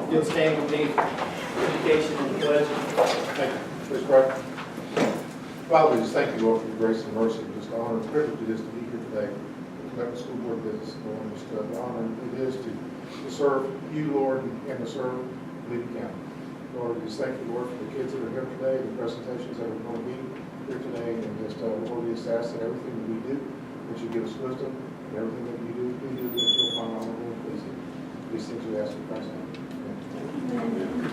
You'll stand with me, education and pledge. Thank you. Please pray. Father, we just thank you, Lord, for your grace and mercy, just the honor and privilege it is to be here today, to conduct the school board business, Lord, just the honor it is to serve you, Lord, and to serve Lee County. Lord, we just thank you, Lord, for the kids that are here today, the presentations that are going to be here today, and just, Lord, we just ask that everything that we do, that you give us wisdom, and everything that we do, that you'll find honorable and pleasing. These things we ask in Christ's name. Amen.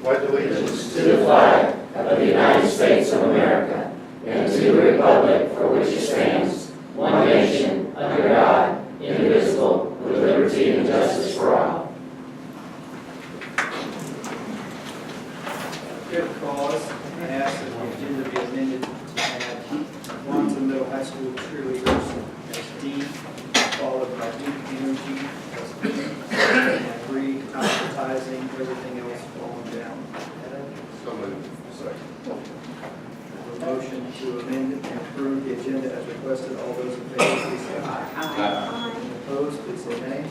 Pledge allegiance To the flag of the United States of America and to the republic for which it stands, one nation, under God, indivisible, with liberty and justice for all. Good cause. I ask that the agenda be amended to add Wanton Middle High School cheerleaders as D, followed by Duke Energy as B, and Bree advertising, everything else falling down. So moved. Second. A motion to amend and approve the agenda as requested. All those in favor, please say aye. Aye. Opposed, please say nay.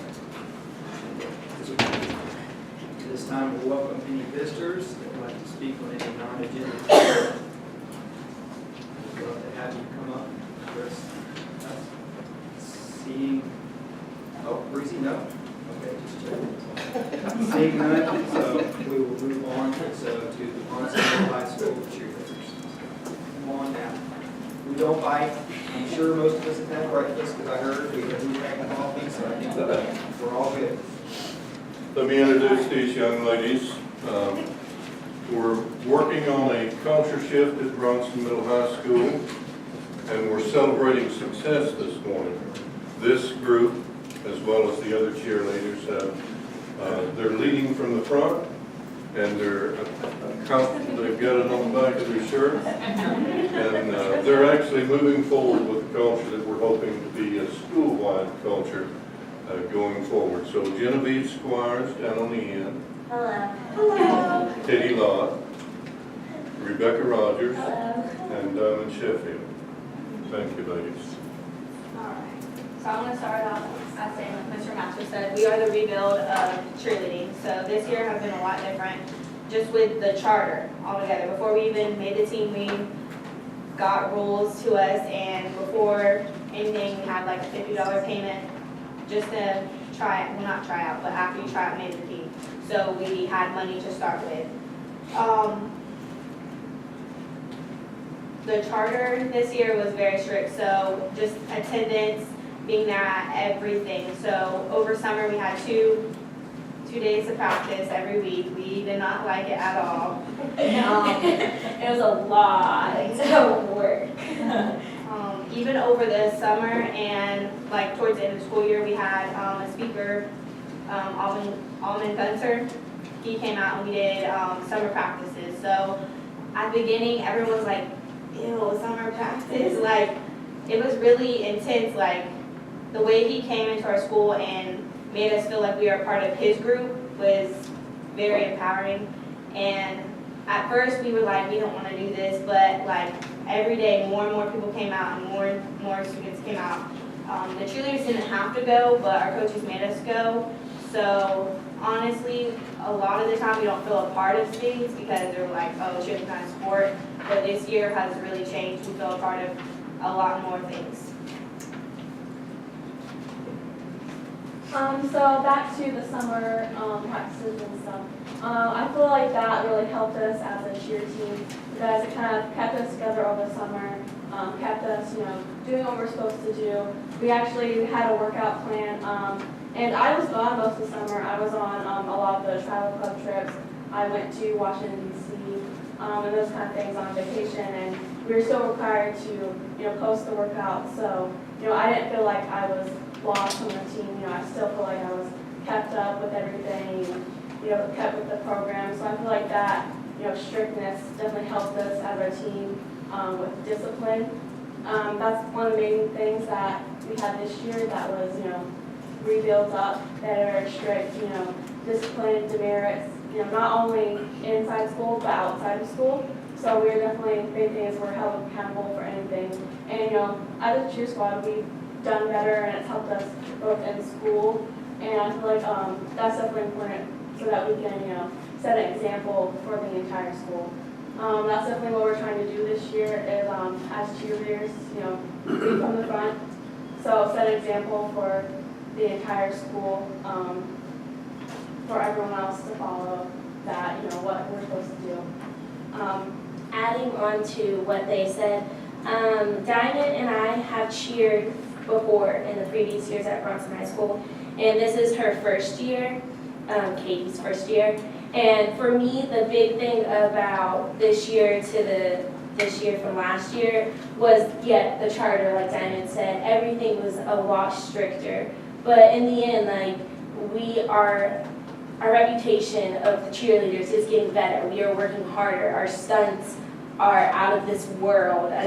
At this time, we'll welcome any visitors that would like to speak on any non-agenda. We'd love to have you come up and address us. Seeing, oh, Breezy, no? Okay, just checking. Seeing none, so we will move on to the Monson High School cheerleaders. Come on down. We don't bite. I'm sure most of us have had breakfast because I heard we had coffee, so I think we're all good. Let me introduce these young ladies. We're working on a culture shift at Bronson Middle High School, and we're celebrating success this morning. This group, as well as the other cheerleaders, they're leading from the front, and they've got it on the back of their shirt, and they're actually moving forward with the culture that we're hoping to be a school-wide culture going forward. So Genevieve Squires down on the end. Hello. Hello. Teddy Lott, Rebecca Rogers, Hello. and Diamond Sheffield. Thank you, ladies. All right. So I'm going to start off by saying, like Mr. Master said, we are the rebuild of cheerleading. So this year has been a lot different just with the charter altogether. Before we even made the team, we got rules to us, and before anything, we had like a $50 payment just to try it, well not try out, but after you try out, made the team. So we had money to start with. The charter this year was very strict, so just attendance, being there at everything. So over summer, we had two days of practice every week. We did not like it at all. It was a lot of work. Even over the summer and like towards the end of the school year, we had a speaker, Alman Gunter. He came out and we did summer practices. So at the beginning, everyone was like, ew, summer practice. Like, it was really intense. Like, the way he came into our school and made us feel like we were a part of his group was very empowering. And at first we were like, we don't want to do this, but like every day more and more people came out and more students came out. The cheerleaders didn't have to go, but our coaches made us go. So honestly, a lot of the time we don't feel a part of things because they're like, oh, cheerleading's not a sport. But this year has really changed. We feel a part of a lot more things. So back to the summer practices and stuff. I feel like that really helped us as a cheer team because it kind of kept us together over the summer, kept us, doing what we're supposed to do. We actually had a workout plan, and I was gone most of the summer. I was on a lot of the travel club trips. I went to Washington, D.C., and those kind of things on vacation, and we were still required to, post the workout. So, I didn't feel like I was lost on the team. I still feel like I was kept up with everything, kept with the program. So I feel like that, strictness definitely helped us as our team with discipline. That's one of the main things that we had this year that was, rebuilt up, that are very strict, discipline, demerits, not only inside school, but outside of school. So we're definitely, big thing is we're held accountable for anything. And, as a cheer squad, we've done better, and it's helped us both in school, and I feel like that's definitely important so that we can, set an example for the entire school. That's definitely what we're trying to do this year is, as cheerleaders, lead from the front. So set an example for the entire school, for everyone else to follow that, what we're supposed to do. Adding on to what they said, Diamond and I have cheered before in the previous years at Bronson High School, and this is her first year, Katie's first year. And for me, the big thing about this year to this year from last year was, the charter, like Diamond said, everything was a lot stricter. But in the end, our reputation of the cheerleaders is getting better. We are working harder. Our stunts are out of this world. I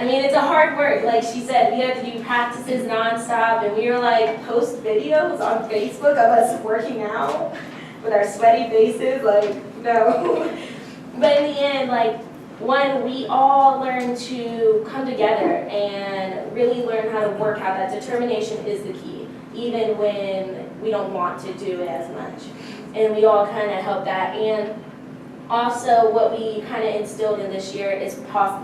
mean, it's a hard work. Like she said, we had to do practices nonstop, and we were like post videos on Facebook of us working out with our sweaty faces. Like, no. But in the end, we all learn to come together and really learn how to work out. That determination is the key, even when we don't want to do it as much. And we all kind of help that. And also what we kind of instilled in this year is pass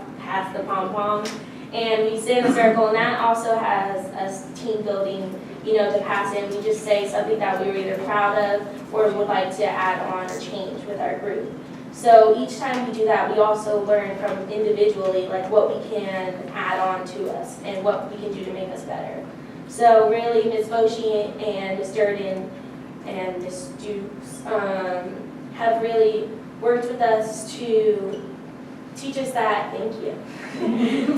the pom-pom. And we sit in a circle, and that also has us team building, to pass it. We just say something that we were either proud of or would like to add on or change with our group. So each time we do that, we also learn from individually, what we can add on to us and what we can do to make us better. So really, Ms. Boshi and Ms. Durden and Ms. Dukes have really worked with us to teach us that, thank you,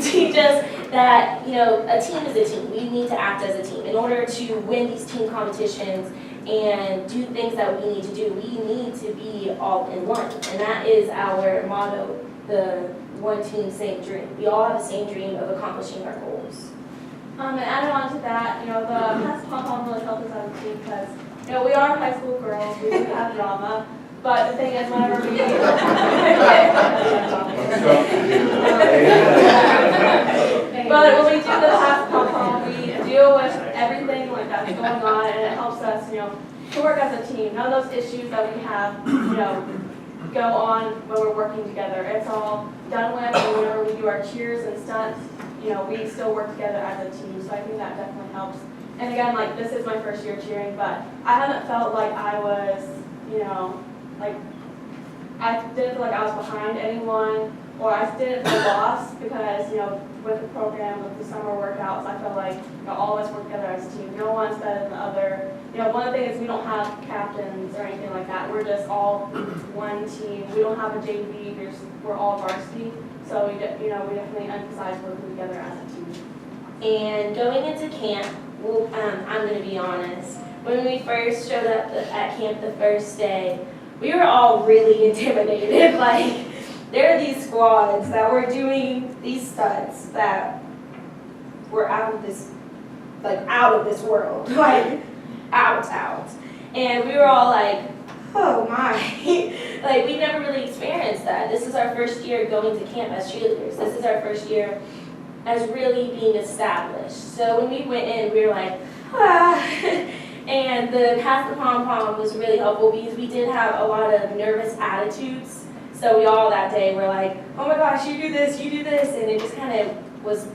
teach us that, a team is a team. We need to act as a team. In order to win these team competitions and do things that we need to do, we need to be all in one. And that is our motto, the one team, same dream. We all have the same dream of accomplishing our goals. And adding on to that, the pass pom-pom really helped us as a team because, we are high school girls, we do have drama, but the thing is, whenever we but when we do the pass pom-pom, we deal with everything that's going on, and it helps us, to work as a team. None of those issues that we have, go on when we're working together. It's all done with, and whenever we do our cheers and stunts, we still work together as a team, so I think that definitely helps. And again, this is my first year cheering, but I haven't felt like I was, I didn't feel like I was behind anyone, or I didn't feel lost because, with the program, with the summer workouts, I felt like, all of us work together as a team. No one's better than the other. One of the things is we don't have captains or anything like that. We're just all one team. We don't have a JV, we're all varsity. So we definitely emphasize working together as a team. And going into camp, I'm going to be honest, when we first showed up at camp the first day, we were all really intimidated. There are these squads that were doing these stunts that were out of this world, out. And we were all like, oh my, we've never really experienced that. This is our first year going to camp as cheerleaders. This is our first year as really being established. So when we went in, we were like, ah. And the pass the pom-pom was really helpful because we did have a lot of nervous attitudes. So we all that day were like, oh my gosh, you do this, and it just kind of was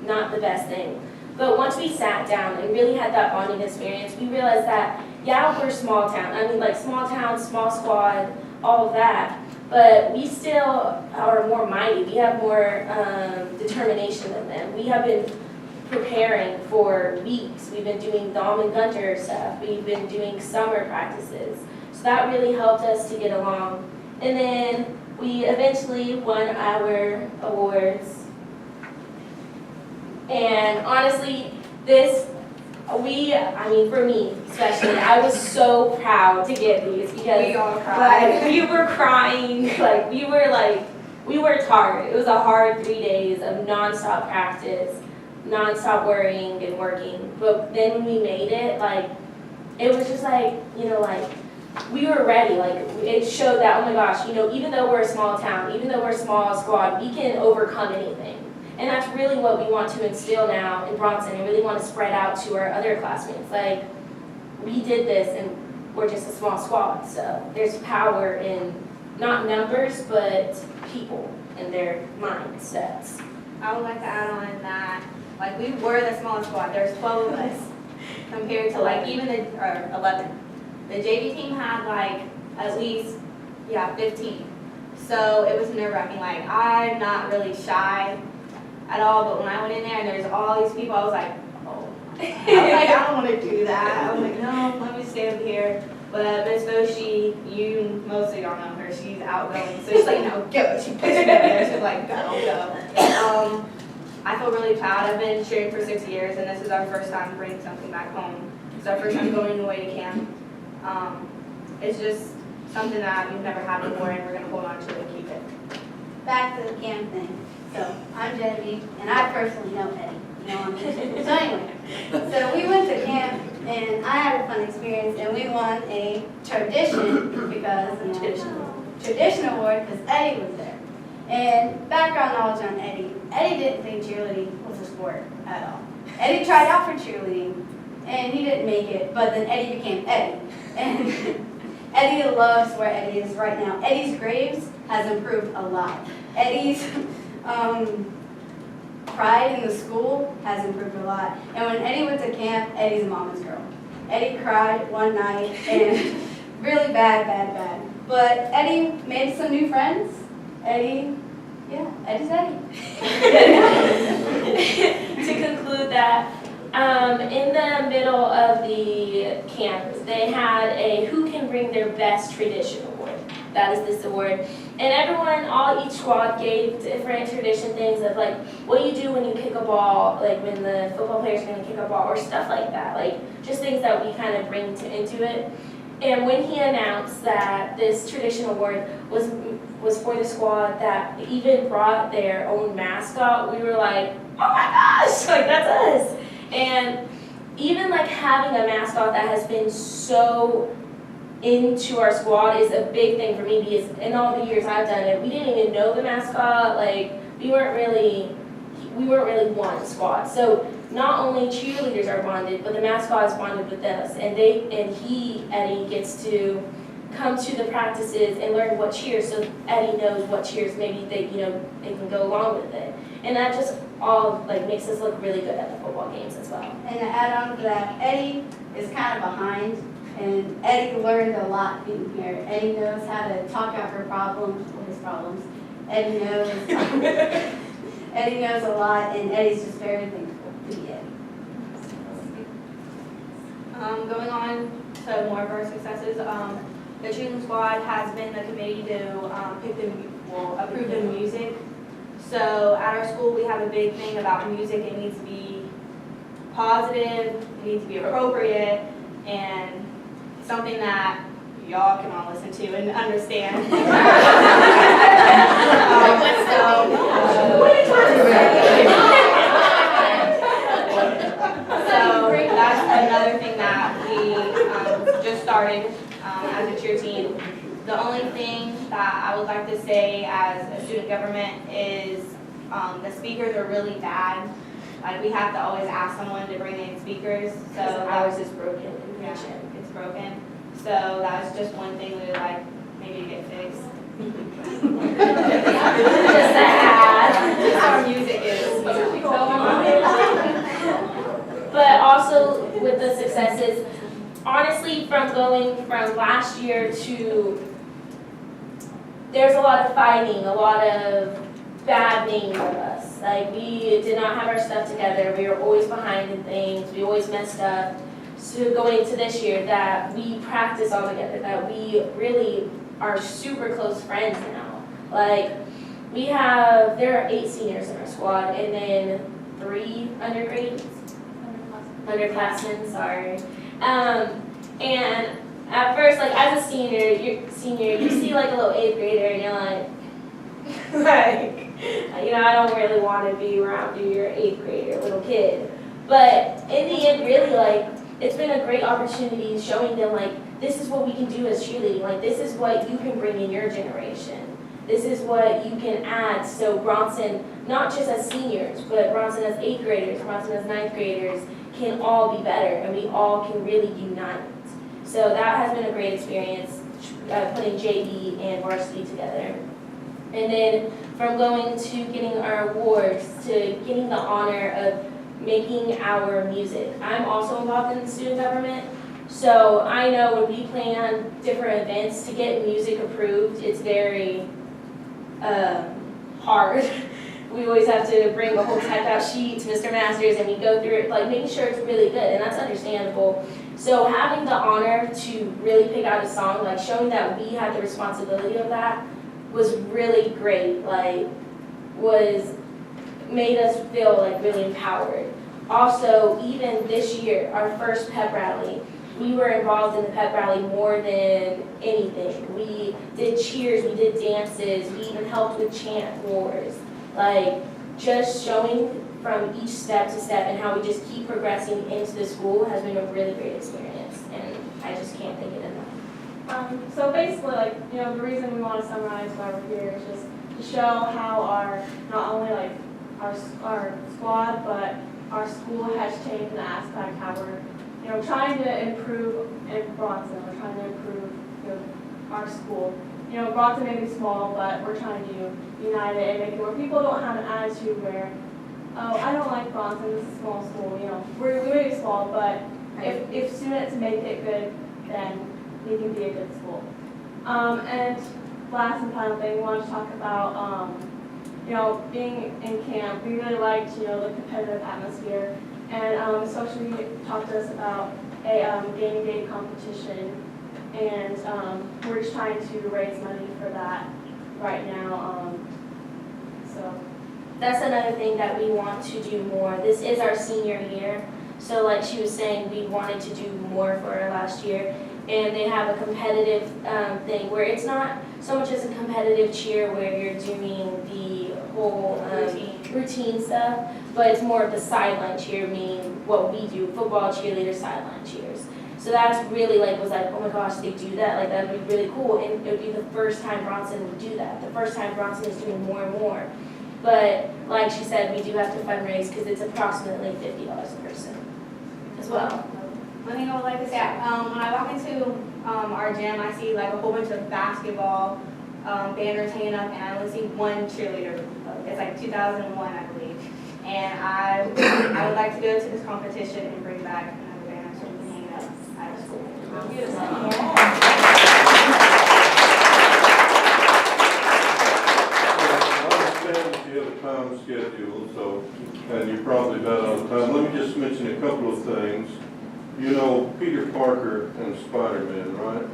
not the best thing. But once we sat down and really had that bonding experience, we realized that, we're small town. Small town, small squad, all of that. But we still are more mighty. We have more determination than them. We have been preparing for weeks. We've been doing Dom and Gunter stuff. We've been doing summer practices. So that really helped us to get along. And then we eventually won our awards. And honestly, for me especially, I was so proud to get these because We all cried. we were crying, we worked hard. It was a hard 3 days of nonstop practice, nonstop worrying and working. But then when we made it, it was just we were ready. It showed that, oh my gosh, even though we're a small town, even though we're a small squad, we can overcome anything. And that's really what we want to instill now in Bronson and really want to spread out to our other classmates. We did this and we're just a small squad. So there's power in not numbers, but people and their mindsets. I would like to add on that, like, we were the smallest squad, there's 12 of us, compared to like even the, or 11. The JV team had like at least, 15. So it was nerve-wracking, like, I'm not really shy at all, but when I went in there and there's all these people, I was like, oh. I was like, I don't want to do that. I was like, no, let me stay over here. But Miss Boshi, you most of y'all know her, she's outgoing. So she's like, no, go. She pushed me over there. She's like, go. I feel really proud. I've been cheering for 6 years, and this is our first time bringing something back home. It's our first time going away to camp. It's just something that we've never had before, and we're going to hold on to it and keep it. Back to the camp thing. So I'm Genevieve, and I personally know Eddie. You know what I mean? So anyway, so we went to camp, and I had a fun experience, and we won a tradition because tradition award because Eddie was there. And background knowledge on Eddie. Eddie didn't think cheerleading was a sport at all. Eddie tried out for cheerleading, and he didn't make it. But then Eddie became Eddie, and Eddie loves where Eddie is right now. Eddie's grades has improved a lot. Eddie's pride in the school has improved a lot. And when Eddie went to camp, Eddie's a mama's girl. Eddie cried one night and really bad. But Eddie made some new friends. Eddie's Eddie. To conclude that, in the middle of the camp, they had a who can bring their best tradition award. That is this award. And everyone, each squad gave different tradition things of like what you do when you kick a ball, like when the football players are going to kick a ball or stuff like that. Like just things that we kind of bring into it. And when he announced that this tradition award was for the squad that even brought their own mascot, we were like, oh my gosh, like that's us. And even like having a mascot that has been so into our squad is a big thing for me because in all the years I've done it, we didn't even know the mascot. Like we weren't really one squad. So not only cheerleaders are bonded, but the mascot is bonded with us, and Eddie gets to come to the practices and learn what cheers, so Eddie knows what cheers maybe they can go along with it, and that just all like makes us look really good at the football games as well. And to add on to that, Eddie is kind of behind, and Eddie learned a lot being here. Eddie knows how to talk out for problems, or his problems. Eddie knows a lot, and Eddie's just very thankful to be Eddie. Going on to more of our successes, the shooting squad has been the committee to approve the music. So at our school, we have a big thing about music. It needs to be positive, it needs to be appropriate, and something that y'all can all listen to and understand. So that's another thing that we just started as a cheer team. The only thing that I would like to say as a student government is the speakers are really bad. Like we have to always ask someone to bring in speakers. So Ours is broken. yeah, it's broken. So that was just one thing we would like maybe to get fixed. Just that. Just our music is. But also with the successes, honestly, from going from last year to, there's a lot of fighting, a lot of bad names of us. Like we did not have our stuff together. We were always behind in things. We always messed up. So going into this year, that we practice all together, that we really are super close friends now. Like there are 8 seniors in our squad, and then 3 underclassmen, sorry. And at first, like as a senior, you see like a little 8th grader, and you're like, I don't really want to be around your 8th grader, little kid. But in the end, really, like, it's been a great opportunity showing them, like, this is what we can do as cheerleading. Like, this is what you can bring in your generation. This is what you can add. So Bronson, not just as seniors, but Bronson as 8th graders, Bronson as 9th graders, can all be better, and we all can really unite. So that has been a great experience, putting JV and varsity together. And then from going to getting our awards to getting the honor of making our music. I'm also involved in student government, so I know when we plan different events to get music approved, it's very hard. We always have to bring a whole typed out sheet to Mr. Masters and we go through it, like making sure it's really good, and that's understandable. So having the honor to really pick out a song, like showing that we had the responsibility of that, was really great, made us feel like really empowered. Also, even this year, our first pep rally, we were involved in the pep rally more than anything. We did cheers, we did dances, we even helped with chant wars. Just showing from each step to step and how we just keep progressing into the school has been a really great experience, and I just can't thank it enough. So basically, the reason we want to summarize why we're here is just to show how not only our squad, but our school has changed in the aspect how we're, trying to improve in Bronson. We're trying to improve, our school. Bronson may be small, but we're trying to unite it and make it where people don't have an attitude where, oh, I don't like Bronson, this is a small school. We may be small, but if students make it good, then we can be a good school. And last and final thing, we want to talk about, being in camp. We really liked, the competitive atmosphere. And socially talked to us about a game day competition. And we're just trying to raise money for that right now. So that's another thing that we want to do more. This is our senior year. So like she was saying, we wanted to do more for our last year. And they have a competitive thing where it's not so much as a competitive cheer where you're doing the whole routine stuff, but it's more of the sideline cheer, meaning what we do, football cheerleader sideline cheers. So that's really was oh my gosh, they do that, that would be really cool. And it would be the first time Bronson would do that, the first time Bronson is doing more and more. But like she said, we do have to fundraise because it's approximately $50 a person as well. One thing I would like to say, when I walk into our gym, I see a whole bunch of basketball banners hanging up, and I only see one cheerleader. It's 2001, I believe. And I would like to go to this competition and bring back another banner so we can hang it up at our school. I understand that you have a time schedule, and you're probably about out of time. Let me just mention a couple of things. Peter Parker and Spider-Man, right?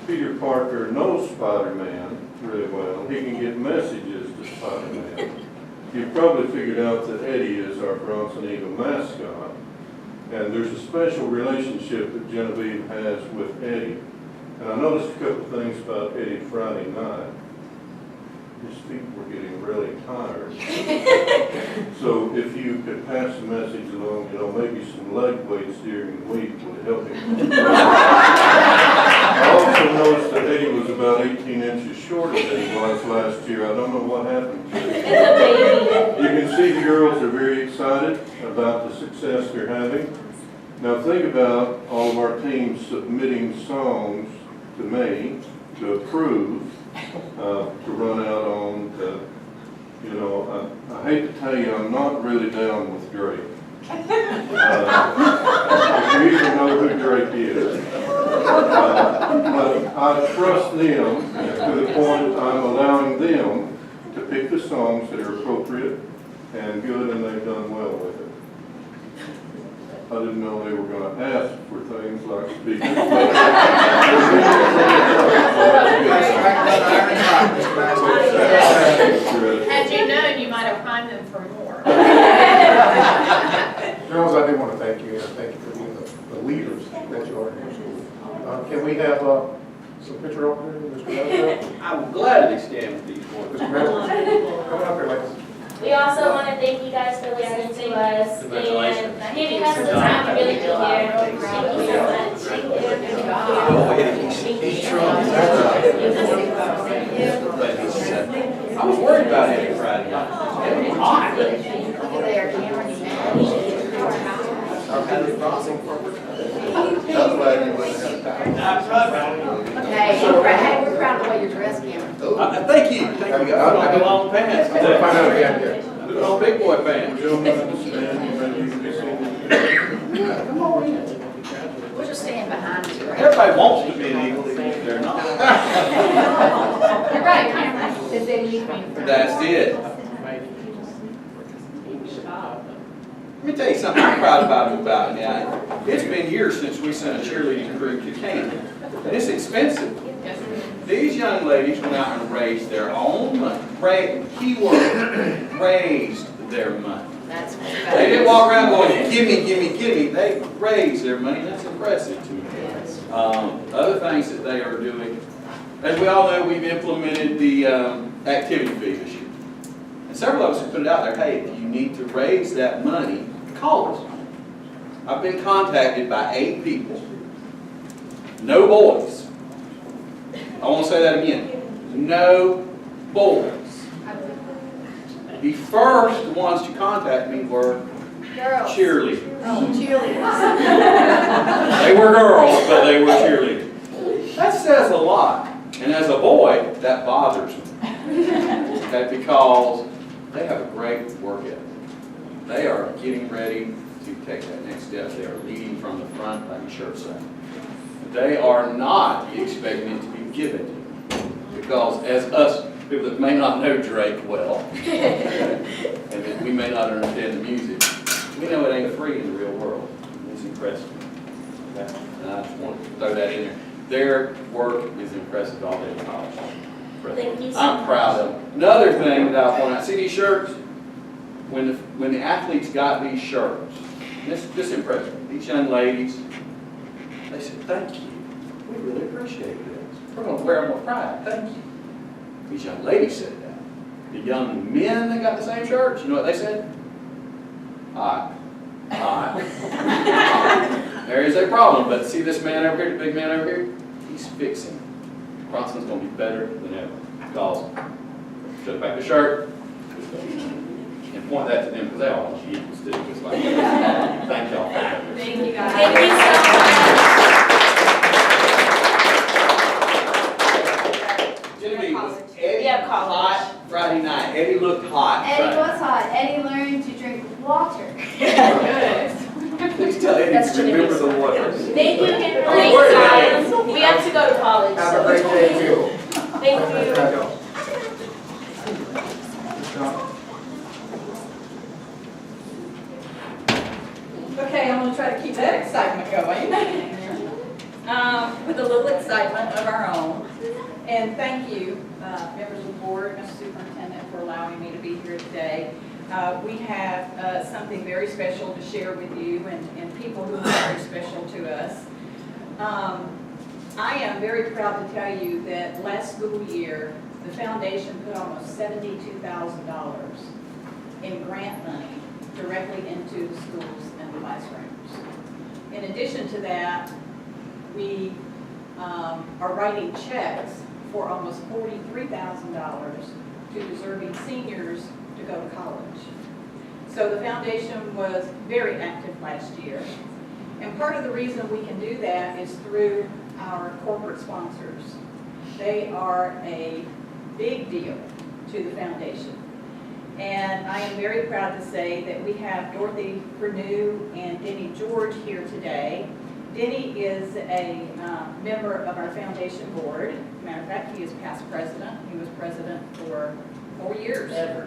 Peter Parker knows Spider-Man really well. He can get messages to Spider-Man. You've probably figured out that Eddie is our Bronson Eagle mascot. And there's a special relationship that Genevieve has with Eddie. And I noticed a couple of things about Eddie Friday night. His feet were getting really tired. So if you could pass the message along, maybe some leg weights during the week would help him. I also noticed that Eddie was about 18 inches shorter than he was last year. I don't know what happened to him. You can see the girls are very excited about the success they're having. Now think about all of our teams submitting songs to me to approve, to run out on, I hate to tell you, I'm not really down with Drake. If you even know who Drake is. But I trust them to the point I'm allowing them to pick the songs that are appropriate and good, and they've done well with it. I didn't know they were going to ask for things like speakers. Had you known, you might have primed them for more. Girls, I do want to thank you, and thank you for being the leaders that you are in your school. Can we have some picture over there, Mr. Madison? I will gladly stand with these boys. Mr. Madison, come up here, ladies. We also want to thank you guys for listening to us Congratulations. and giving us the time to really be here. Thank you so much. Thank you. I was worried about it Friday night. It was hot. I've had it crossing for That's why you wouldn't have time. Hey, we're proud of the way you're dressed, Cameron. Thank you, thank you. I like a long pants. Find out again, yeah. Put on big boy pants. Gentlemen, stand, and you can be seated. Come on in. We'll just stand behind you. Everybody wants to be an Eagle, even if they're not. You're right, Cameron. It's in you. That's it. Let me tell you something I'm proud about now. It's been years since we sent a cheerleading crew to camp, and it's expensive. These young ladies went out and raised their own money. Keyword, raised their money. That's They didn't walk around going, gimme, gimme, gimme. They raised their money. That's impressive to me. Other things that they are doing, as we all know, we've implemented the activity fee this year. And several of us have put it out there, hey, if you need to raise that money, call us. I've been contacted by 8 people. No boys. I want to say that again. No boys. The first ones to contact me were Girls. cheerleaders. Oh, cheerleaders. They were girls, but they were cheerleaders. That says a lot. And as a boy, that bothers me. Okay, because they have a great work ethic. They are getting ready to take that next step. They are leading from the front, like the church said. They are not expecting it to be given to them. Because as us, people that may not know Drake well, and that we may not understand the music, we know it ain't free in the real world. It's impressive. Okay? And I just want to throw that in there. Their work is impressive all day in college. Thank you so I'm proud of them. Another thing that I point out, see these shirts? When the athletes got these shirts, this impressed me. These young ladies, they said, thank you. We really appreciate this. We're going to wear them with pride. Thank you. These young ladies said that. The young men that got the same shirts, you know what they said? All right. There is a problem, but see this man over here, the big man over here? He's fixing it. Bronson's going to be better than ever. Because, shut back the shirt, and point that to them, because they all want you to do just like that. Thank y'all. Thank you, guys. Thank you so Genevieve, was college. Eddie Yeah, college. hot Friday night? Eddie looked hot much. Eddie Friday was hot. Eddie learned to drink water. Please tell Eddie That's to remember the Genevieve. water. Thank you, Henry. I was worried about it. We have to go to college. Have a great day too. Thank you. Okay, I'm gonna try to keep that excitement going. With a little excitement of our own. And thank you, members of the board, Mr. Superintendent, for allowing me to be here today. We have something very special to share with you and people who are very special to us. I am very proud to tell you that last school year, the foundation put almost $72,000 in grant money directly into the schools and the classrooms. In addition to that, we are writing checks for almost $43,000 to deserving seniors to go to college. So the foundation was very active last year. And part of the reason we can do that is through our corporate sponsors. They are a big deal to the foundation. And I am very proud to say that we have Dorothy Renew and Denny George here today. Denny is a member of our foundation board. Matter of fact, he is past president. He was president for 4 years. Ever.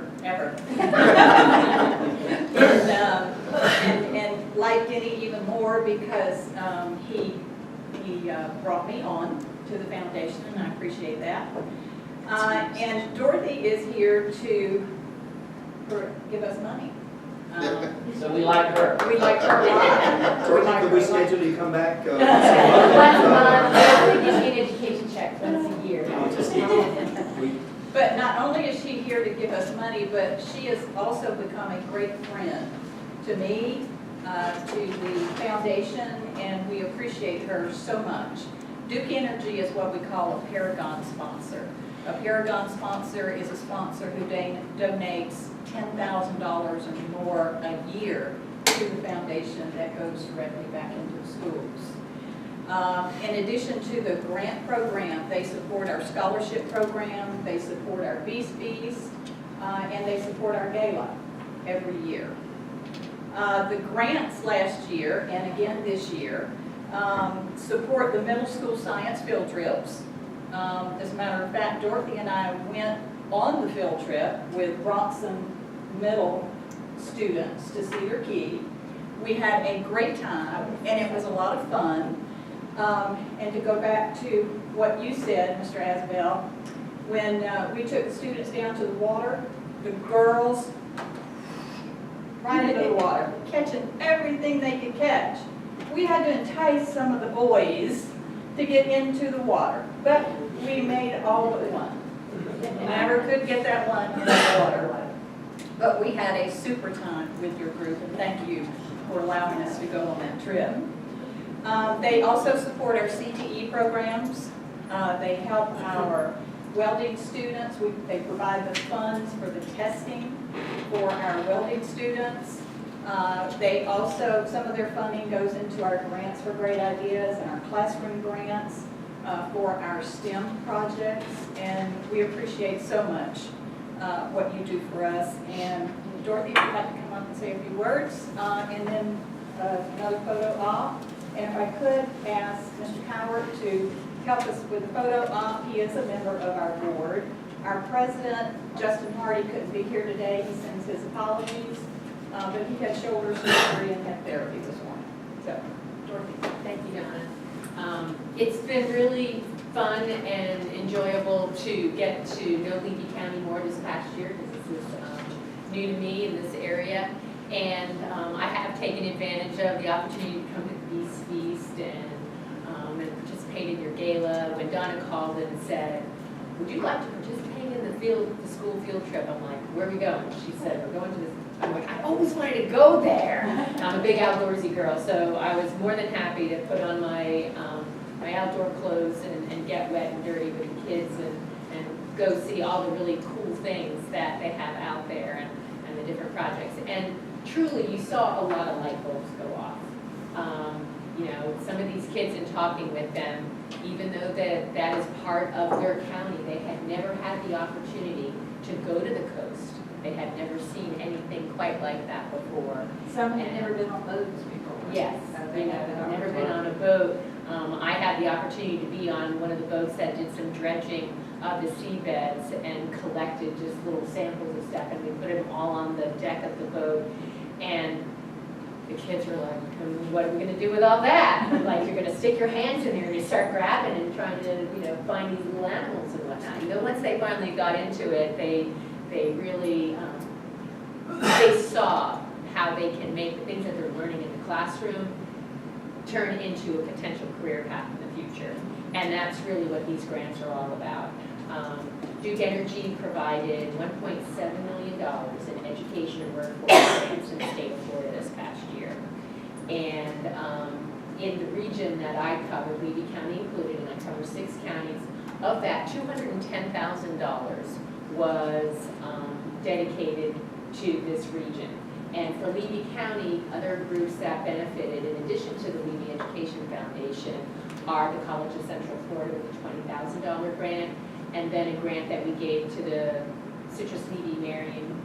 and like Denny even more because he brought me on to the foundation, and I appreciate that. And Dorothy is here to give us money. So we like her. We like her a lot. Dorothy, could we schedule you to come back? Once a month, we give you an education check once a year. But not only is she here to give us money, but she has also become a great friend to me, to the foundation, and we appreciate her so much. Duke Energy is what we call a Paragon sponsor. A Paragon sponsor is a sponsor who donates $10,000 or more a year to the foundation that goes directly back into the schools. In addition to the grant program, they support our scholarship program, they support our Beast Feast, and they support our gala every year. The grants last year, and again this year, support the middle school science field trips. As a matter of fact, Dorothy and I went on the field trip with Bronson Middle students to Cedar Key. We had a great time, and it was a lot of fun. And to go back to what you said, Mr. Asbell, when we took the students down to the water, the girls right into the water, catching everything they could catch. We had to entice some of the boys to get into the water, but we made all but one. Never could get that one in the water. But we had a super time with your group, and thank you for allowing us to go on that trip. They also support our CTE programs. They help our welding students. They provide the funds for the testing for our welding students. They also, some of their funding goes into our grants for great ideas and our classroom grants for our STEM projects. And we appreciate so much what you do for us. And Dorothy, if you'd like to come up and say a few words, and then another photo op. And if I could ask Mr. Coward to help us with the photo op. He is a member of our board. Our president, Justin Hardy, couldn't be here today. He sends his apologies, but he had shoulder surgery and had therapy this morning. So, Dorothy. Thank you, Donna. It's been really fun and enjoyable to get to know Levy County more this past year, because this is new to me in this area. And I have taken advantage of the opportunity to come to the Beast Feast and participate in your gala. When Donna called and said, would you like to participate in the school field trip? I'm like, where are we going? She said, we're going to this. I'm like, I always wanted to go there. I'm a big outdoorsy girl, so I was more than happy to put on my my outdoor clothes and get wet and dirty with the kids and go see all the really cool things that they have out there and the different projects. And truly, you saw a lot of light bulbs go off. You know, some of these kids, in talking with them, even though that is part of their county, they had never had the opportunity to go to the coast. They had never seen anything quite like that before. Some had never been on boats before. Yes, they have never been on a boat. I had the opportunity to be on one of the boats that did some dredging of the seabeds and collected just little samples of stuff, and we put them all on the deck of the boat. And the kids were like, what are we going to do with all that? Like, you're going to stick your hands in there and you start grabbing and trying to, you know, find these little animals and whatnot. You know, once they finally got into it, they really, they saw how they can make the things that they're learning in the classroom turn into a potential career path in the future. And that's really what these grants are all about. Duke Energy provided $1.7 million in education and workforce grants in the state of Florida this past year. And in the region that I cover, Levy County included, and I cover 6 counties, of that $210,000 was dedicated to this region. And for Levy County, other groups that benefited, in addition to the Levy Education Foundation, are the College of Central Florida with a $20,000 grant, and then a grant that we gave to the Citrus Levy Marion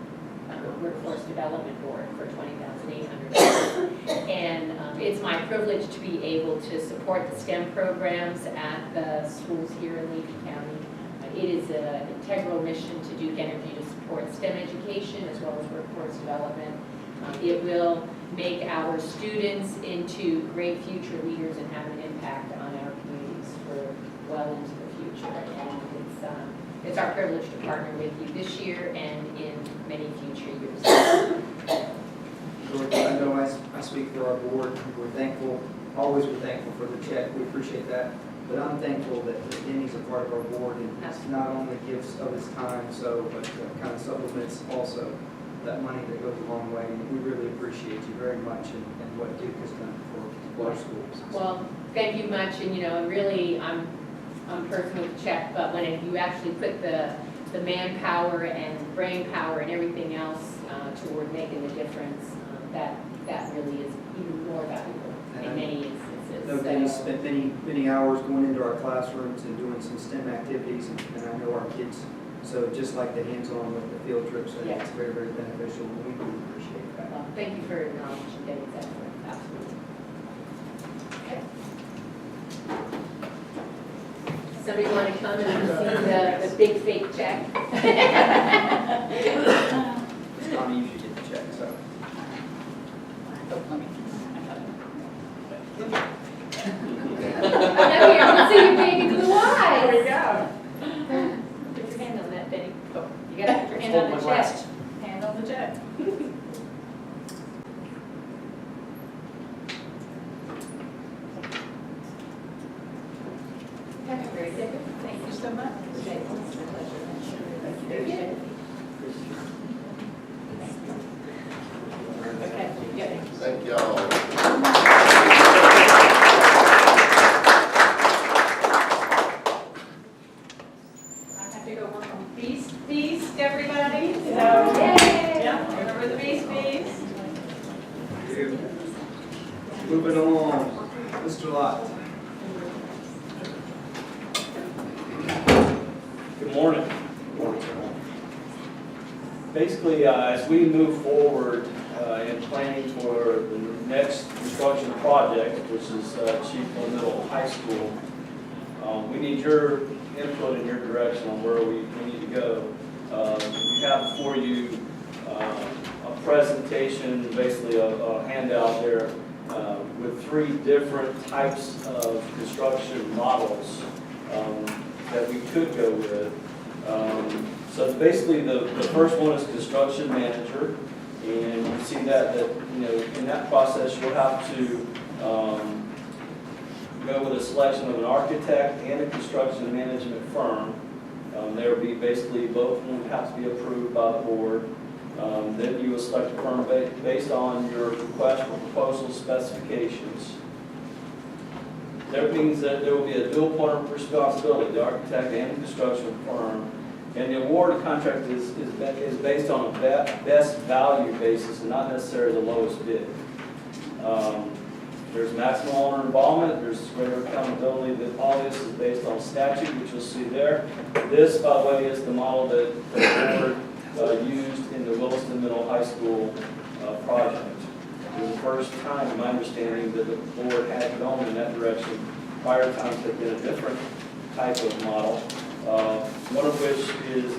Workforce Development Board for $20,800. And it's my privilege to be able to support the STEM programs at the schools here in Levy County. It is an integral mission to Duke Energy to support STEM education as well as workforce development. It will make our students into great future leaders and have an impact on our communities for well into the future. And it's our privilege to partner with you this year and in many future years. George, I know I speak for our board. We're thankful, always we're thankful for the check. We appreciate that. But I'm thankful that Denny's a part of our board and not only gives of his time, but kind of supplements also that money that goes a long way. And we really appreciate you very much and what Duke has done for our schools. Well, thank you much. And, you know, really, I'm a person with a check, but when you actually put the manpower and brain power and everything else toward making a difference, that really is even more valuable in many instances. No, Denny spent many hours going into our classrooms and doing some STEM activities, and I know our kids, so just like the hands-on with the field trips, I think it's very, very beneficial, and we do appreciate that. Well, thank you for acknowledging Debbie's effort, absolutely. Okay. Somebody want to come and see the big fake check? Tommy, you should get the check, so. No, here, let's see you big and blue eyes. There we go. Put your hand on that, Betty. You gotta put your hand on the chest. Hand on the check. Okay, very good. Thank you so much. Okay, it's my pleasure. Thank you, Very Debbie. good. Okay, good. Thank y'all. I have to go work on Beast Feast, everybody. So, Yay! yeah, remember the Beast Feast? Moving along, Mr. Lott. Good morning. Basically, as we move forward in planning for the next construction project, which is Chief Middle High School, we need your input and your direction on where we need to go. We have before you a presentation, basically a handout there with 3 different types of construction models that we could go with. So basically, the first one is construction manager, and you see that you know, in that process, you'll have to go with a selection of an architect and a construction management firm. There will be basically both of them have to be approved by the board. Then you will select a firm based on your request for proposal specifications. That means that there will be a dual point of responsibility, the architect and the construction firm. And the award contract is based on a best value basis and not necessarily the lowest bid. There's maximum owner involvement, there's greater accountability, that all this is based on statute, which you'll see there. This, by the way, is the model that the board used in the Williston Middle High School project. It was the first time, in my understanding, that the board had gone in that direction. Prior times had been a different type of model, one of which is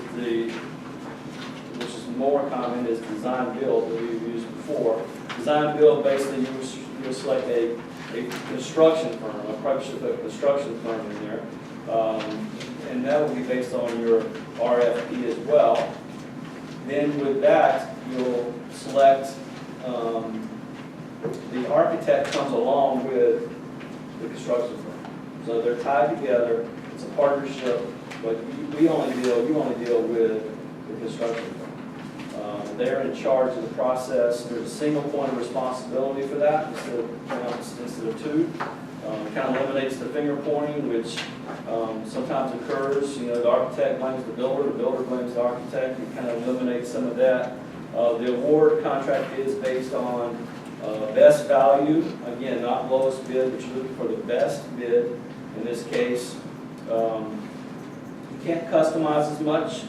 more common, is design build that we've used before. Design build, basically, you select a construction firm. I probably should put a construction firm in there, and that will be based on your RFP as well. Then with that, you'll select. The architect comes along with the construction firm. So they're tied together, it's a partnership, but you only deal with the construction firm. They're in charge of the process. There's a single point of responsibility for that instead of 2. Kind of eliminates the finger pointing, which sometimes occurs. You know, the architect blames the builder blames the architect. It kind of eliminates some of that. The award contract is based on best value, again, not lowest bid, but you're looking for the best bid. In this case, you can't customize as much.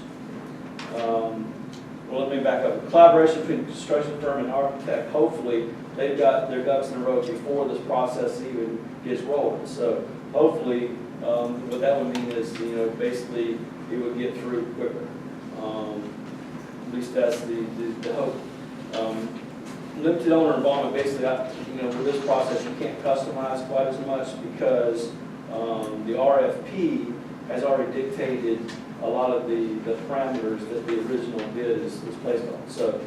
Well, let me back up. The collaboration between the construction firm and architect, hopefully, they've got their ducks in a row before this process even gets rolling. So hopefully, what that would mean is, you know, basically, it would get through quicker. At least that's the hope. Limited owner involvement, basically, you know, with this process, you can't customize quite as much because the RFP has already dictated a lot of the parameters that the original bid is placed on. So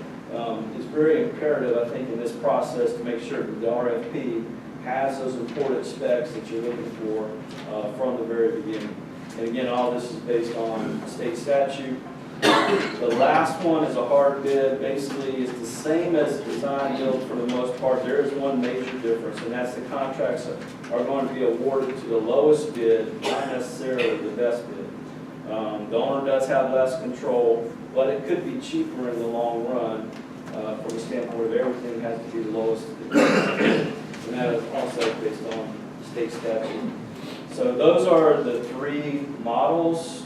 it's very imperative, I think, in this process to make sure that the RFP has those important specs that you're looking for from the very beginning. And again, all this is based on state statute. The last one is a hard bid. Basically, it's the same as design build for the most part. There is one major difference, and that's the contracts are going to be awarded to the lowest bid, not necessarily the best bid. The owner does have less control, but it could be cheaper in the long run. from the standpoint of everything has to be the lowest. And that is also based on state statute. So those are the three models.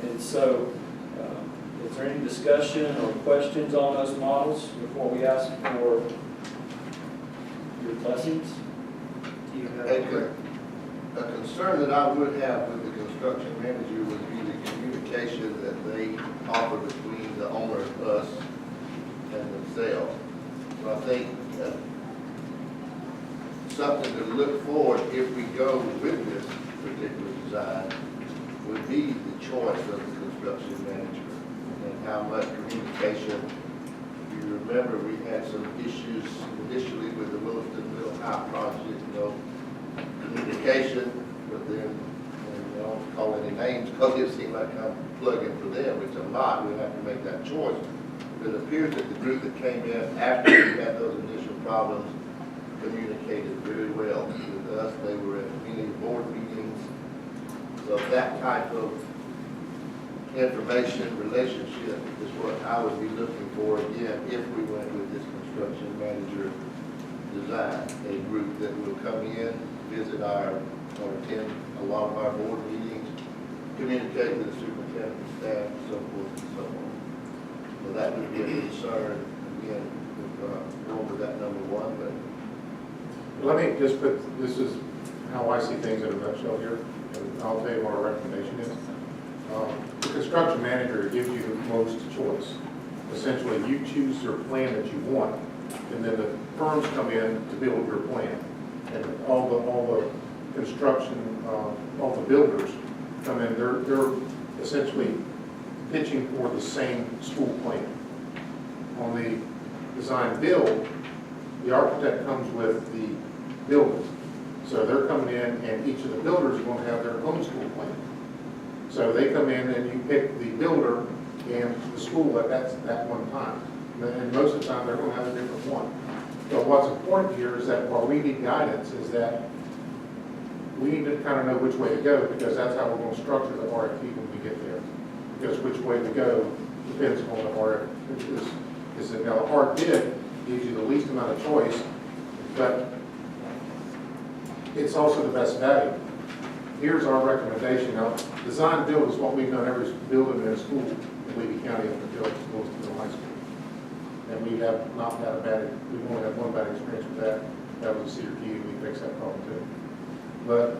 And so is there any discussion or questions on those models before we ask for your blessings? Do you have A concern that I would have with the construction manager would be the communication that they offer between the owner, us, and themselves. So I think something to look forward if we go with this particular design would be the choice of the construction manager and how much communication. If you remember, we had some issues initially with the Williston Middle High project, communication, but then, and I don't call any names because it seemed like I'm plugging for them, which I'm not. We have to make that choice. But it appears that the group that came in after we had those initial problems communicated very well with us. They were at many board meetings. So that type of information relationship is what I would be looking for again if we went with this construction manager design. A group that will come in, visit or attend a lot of our board meetings, communicate with the superintendent and staff, and so forth and so on. So that would be a concern, again, go over that number one, but Let me just put, this is how I see things in a nutshell here, and I'll tell you what our recommendation is. The construction manager gives you the most choice. Essentially, you choose your plan that you want, and then the firms come in to build your plan. And all the construction, all the builders come in, they're essentially pitching for the same school plan. On the design build, the architect comes with the building. So they're coming in, and each of the builders are going to have their own school plan. So they come in and you pick the builder and the school at that one time. And most of the time, they're going to have a different one. So what's important here is that while we need guidance, is that we need to kind of know which way to go, because that's how we're going to structure the RFP when we get there. Because which way to go depends on the RFP. Now, a hard bid gives you the least amount of choice, but it's also the best value. Here's our recommendation. Now, design build is what we've done every building in a school in Levy County up until Williston High School. And we have not had we've only had one bad experience with that. That was Cedar Key, and we fixed that problem too. But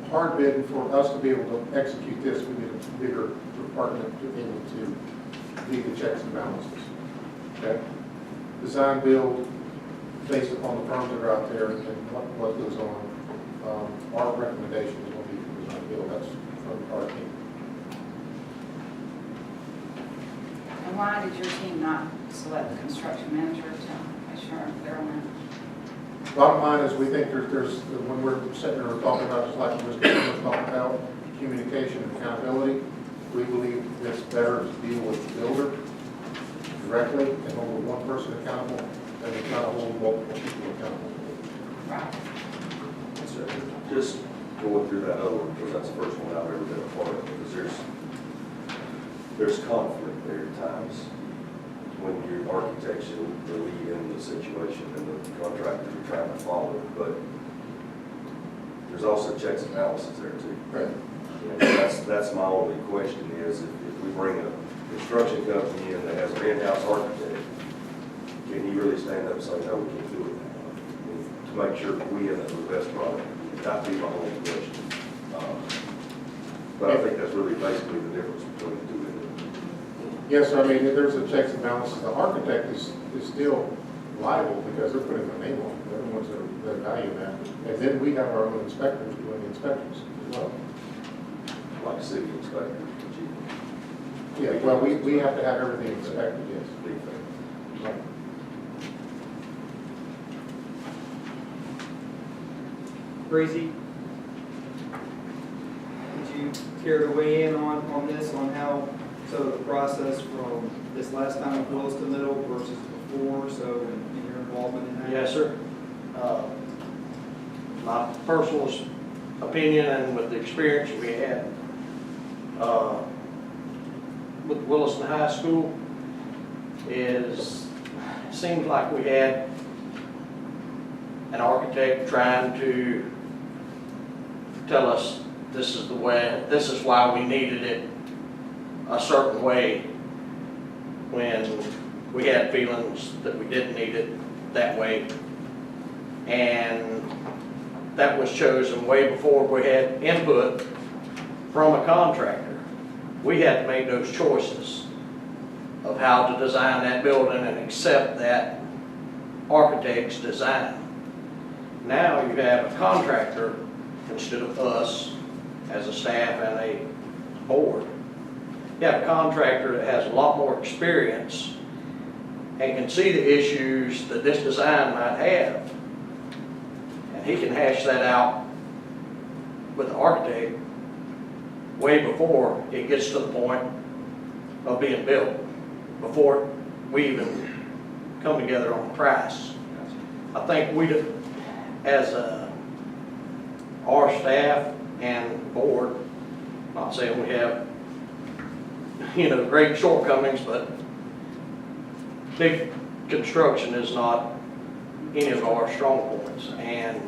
hard bid, for us to be able to execute this, we need a bigger department to be able to do the checks and balances. Okay? Design build, based upon the firms that are out there and what goes on. Our recommendation is going to be for design build. That's from our team. And why did your team not select the construction manager to make sure they're on that? Bottom line is, we think there's when we're sitting there talking about, just like Mr. was talking about, communication and accountability, we believe it's better to deal with the builder directly and hold one person accountable than to try to hold multiple people accountable. Right. Just going through that other one, because that's the first one I've ever been a part of, because there's conflict there at times when your architect's the lead in the situation and the contractors are trying to follow it, but there's also checks and balances there too. Right. And that's my only question is, if we bring a construction company in that has an in-house architect, can he really stand up and say, no, we can't do it? To make sure that we end up with the best product. That'd be my only question. But I think that's really basically the difference between the two. Yes, I mean, there's a checks and balances. The architect is still liable because they're putting their name on it. They're the ones that value that. And then we have our own inspectors doing the inspections as well. Like city inspector. Yeah, well, we have to have everything inspected, yes. Right. Breezy, would you care to weigh in on this, on how, so the process from this last time with Williston Middle versus before, so in your involvement in that? Yes, sir. My personal opinion and with the experience we had, with Williston High School is, seems like we had an architect trying to tell us this is the way, this is why we needed it a certain way, when we had feelings that we didn't need it that way. And that was chosen way before we had input from a contractor. We had to make those choices of how to design that building and accept that architect's design. Now you have a contractor instead of us as a staff and a board. You have a contractor that has a lot more experience and can see the issues that this design might have. And he can hash that out with the architect way before it gets to the point of being built, before we even come together on the price. I think we, as our staff and board, not saying we have, great shortcomings, but big construction is not any of our strong points. And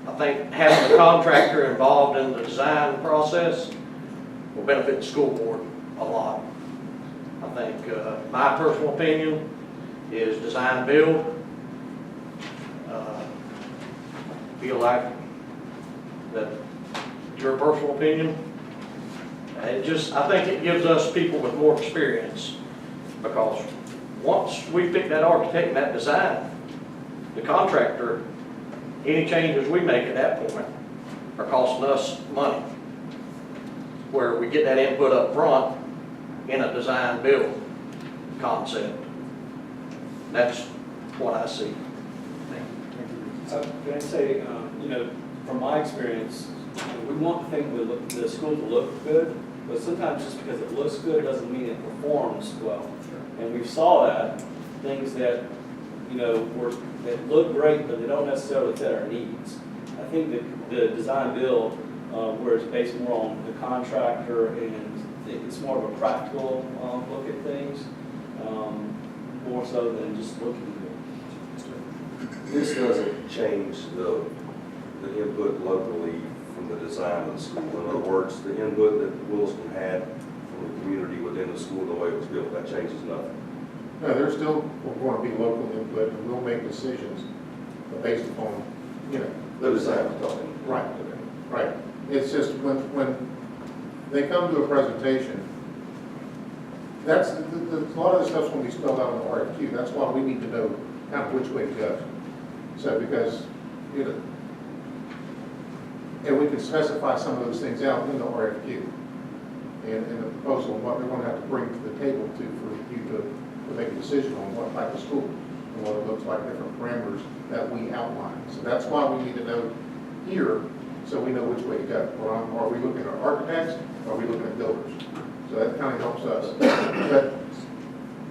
I think having a contractor involved in the design process will benefit the school board a lot. I think my personal opinion is design build. Feel like that your personal opinion. I think it gives us people with more experience, because once we pick that architect and that design, the contractor, any changes we make at that point are costing us money. Where we get that input up front in a design build concept. That's what I see. Can I say, from my experience, we want the school to look good, but sometimes just because it looks good doesn't mean it performs well. And we saw that, things that, that look great, but they don't necessarily fit our needs. I think that the design build, where it's based more on the contractor and it's more of a practical look at things, more so than just looking good. This doesn't change the input locally from the design of the school. In other words, the input that Williston had from the community within the school, the way it was built, that changes nothing. No, there's still going to be local input, and we'll make decisions based upon, The design we're talking. Right, right. It's just when they come to a presentation, that's, a lot of the stuff's going to be spelled out in the RFQ. That's why we need to know kind of which way to go. So because, and we can specify some of those things out in the RFQ and in the proposal, what we're going to have to bring to the table for you to make a decision on what type of school and what it looks like, different parameters that we outline. So that's why we need to know here, so we know which way to go. Are we looking at architects? Or are we looking at builders? So that kind of helps us.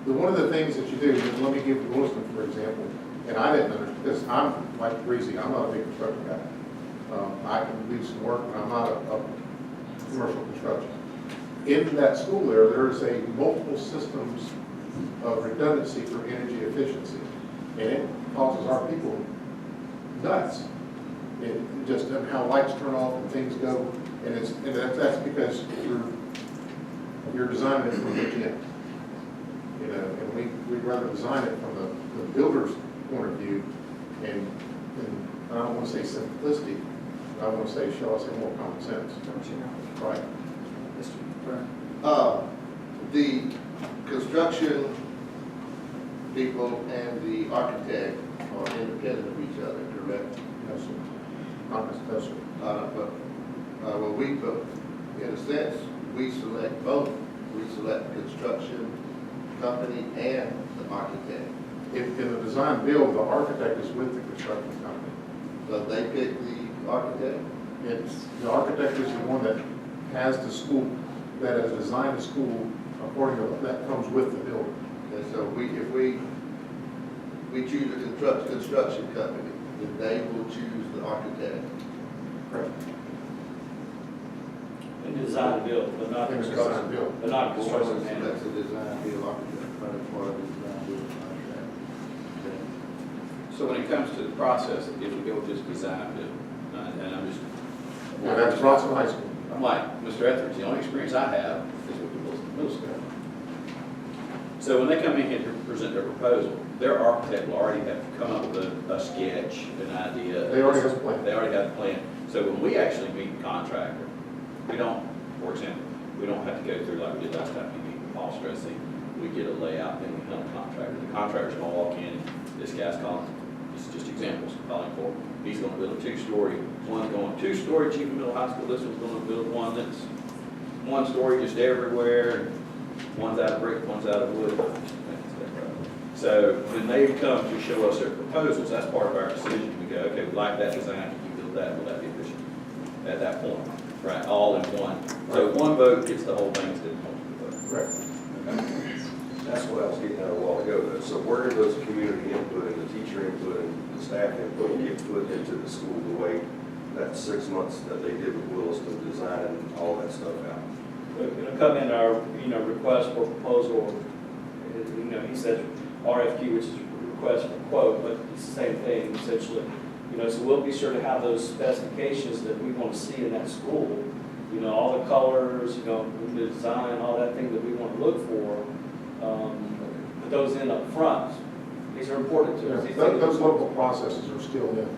But one of the things that you do, let me give Williston, for example, and I didn't understand, because I'm like Breezy, I'm not a big construction guy. I can do some work, but I'm not a commercial construction. In that school there is a multiple systems of redundancy for energy efficiency. And it causes our people nuts. It just how lights turn off and things go. And that's because you're designing it from the beginning. And we'd rather design it from the builder's point of view, and I don't want to say simplicity, I want to say, shall I say, more common sense. Right. The construction people and the architect are independent of each other, correct? No, sir. Not necessarily. In a sense, we select both. We select the construction company and the architect. In the design build, the architect is with the construction company. So they pick the architect? The architect is the one that has the school, that has designed the school according to, that comes with the building. And so if we choose a construction company, then they will choose the architect. Correct. design and build, but not in the construction. design build. But not Well, construction manager. that's a design deal, architect, part of the design deal contract. Okay. So when it comes to the process, if we go with this design build, and I'm just. Yeah, that's Bronson High School. I'm like, Mr. Etheridge, the only experience I have is with the middle school. So when they come in here to present their proposal, their architect will already have come up with a sketch, an idea. They already have a plan. They already have a plan. So when we actually meet the contractor, we don't, for example, we don't have to go through like we did last time, we meet with Paul Stressing. We get a layout, then we come to the contractor. The contractor's gonna walk in, this guy's calling, this is just examples, calling for, he's gonna build a two-story, one's going two-story Chiefin Middle High School, this one's gonna build one that's one story just everywhere, one's out of brick, one's out of wood. So when they come to show us their proposals, that's part of our decision. We go, okay, we like that design, can you build that, will that be efficient? At that point, right, all in one. So one vote gets the whole thing instead of multiple votes. Correct. That's what I was getting at a while ago, though. So where does community input and the teacher input and the staff input get put into the school the way that 6 months that they did with Williston designing all that stuff out? It'll come in our, request for proposal, he says RFQ, which is request for quote, but it's the same thing essentially. So we'll be sure to have those specifications that we want to see in that school. All the colors, the design, all that thing that we want to look for. Put those in up front. These are important to us. Those local processes are still in.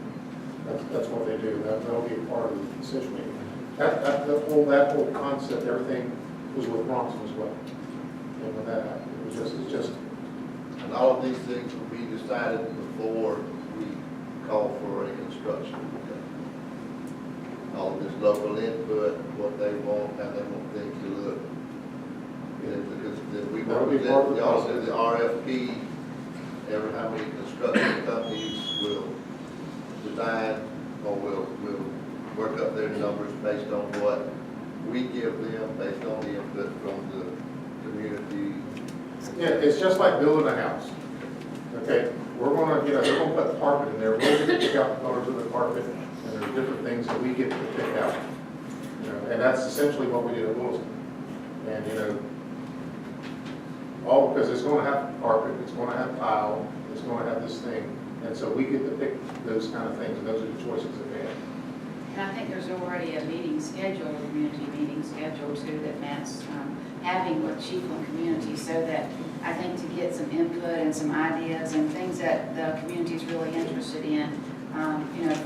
That's what they do. That'll be a part of the decision making. That whole concept, everything was with Bronson as well. And when that happened, it's just. And all of these things will be decided before we call for a construction. All of this local input, what they want, how they want things to look. Because then we That'll be part of the also process. the RFP, how many construction companies will design or will work up their numbers based on what we give them, based on the input from the community. Yeah, it's just like building a house. Okay, we're gonna put carpet in there, we're gonna pick out the colors of the carpet, and there's different things that we get to pick out. And that's essentially what we did at Williston. And all because it's gonna have carpet, it's gonna have tile, it's gonna have this thing, and so we get to pick those kind of things, and those are the choices that we have. And I think there's already a meeting scheduled, a community meeting scheduled too, that Matt's having with Chiefland community, so that I think to get some input and some ideas and things that the community is really interested in,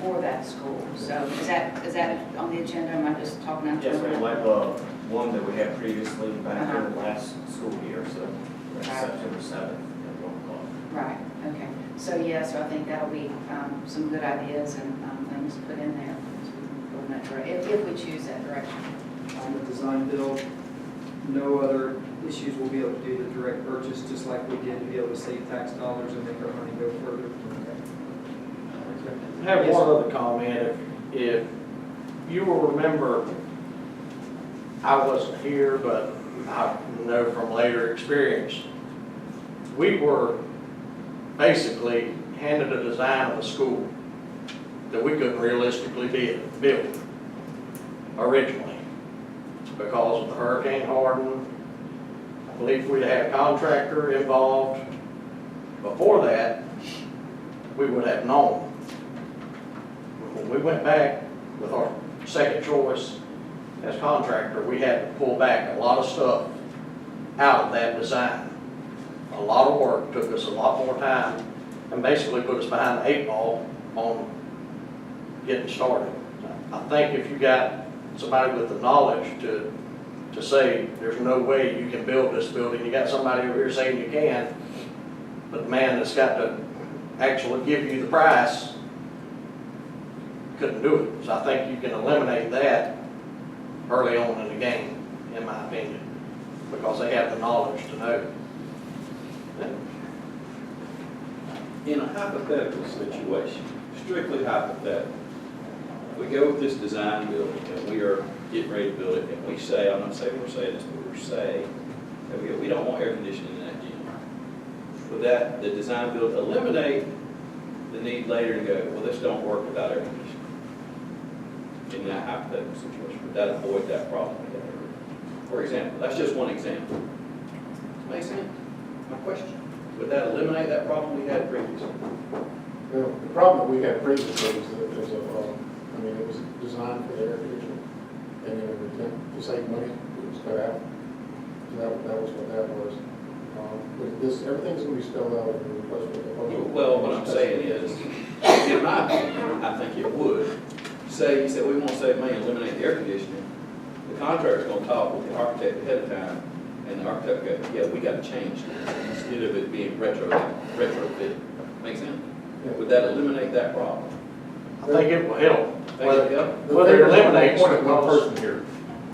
for that school. So is that on the agenda? Am I just talking out? Yes, ma'am, like one that we had previously back in the last school year, so that's September 7th at 1 o'clock. Right, okay. So I think that'll be some good ideas and things to put in there as we go in that direction, if we choose that direction. On the design build, no other issues, we'll be able to do the direct purchase just like we did to be able to save tax dollars and make our money go further. I have one other comment. If you will remember, I wasn't here, but I know from later experience, we were basically handed a design of a school that we couldn't realistically build originally because of the hurricane hardened. I believe we'd had a contractor involved. Before that, we would have known. When we went back with our second choice as contractor, we had to pull back a lot of stuff out of that design. A lot of work, took us a lot more time, and basically put us behind the 8 ball on getting started. I think if you got somebody with the knowledge to say there's no way you can build this building, you got somebody over here saying you can, but the man that's got to actually give you the price couldn't do it. So I think you can eliminate that early on in the game, in my opinion, because they have the knowledge to know. In a hypothetical situation, strictly hypothetical, we go with this design build and we are getting ready to build it, and we say, I'm not saying we're saying this, but we're saying that we don't want air conditioning in that gym. Would that, the design build, eliminate the need later to go, well, this don't work without air conditioning? in that hypothetical situation? Would that avoid that problem we had earlier? For example, that's just one example. Make sense? My question. Would that eliminate that problem we had previously? Well, the problem that we had previously was that there's it was designed for the air conditioning, and in an attempt to save money, it was cut out. So that was what that was. But everything's going to be spelled out in the request for proposal. Well, what I'm saying is, in my opinion, I think it would. Say, you said we want to save money and eliminate the air conditioning. The contractor's going to talk with the architect ahead of time, and the architect goes, yeah, we got to change this instead of it being retrofit. Make sense? Yeah. Would that eliminate that problem? I think it will help. Think it help? Whether it eliminates Point at one because person here.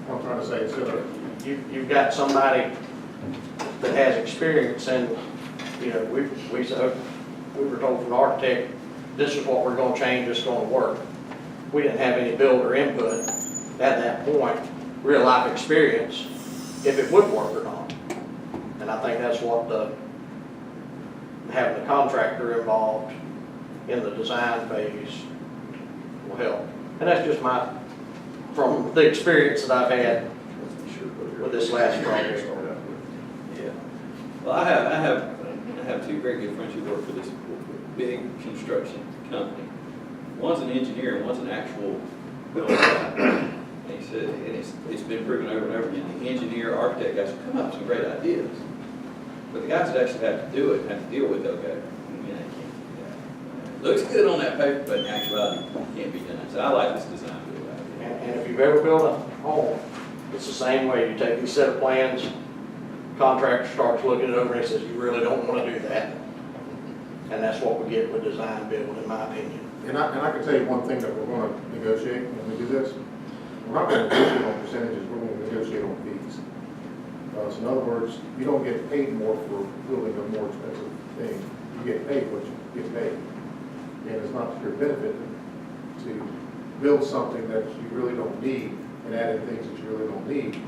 I'm trying to say it's you've got somebody that has experience and, you know, we were told from the architect, this is what we're gonna change, it's gonna work. We didn't have any builder input at that point, real life experience, if it would work or not. And I think that's what having the contractor involved in the design phase will help. And that's just from the experience that I've had with this last project. Yeah. Well, I have two very good friends who work for this big construction company. One's an engineer and one's an actual builder. And he said, and it's been proven over and over again, the engineer, architect guys come up with some great ideas. But the guys that actually have to do it, have to deal with it, okay, you know, can't do that. Looks good on that paper, but in actuality, it can't be done. So I like this design build idea. And if you've ever built a home, it's the same way. You take these set of plans, contractor starts looking it over and he says, you really don't want to do that. And that's what we get with design build, in my opinion. And I can tell you one thing that we're going to negotiate when we do this. We're not going to negotiate on percentages, we're going to negotiate on fees. So in other words, you don't get paid more for building a more expensive thing. You get paid what you get paid. And it's not to your benefit to build something that you really don't need and add in things that you really don't need.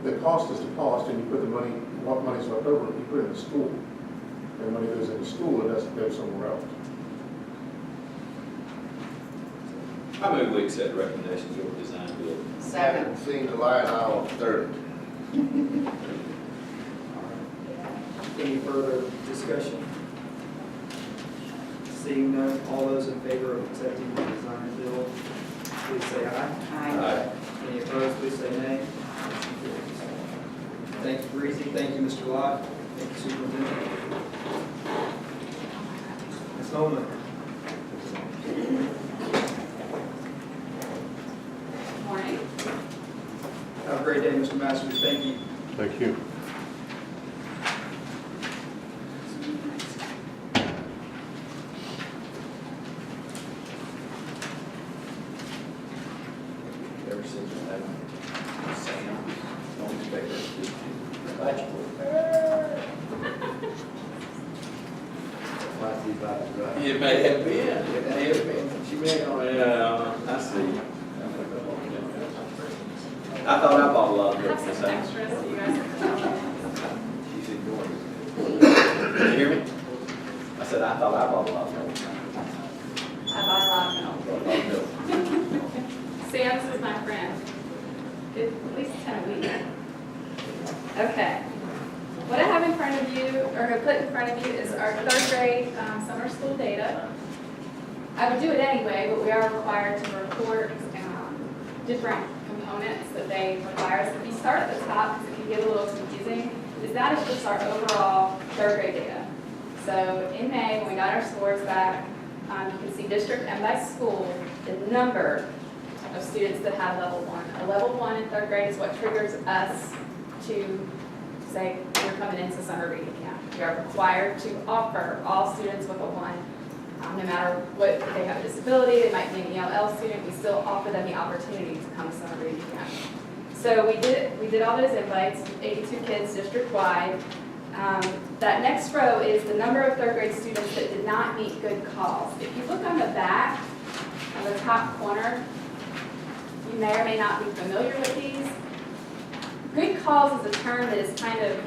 The cost is the cost, and you put the money, what money's left over, you put it in the school. And money goes into school, it doesn't go somewhere else. I move we accept recommendations of design build. Haven't seen the line aisle on 30. Any further discussion? Seeing none, all those in favor of accepting the design build, please say aye. Aye. Any opposed, please say nay. Motion carries. Thank you, Breezy. Thank you, Mr. Lott. Thank you, Superintendent. Ms. Nolan. Morning. Have a great day, Mr. Masters. Thank you. Thank you. Ever since that Sam, don't expect her to do bachelor. Might be about it, right? It may have been, it may have been. She may have, yeah, I see. I thought I bought a lot of books this time. She's ignoring me. Can you hear me? I said, I thought I bought a lot of books. I bought a lot of milk. A lot of milk. Sam's is my friend. At least 10 a week. Okay. What I have in front of you, or have put in front of you, is our third grade summer school data. I would do it anyway, but we are required to report different components that they require. So if you start at the top, because it can get a little confusing, is that is just our overall third grade data. So in May, when we got our scores back, you can see district and by school, the number of students that have level 1. A level 1 in third grade is what triggers us to say you're coming into summer reading camp. We are required to offer all students with a 1, no matter what, if they have a disability, they might be an ELL student, we still offer them the opportunity to come to summer reading camp. So we did all those invites, 82 kids district-wide. That next row is the number of third grade students that did not meet good calls. If you look on the back, on the top corner, you may or may not be familiar with these. Good calls is a term that is kind of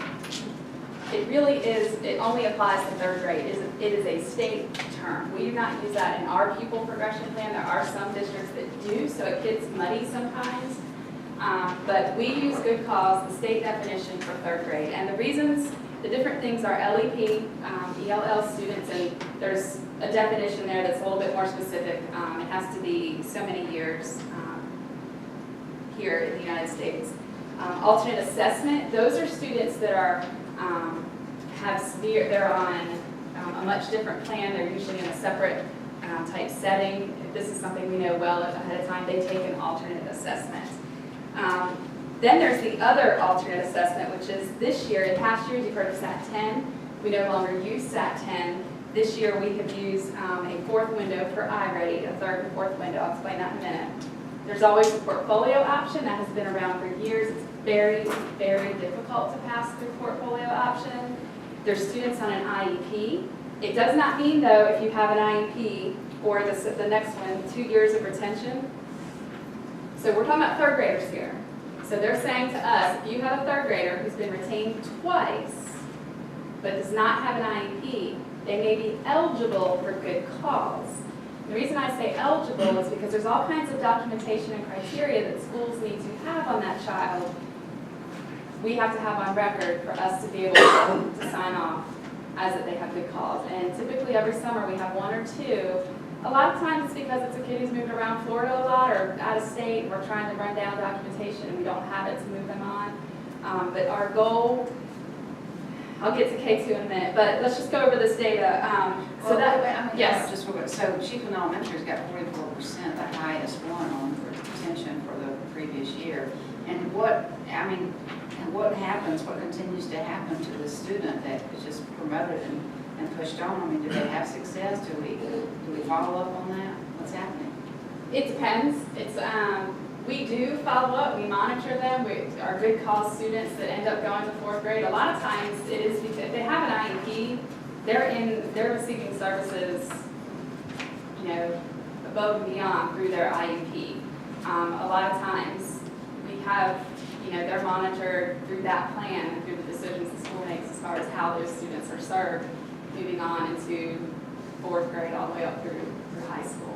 it really is, it only applies to third grade. It is a state term. We do not use that in our pupil progression plan. There are some districts that do, so it gets muddy sometimes. But we use Good Cause, the state definition for third grade. And the reasons, the different things are LEP, ELL students, and there's a definition there that's a little bit more specific. It has to be so many years here in the United States. Alternate assessment, those are students that are, they're on a much different plan. They're usually in a separate type setting. If this is something we know well ahead of time, they take an alternate assessment. Then there's the other alternate assessment, which is this year. In past years, you've heard of SAT-10. We no longer use SAT-10. This year, we have used a fourth window for iReady, a third and fourth window. I'll explain that in a minute. There's always a portfolio option that has been around for years. It's very, very difficult to pass through portfolio option. There's students on an IEP. It does not mean, though, if you have an IEP or the next one, 2 years of retention. So we're talking about third graders here. So they're saying to us, if you have a third grader who's been retained twice, but does not have an IEP, they may be eligible for Good Cause. The reason I say eligible is because there's all kinds of documentation and criteria that schools need to have on that child. We have to have on record for us to be able to sign off as that they have Good Cause. And typically every summer we have one or two. A lot of times it's because it's a kid who's moved around Florida a lot or out of state. We're trying to run down documentation and we don't have it to move them on. But our goal, I'll get to K2 in a minute, but let's just go over this data. Yes. Just real quick. So Chiefland Elementary's got 44%, the highest one on retention for the previous year. And what happens, what continues to happen to the student that is just promoted and pushed on? I mean, do they have success? Do we follow up on that? What's happening? It depends. We do follow up, we monitor them. Our Good Cause students that end up going to fourth grade, a lot of times it is because they have an IEP, they're receiving services, above and beyond through their IEP. A lot of times we have, they're monitored through that plan and through the decisions the school makes as far as how those students are served, moving on into fourth grade all the way up through high school.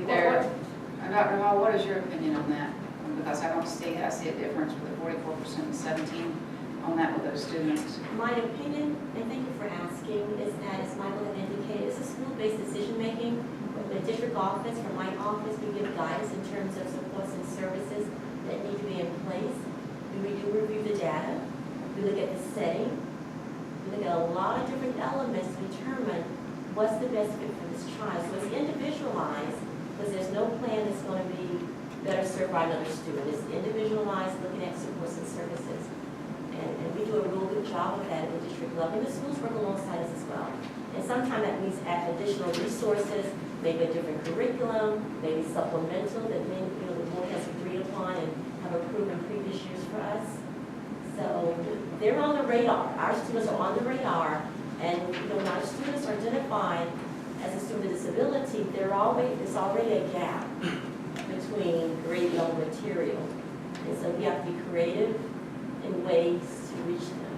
Dr. Hall, what is your opinion on that? Because I see a difference with the 44% and 17% on that with those students. My opinion, and thank you for asking, is that, as Michael had indicated, it's a school-based decision-making. From the district office, from my office, we give guidance in terms of supports and services that need to be in place. We do review the data. We look at the setting. We look at a lot of different elements to determine what's the best fit for this child. So it's individualized, because there's no plan that's going to be better served by another student. It's individualized, looking at supports and services. And we do a real good job of that at the district level. And the schools work alongside us as well. And sometimes that means add additional resources, maybe a different curriculum, maybe supplemental that the board has agreed upon and have approved in previous years for us. So they're on the radar. Our students are on the radar. And when our students are identified as a student with disability, there's already a gap between grade level material. And so we have to be creative in ways to reach them.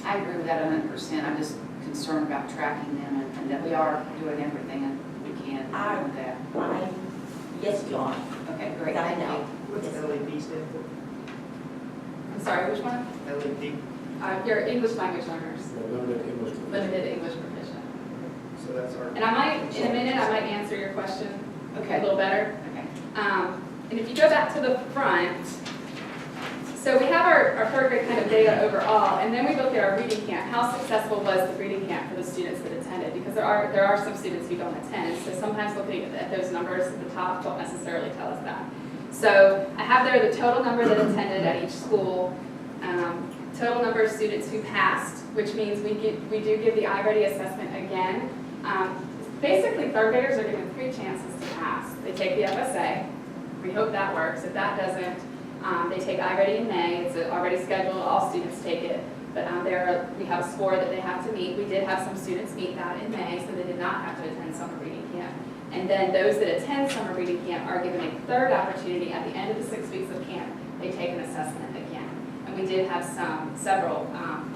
I agree with that 100%. I'm just concerned about tracking them and that we are doing everything that we can with that. Yes, you are. Okay, great. I Thank know. you. What's LEP stand for? I'm sorry, which one? LEP. Your English language learners, Limited English. limited English proficient. So that's our. And I might, in a minute, I might answer your question Okay. a little better. Okay. And if you go back to the front, so we have our third grade kind of data overall, and then we look at our reading camp. How successful was the reading camp for the students that attended? Because there are some students who don't attend, so sometimes looking at those numbers at the top don't necessarily tell us that. So I have there the total number that attended at each school, total number of students who passed, which means we do give the iReady assessment again. Basically, third graders are given 3 chances to pass. They take the FSA. We hope that works. If that doesn't, they take iReady in May. It's already scheduled. All students take it. But we have a score that they have to meet. We did have some students meet that in May, so they did not have to attend summer reading camp. And then those that attend summer reading camp are given a third opportunity at the end of the 6 weeks of camp. They take an assessment again. and we did have several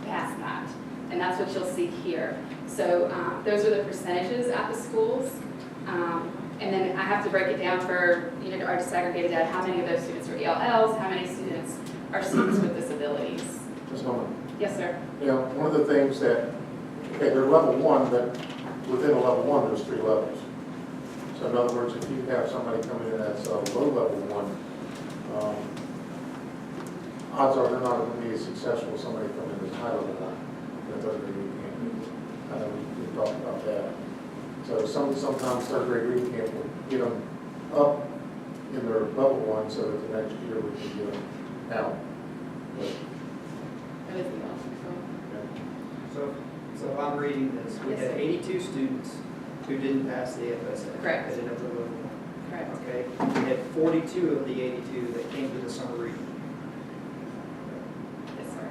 pass that, and that's what you'll see here. So those are the percentages at the schools, and then I have to break it down for, our disaggregated data, how many of those students are ELLs, how many students are students with disabilities. Ms. Norman, Yes, sir. one of the things that, okay, they're level one, but within a level one, there's 3 levels. So in other words, if you have somebody coming in that's a low level one, odds are they're not going to be as successful as somebody coming in as high level one. In third grade reading camp. I know we talked about that. So sometimes third grade reading camp will get them up in their level one so that the next year we can get them out. But, So if I'm reading this, we had 82 students who didn't pass the FSA. Correct. They didn't have the level one. Correct. Okay, we had 42 of the 82 that came to the summer reading. Yes, sir.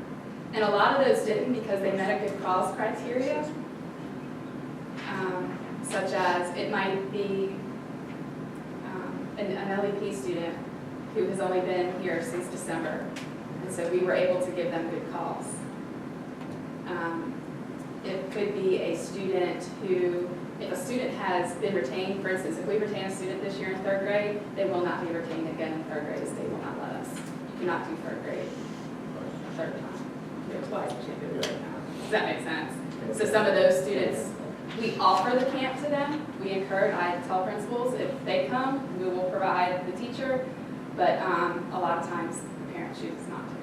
And a lot of those didn't because they met a good cause criteria, such as it might be an LEP student who has only been here since December, and so we were able to give them good cause. It could be a student who, if a student has been retained, for instance, if we retain a student this year in third grade, they will not be retained again in third grade. The state will not let us. You cannot do third grade a third time. Do it twice, but you can't do it a third time. Does that make sense? So some of those students, we offer the camp to them. We encourage, I tell principals, if they come, we will provide the teacher, but a lot of times the parent chooses not to.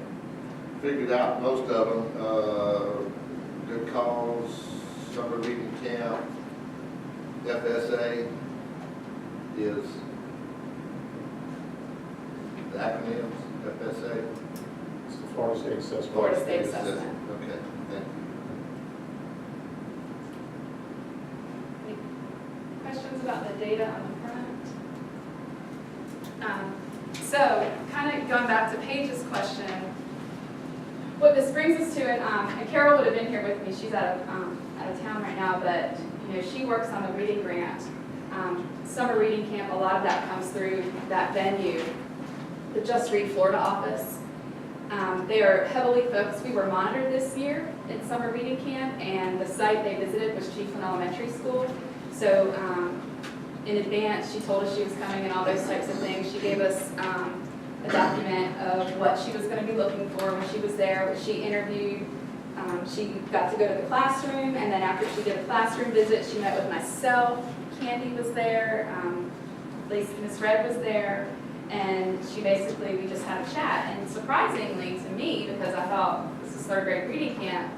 Figured out most of them, good cause, summer reading camp, FSA is the acronyms, FSA. it's the Florida State Assessment. Florida State Assessment. Okay, thank you. Questions about the data on the front? So, kind of going back to Paige's question, what this brings us to, and Carol would have been here with me, she's out of town right now, but she works on the reading grant. Summer reading camp, a lot of that comes through that venue, the Just Read Florida office. They are heavily focused. We were monitored this year in summer reading camp, and the site they visited was Chiefland Elementary School. So in advance, she told us she was coming and all those types of things. She gave us a document of what she was going to be looking for when she was there. She interviewed, she got to go to the classroom, and then after she did a classroom visit, she met with myself. Candy was there, Miss Red was there, and we just had a chat. And surprisingly to me, because I thought this is third grade reading camp,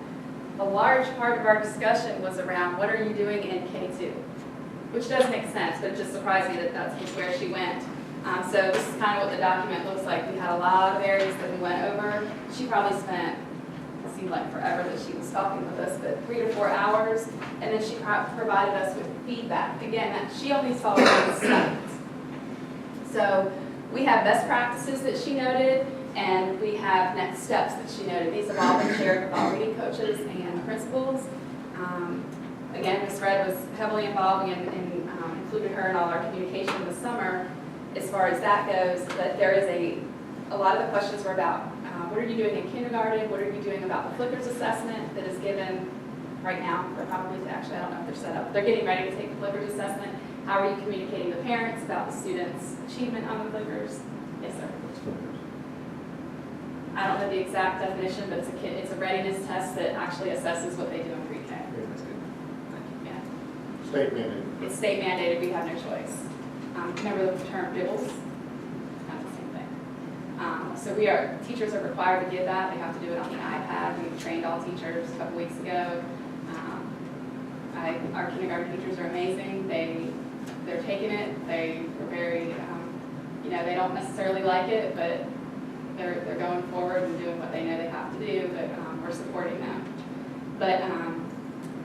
a large part of our discussion was around what are you doing in K2, which does make sense, but it just surprised me that that's just where she went. So this is kind of what the document looks like. We had a lot of areas that we went over. She probably spent, it seemed like forever that she was talking with us, but 3 to 4 hours. And then she provided us with feedback. Again, that she only saw one site. So we have best practices that she noted, and we have next steps that she noted. These have all been shared with all reading coaches and principals. Again, Ms. Red was heavily involved and included her in all our communication this summer as far as that goes. But there is a lot of the questions were about what are you doing in kindergarten? What are you doing about the Flickers assessment that is given right now? They're probably, actually, I don't know if they're set up. They're getting ready to take the Flickers assessment. How are you communicating to parents about the students' achievement on the Flickers? Yes, sir. I don't know the exact definition, but it's a readiness test that actually assesses what they do in pre-K. That's good. Yeah. State mandated. It's state mandated, we have no choice. Remember the term DIBELS? Kind of the same thing. So teachers are required to give that. They have to do it on the iPad. We've trained all teachers a couple weeks ago. Our kindergarten teachers are amazing. They're taking it. They are very, they don't necessarily like it, but they're going forward and doing what they know they have to do, but we're supporting them. But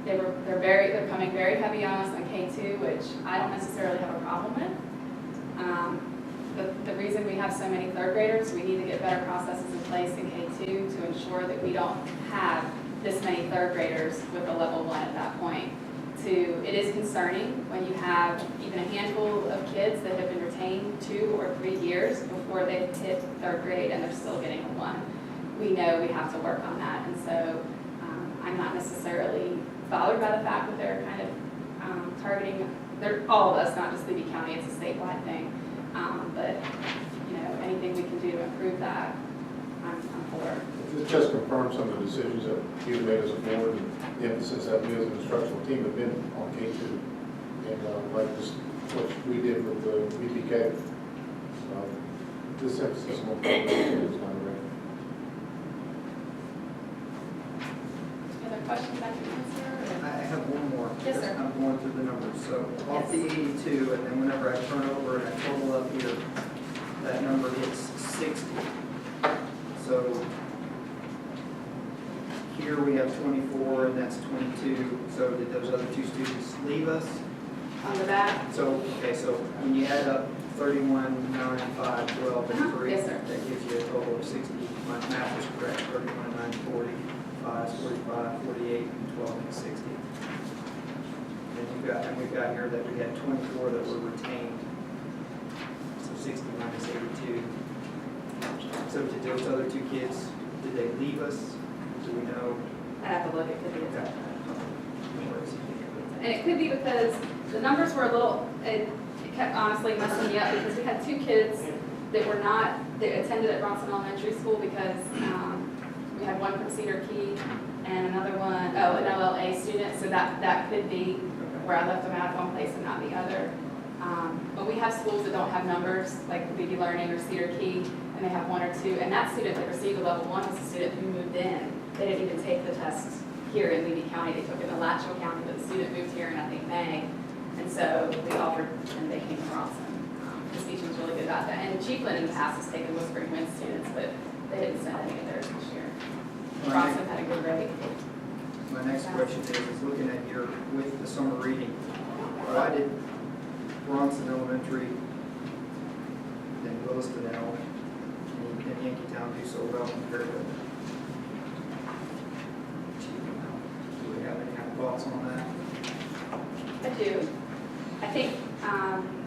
they're coming very heavy on us on K2, which I don't necessarily have a problem with. The reason we have so many third graders, we need to get better processes in place in K2 to ensure that we don't have this many third graders with a level 1 at that point. It is concerning when you have even a handful of kids that have been retained 2 or 3 years before they've hit third grade and they're still getting a 1. we know we have to work on that. And so I'm not necessarily bothered by the fact that they're kind of targeting, they're all of us, not just Levy County, it's a statewide thing. But, anything we can do to improve that, I'm for. It just confirms some of the decisions that you've made as a board and the emphasis that we as an instructional team have been on K2. And like this, what we did with the VPK, this emphasis on program is not right. Other questions I can answer? I have one more. Yes, sir. I'm going through the numbers. So off the 82, and then whenever I turn over and I total up here, that number hits 60. So here we have 24, and that's 22. So did those other two students leave us? On the back? So, okay, so when you add up 31, 9, 5, 12, and 3, Yes, sir. that gives you a total of 60. My math is correct, 31, 9, 40, 5, 45, 48, and 12, and 60. And we've got here that we had 24 that were retained. So 60 minus 82. So did those other two kids, did they leave us? Do we know? I have to look at the Okay. And it could be because the numbers were a little, it kept honestly messing me up because we had two kids that were not, that attended at Bronson Elementary School because we had one from Cedar Key and another one, an OLA student, so that could be where I left them out of one place and not the other. But we have schools that don't have numbers, like Beebe Learning or Cedar Key, and they have one or two, and that student that received a level 1 was a student who moved in. They didn't even take the test here in Levy County, they took it in Alachua County, but the student moved here in, I think, May. And so we offered, and they came to Bronson. The speech was really good about that. And Chiefland in the past has taken Whispering Winds students, but they didn't send any of theirs this year. Bronson had a good rate. My next question is looking at your, with the summer reading, why did Bronson Elementary, then Williston L, and Yankeetown do so well compared to Chiefland L? Do we have any kind of thoughts on that? I do. I think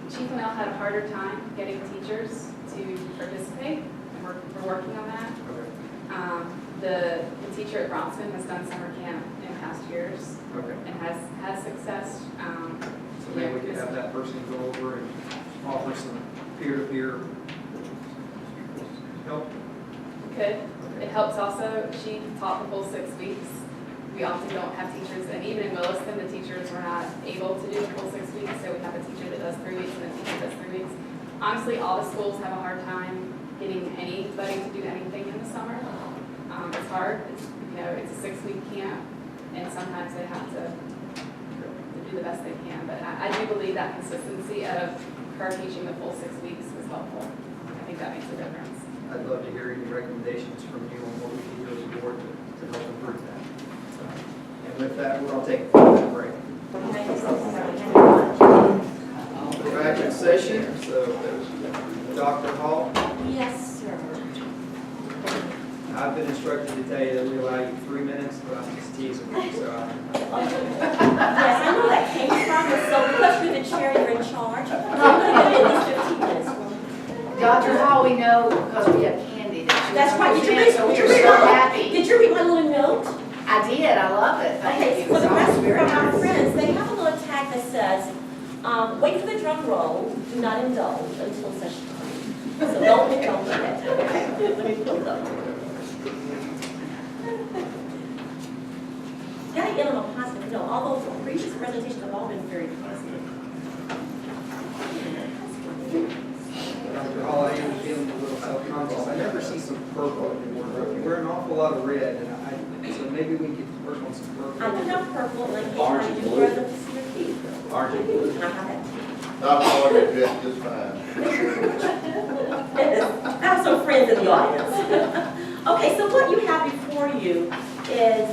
Chiefland L had a harder time getting teachers to participate, and we're working on that. Okay. The teacher at Bronson has done summer camp in past years Okay. and has success. So maybe we could have that person go over and offer some peer-to-peer help? Could. It helps also, she taught the full 6 weeks. We often don't have teachers, and even in Williston, the teachers were not able to do the full 6 weeks, so we have a teacher that does 3 weeks and a teacher that does 3 weeks. Honestly, all the schools have a hard time getting anybody to do anything in the summer. It's hard. It's a 6-week camp, and sometimes they have to do the best they can. But I do believe that consistency of her teaching the full 6 weeks was helpful. I think that makes a difference. I'd love to hear any recommendations from you on what we can do as a board to help improve that. So, and with that, we'll take a 5-minute break. We're back in session, so Dr. Hall, Yes, sir. I've been instructed to tell you that we allow you 3 minutes, but I'm just teasing you, so Yes, I know that came from, so because you're the chair, you're in charge. I'm going to give you at least 15 minutes. Dr. Hall, we know because we have candy that you. That's right. So we're so happy. Did you read my little note? I did, I love it, thank Okay, you. for the It's rest always of very our nice. friends, they have a little tag that says, wait for the drum roll, do not indulge until such time. So don't indulge yet. Okay, let me pull it up. Gotta get on a positive note, although the previous presentations have all been very positive. Dr. Hall, I am feeling a little self-conscious. I never see some purple in your work. You wear an awful lot of red, and so maybe we could work on some purple. I do have purple, and Orange I and do blue. wear the Cedar Key. Orange and blue. I have that too. Not all of it, dressed just fine. I have some friends in the audience. Okay, so what you have before you is,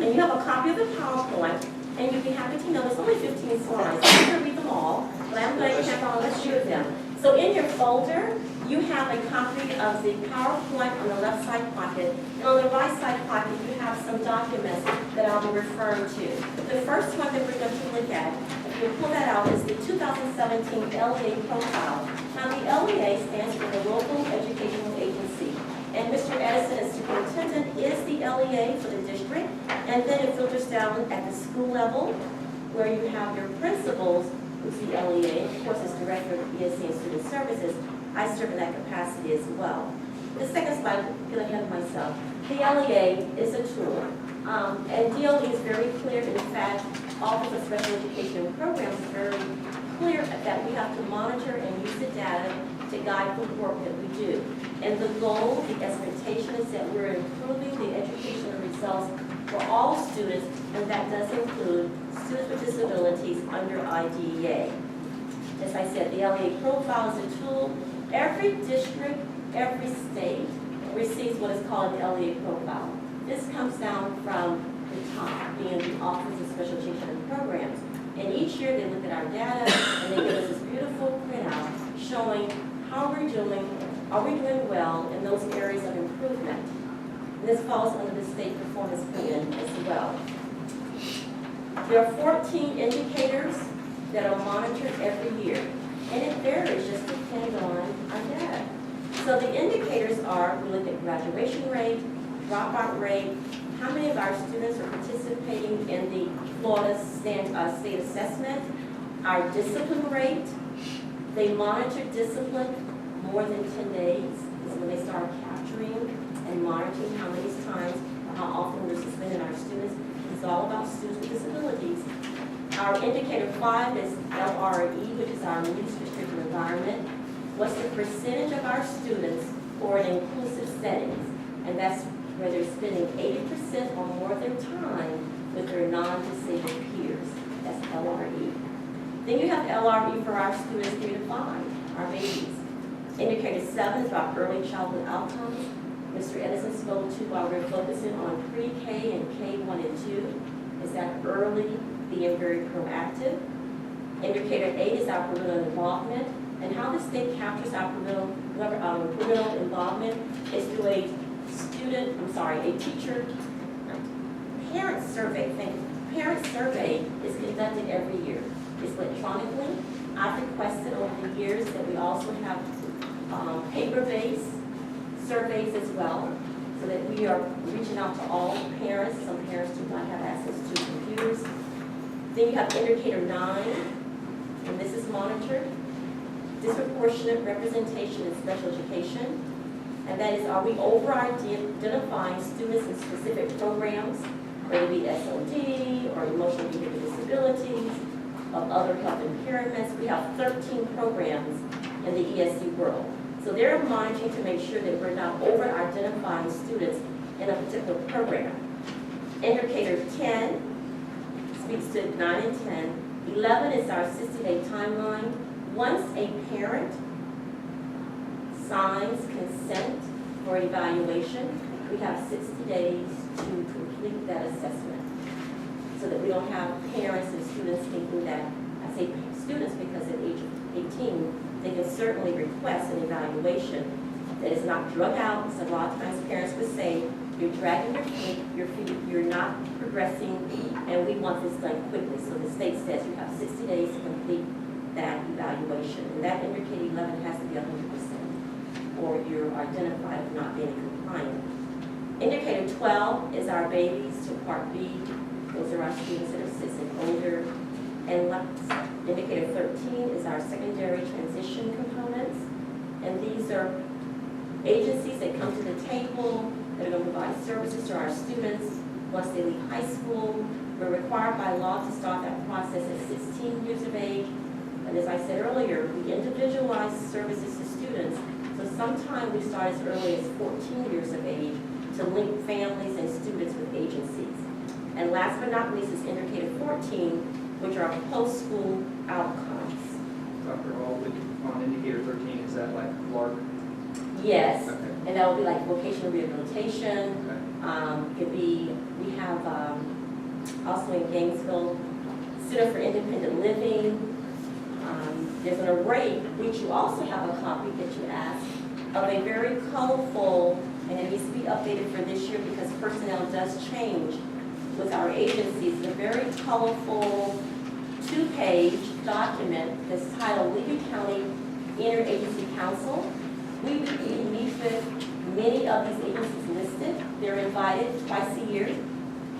and you have a copy of the PowerPoint, and you'd be happy to know there's only 15 slides. I'm not going to read them all, but I'm going to have on a few of them. So in your folder, you have a copy of the PowerPoint on the left side pocket, and on the right side pocket, you have some documents that I'll be referring to. The first one that we're going to look at, if you pull that out, is the 2017 LEA profile. Now, the LEA stands for the Local Educational Agency. And Mr. Edison, as superintendent, is the LEA for the district. And then it filters down at the school level, where you have your principals, who's the LEA, of course, as director of ESC and student services. I serve in that capacity as well. The second slide, get ahead of myself. The LEA is a tool, and DOE is very clear. In fact, Office of Special Education Programs is very clear that we have to monitor and use the data to guide the work that we do. And the goal, the expectation is that we're improving the educational results for all students, and that does include students with disabilities under IDEA. As I said, the LEA profile is a tool. Every district, every state receives what is called an LEA profile. This comes down from the top, being the Office of Special Education Programs. And each year they look at our data and they give us this beautiful printout showing how we're doing, are we doing well in those areas of improvement. And this falls under the state performance plan as well. There are 14 indicators that are monitored every year. And it varies just depending on our data. So the indicators are, we look at graduation rate, dropout rate, how many of our students are participating in the Florida state assessment, our discipline rate. They monitor discipline more than 10 days is when they start capturing and monitoring how many times, how often we're suspending our students. It's all about students with disabilities. Our indicator 5 is LRE, which is our least restrictive environment. What's the percentage of our students who are in inclusive settings? And that's where they're spending 80% or more of their time with their non-disabled peers. That's LRE. Then you have LRE for our students 3 to 5, our babies. Indicator 7 is about early childhood outcomes. Mr. Edison spoke to while we're focusing on pre-K and K1 and 2. Is that early, being very proactive. Indicator 8 is our parental involvement. And how the state captures our parental involvement is through a teacher parent survey. Parent survey is conducted every year. It's electronically. I've requested over the years that we also have paper-based surveys as well, so that we are reaching out to all parents. Some parents do not have access to computers. Then you have indicator 9, and this is monitored. Disproportionate representation in special education. And that is, are we over-identifying students in specific programs, whether it be SOD or emotional behavioral disabilities, of other health impairments. We have 13 programs in the ESC world. So they're monitoring to make sure that we're not over-identifying students in a particular program. Indicator 10 speaks to 9 and 10. 11 is our 60-day timeline. Once a parent signs consent for evaluation, we have 60 days to complete that assessment, so that we don't have parents and students thinking that, I say students because at age 18, they can certainly request an evaluation that is not drug out. So a lot of times parents would say, you're dragging your feet, you're not progressing, and we want this done quickly. So the state says you have 60 days to complete that evaluation. And that indicator 11 has to be 100%, or you're identified as not being compliant. Indicator 12 is our babies to Part B. Those are our students that are 6 and older. And indicator 13 is our secondary transition components. And these are agencies that come to the table that are going to provide services to our students once they leave high school. We're required by law to start that process at 16 years of age. And as I said earlier, we individualize services to students. So sometimes we start as early as 14 years of age to link families and students with agencies. And last but not least is indicator 14, which are post-school outcomes. Dr. Hall, on indicator 13, is that like Clark? Yes, Okay. and that will be like vocational rehabilitation. Okay. Could be, we have also in Gainesville, Center for Independent Living. There's an array, which you also have a copy that you asked, of a very colorful, and it needs to be updated for this year because personnel does change with our agencies. It's a very colorful 2-page document that's titled Levy County Interagency Council. We meet with many of these agencies listed. They're invited twice a year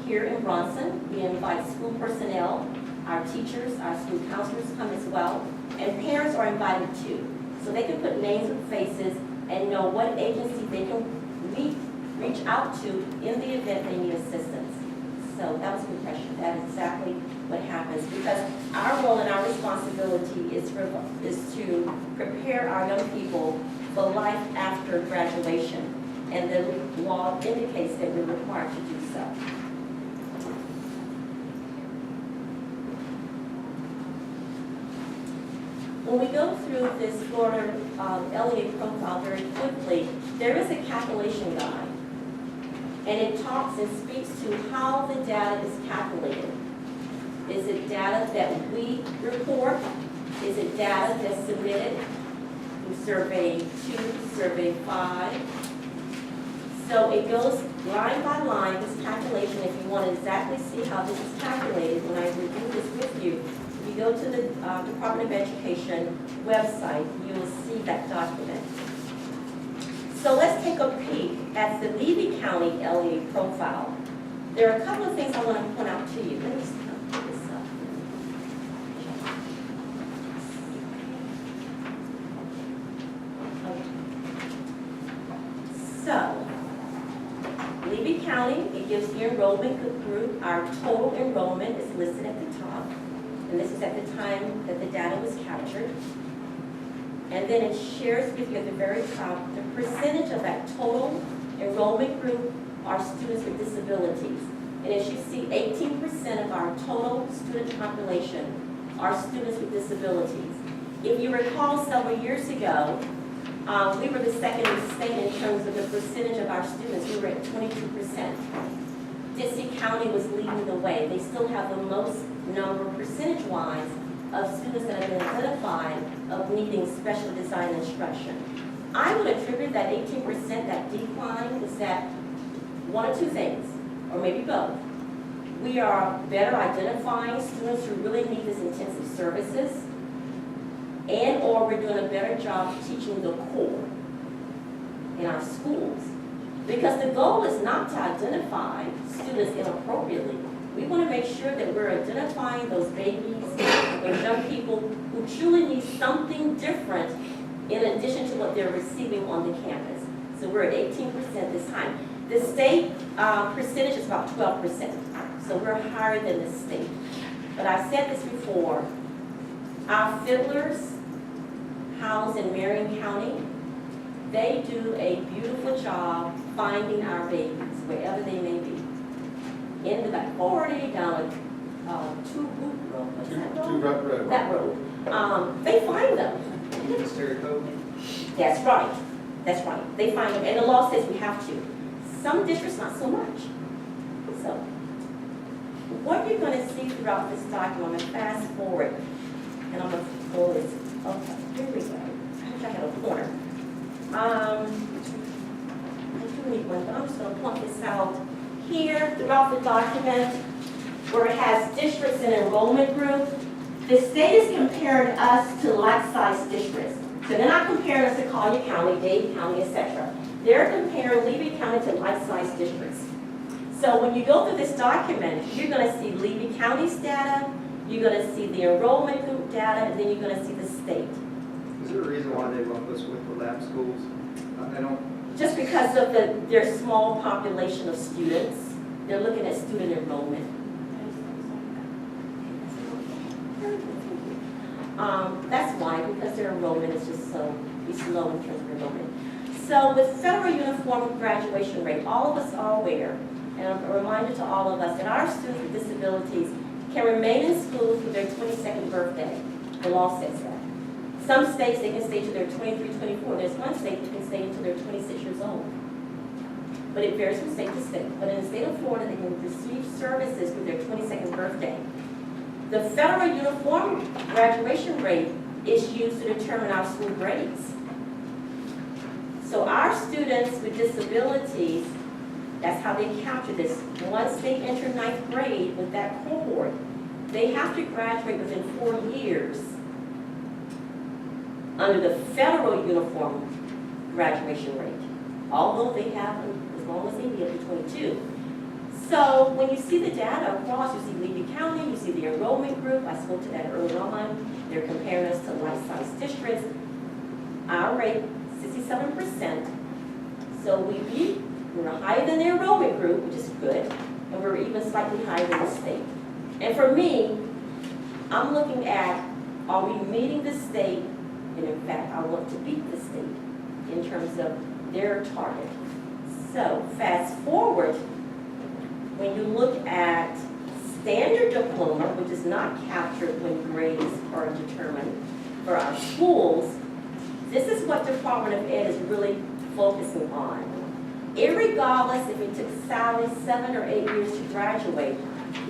here in Bronson. We invite school personnel, our teachers, our school counselors come as well, and parents are invited too. So they can put names with faces and know what agency they can reach out to in the event they need assistance. So that was a good question. That is exactly what happens, because our role and our responsibility is to prepare our young people for life after graduation, and the law indicates that we're required to do so. When we go through this Florida LEA profile very quickly, there is a calculation guide, and it talks and speaks to how the data is calculated. Is it data that we report? Is it data that's submitted through Survey 2, Survey 5? So it goes line by line, this calculation. If you want to exactly see how this is calculated, when I review this with you, if you go to the Department of Education website, you will see that document. So let's take a peek at the Levy County LEA profile. There are a couple of things I want to point out to you. Let me put this up. Okay. So, Levy County, it gives the enrollment group. Our total enrollment is listed at the top. And this is at the time that the data was captured. And then it shares with you at the very top the percentage of that total enrollment group are students with disabilities. And as you see, 18% of our total student population are students with disabilities. If you recall, several years ago, we were the second in the state in terms of the percentage of our students. We were at 22%. Dixie County was leading the way. They still have the most number, percentage-wise, of students that have been identified of needing special design instruction. I would attribute that 18%, that decline, is that one or two things, or maybe both. We are better identifying students who really need this intensive services, and or we're doing a better job teaching the core in our schools. Because the goal is not to identify students inappropriately. We want to make sure that we're identifying those babies, those young people who truly need something different in addition to what they're receiving on the campus. So we're at 18% this time. The state percentage is about 12%, so we're higher than the state. But I've said this before, our fiddlers housed in Marion County, they do a beautiful job finding our babies, wherever they may be. In the back 40, down two Boot Road, what's that road? That road. They find them. That's right. That's right. They find them, and the law says we have to. Some districts, not so much. So, what you're going to see throughout this document, I'm going to fast forward, and I'm going to pull this. Okay, here we go. I wish I had a pointer. I do need one, but I'm just going to point this out here throughout the document where it has districts and enrollment group. The state is comparing us to like-sized districts. So they're not comparing us to Collier County, Dade County, etc. They're comparing Levy County to like-sized districts. So when you go through this document, you're going to see Levy County's data, you're going to see the enrollment group data, and then you're going to see the state. Is there a reason why they lump us with the lab schools? I don't. Just because of their small population of students, they're looking at student enrollment. That's why, because their enrollment is just so low in terms of enrollment. So with federal uniform graduation rate, all of us are aware, and a reminder to all of us, that our students with disabilities can remain in school through their 22nd birthday. The law says that. Some states, they can stay to their 23, 24. There's one state that can stay until they're 26 years old. But it varies from state to state. But in the state of Florida, they can receive services through their 22nd birthday. The federal uniform graduation rate is used to determine our school grades. So our students with disabilities, that's how they capture this. Once they enter 9th grade with that cohort, they have to graduate within 4 years under the federal uniform graduation rate. although they have as long as they need between 2. So when you see the data across, you see Levy County, you see the enrollment group, I spoke to that early on, they're comparing us to life-size districts. Our rate, 67%, so we're higher than the enrollment group, which is good, and we're even slightly higher than the state. And for me, I'm looking at, are we meeting the state? And in fact, I want to beat the state in terms of their target. So fast forward, when you look at standard diploma, which is not captured when grades are determined for our schools, this is what Department of Ed is really focusing on. Irregardless if it took Sally 7 or 8 years to graduate,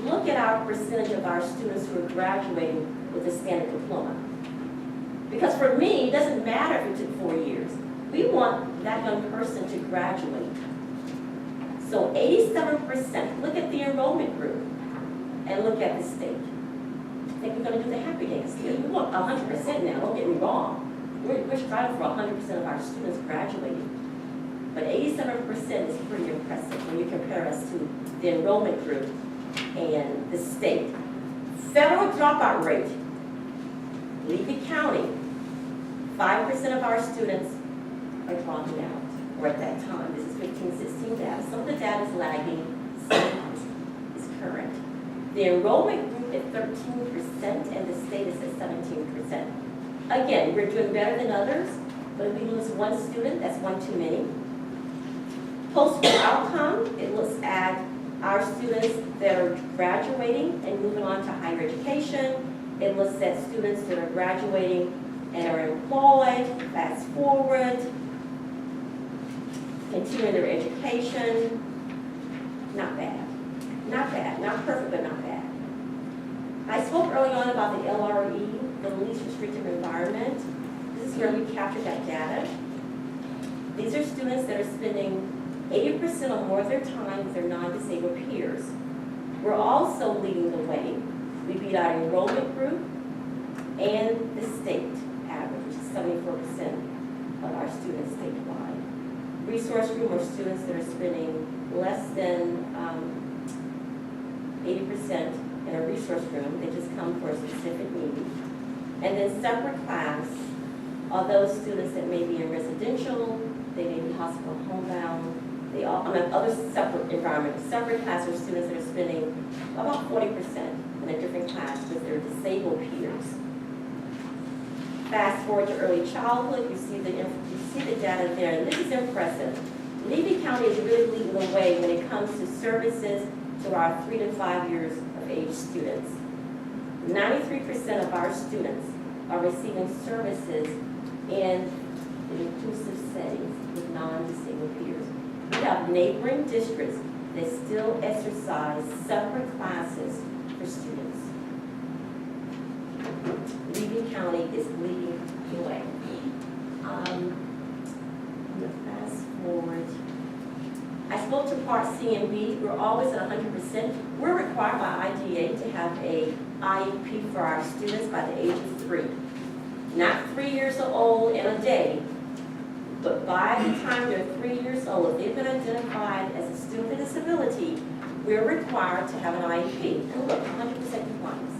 look at our percentage of our students who are graduating with a standard diploma. Because for me, it doesn't matter if it took 4 years. We want that young person to graduate. So 87%, look at the enrollment group and look at the state. I think we're going to do the happy dance here. We want 100% now, don't get me wrong. We're striving for 100% of our students graduating. But 87% is pretty impressive when you compare us to the enrollment group and the state. Federal dropout rate, Levy County, 5% of our students are dropping out, or at that time, this is 15-16 data. Some of the data is lagging, some is current. The enrollment group is 13% and the state is at 17%. Again, we're doing better than others, but if we lose one student, that's one too many. Post-school outcome, it looks at our students that are graduating and moving on to higher education. It looks at students that are graduating and are employed, fast forward, continuing their education. Not bad. Not bad. Not perfect, but not bad. I spoke early on about the LRE, the least restrictive environment. This is where we captured that data. These are students that are spending 80% or more of their time with their non-disabled peers. We're also leading the way. We beat our enrollment group and the state average, which is 74% of our students statewide. Resource room are students that are spending less than 80% in a resource room. They just come for a specific need. And then separate class are those students that may be in residential, they may be hospital homebound, they all, other separate environments. Separate class are students that are spending about 40% in a different class with their disabled peers. Fast forward to early childhood, you see the data there, and this is impressive. Levy County is really leading the way when it comes to services to our 3 to 5 years of age students. 93% of our students are receiving services in inclusive settings with non-disabled peers. We have neighboring districts that still exercise separate classes for students. Levy County is leading the way. I'm going to fast forward. I spoke to Part C and B. We're always at 100%. We're required by IDA to have a IEP for our students by the age of 3. Not 3 years old in a day, but by the time they're 3 years old, if they've been identified as a student with a disability, we're required to have an IEP. And look, 100% compliance.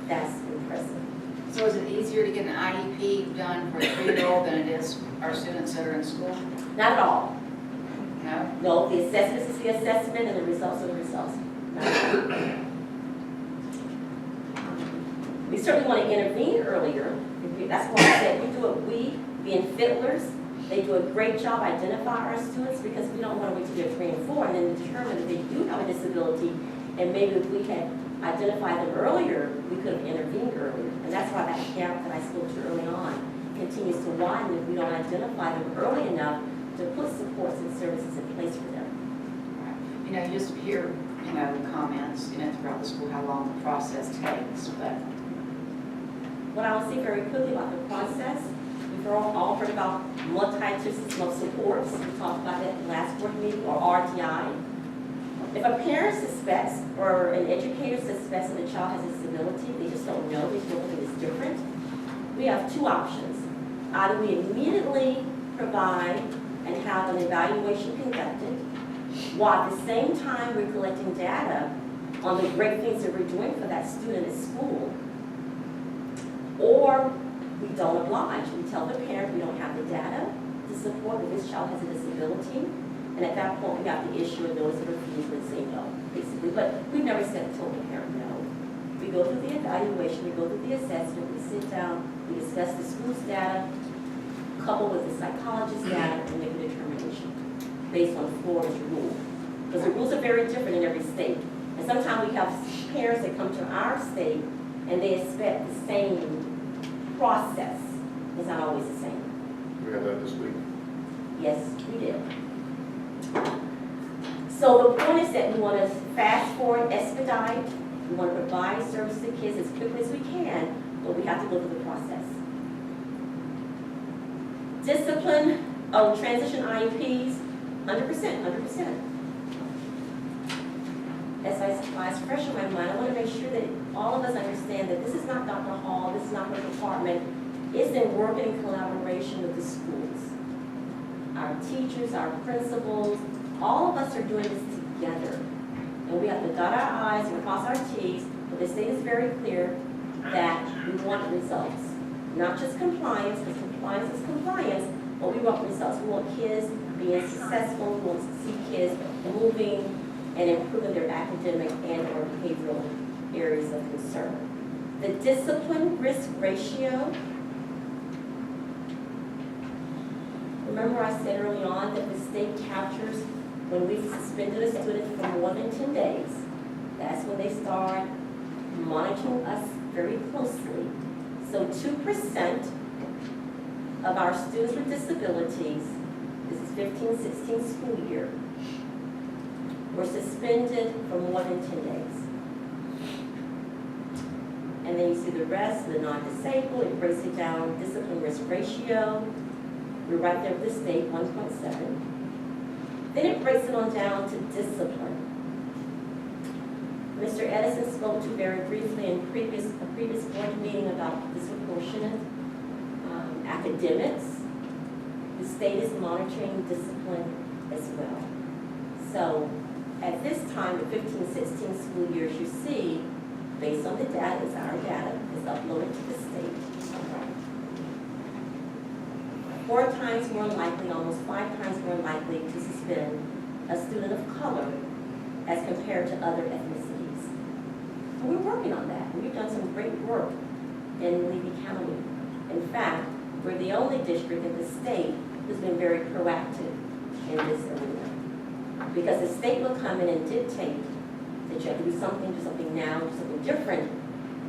That's impressive. So is it easier to get an IEP done for a 3-year-old than it is our students that are in school? Not at all. No? No, the assessment is the assessment and the results are the results. Not at all. We certainly want to intervene earlier. That's why I said we do it, we being fiddlers, they do a great job identifying our students because we don't want to wait till they're 3 and 4 and then determine if they do have a disability. And maybe if we had identified them earlier, we could have intervened earlier. And that's why that gap that I spoke to early on continues to widen if we don't identify them early enough to put supports and services in place for them. You know, you just hear, comments, throughout the school how long the process takes, but what I will say very quickly about the process, we've all heard about multi-system of supports. We talked about that in the last board meeting, or RTI. If a parent suspects or an educator suspects that a child has a disability, they just don't know, they feel something is different, we have 2 options. either we immediately provide and have an evaluation conducted, while at the same time we're collecting data on the great things that we're doing for that student at school, or we don't oblige. We tell the parent we don't have the data to support that this child has a disability, and at that point we have to issue a notice of refusal and say no, basically. But we've never told the parent no. We go through the evaluation, we go through the assessment, we sit down, we discuss the school's data, coupled with the psychologist's data, and make a determination based on Florida's rule. Because the rules are very different in every state. And sometimes we have parents that come to our state and they expect the same process. It's not always the same. We have that this week. Yes, we did. So the point is that we want to fast forward, expedite. We want to provide service to kids as quickly as we can, but we have to go through the process. Discipline, transition IEPs, 100%. As I express in my mind, I want to make sure that all of us understand that this is not Dr. Hall, this is not her department. It's in working in collaboration with the schools. Our teachers, our principals, all of us are doing this together. And we have to dot our I's and cross our T's, but the state is very clear that we want results. Not just compliance, because compliance is compliance, but we want results. We want kids being successful, we want to see kids moving and improving their academic and or behavioral areas of concern. The discipline risk ratio, remember I said early on that the state captures when we've suspended a student for more than 10 days. That's when they start monitoring us very closely. So 2% of our students with disabilities, this is 15-16 school year, were suspended for more than 10 days. And then you see the rest, the non-disabled, it breaks it down, discipline risk ratio, we're right there with the state, 1.7. Then it breaks it on down to discipline. Mr. Edison spoke to very briefly in a previous board meeting about disproportionate academics. The state is monitoring discipline as well. So at this time, the 15-16 school years, you see, based on the data, it's our data, it's uploaded to the state. 4 times more likely, almost 5 times more likely to suspend a student of color as compared to other ethnicities. And we're working on that. We've done some great work in Levy County. In fact, we're the only district in the state who's been very proactive in this arena. Because the state will come in and dictate that you have to do something now, do something different.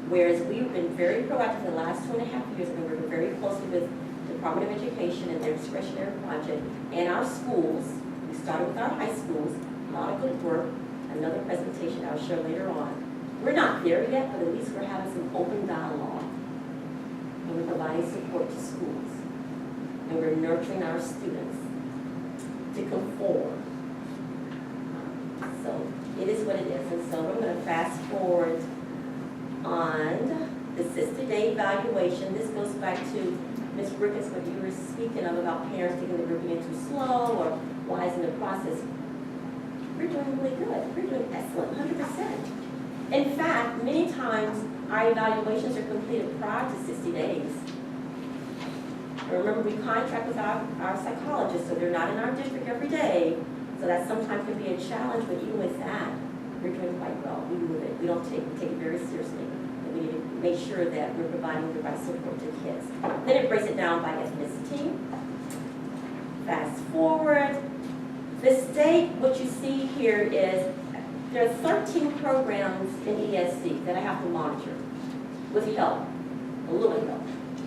Whereas we've been very proactive in the last 2.5 years, and we're working very closely with the Department of Education and their discretionary project and our schools. We started with our high schools, a lot of good work, another presentation I'll show later on. We're not there yet, but at least we're having some open dialogue. And we're providing support to schools. And we're nurturing our students to conform. So it is what it is. And so we're going to fast forward on the sister day evaluation. This goes back to Ms. Ricketts, what you were speaking of about parents thinking that we're being too slow or why isn't the process. We're doing really good. We're doing excellent, 100%. In fact, many times our evaluations are completed prior to 60 days. Remember, we contract with our psychologists, so they're not in our district every day. So that sometimes can be a challenge, but even with that, we're doing quite well. We move it. We don't take it very seriously. And we need to make sure that we're providing the right support to kids. Then it breaks it down by ethnicity. Fast forward. The state, what you see here is there are 13 programs in ESC that I have to monitor with help, a little help.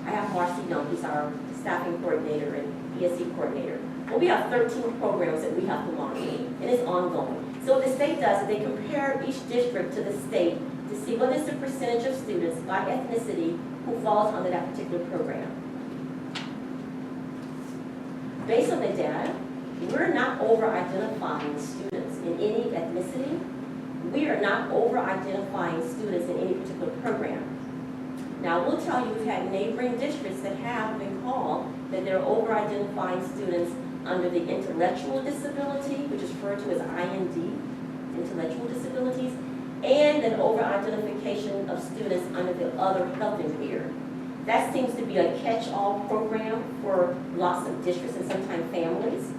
I have Marcy Young, who's our staffing coordinator and ESC coordinator. Well, we have 13 programs that we have to monitor, and it's ongoing. So what the state does is they compare each district to the state to see what is the percentage of students by ethnicity who falls under that particular program. Based on the data, we're not over-identifying students in any ethnicity. We are not over-identifying students in any particular program. Now, we'll tell you, we've had neighboring districts that have been called that they're over-identifying students under the intellectual disability, which is referred to as IND, intellectual disabilities, and an over-identification of students under the other health impaired. That seems to be a catch-all program for lots of districts and sometimes families.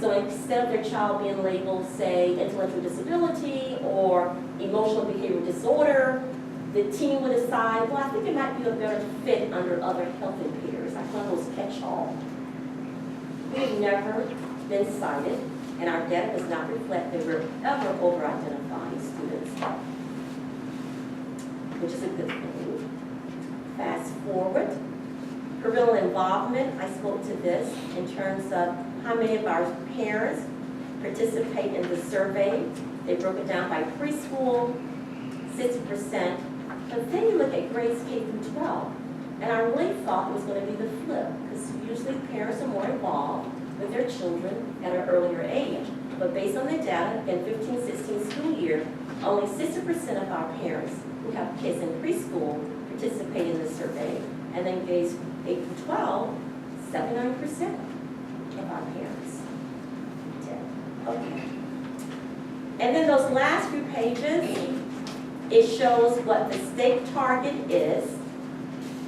So instead of their child being labeled, say, intellectual disability or emotional behavioral disorder, the team would decide, well, I think it might be a better fit under other health impairs, like one of those catch-all. We've never been cited, and our data does not reflect that we're ever over-identifying students, which is a good thing. Fast forward, parental involvement, I spoke to this in terms of how many of our parents participate in the survey. They broke it down by preschool, 60%. But then you look at grades K through 12, and I really thought it was going to be the flip, because usually parents are more involved with their children at an earlier age. But based on the data, in 15-16 school year, only 60% of our parents who have kids in preschool participate in the survey, and then grades 8 through 12, 79% of our parents did. Okay. And then those last few pages, it shows what the state target is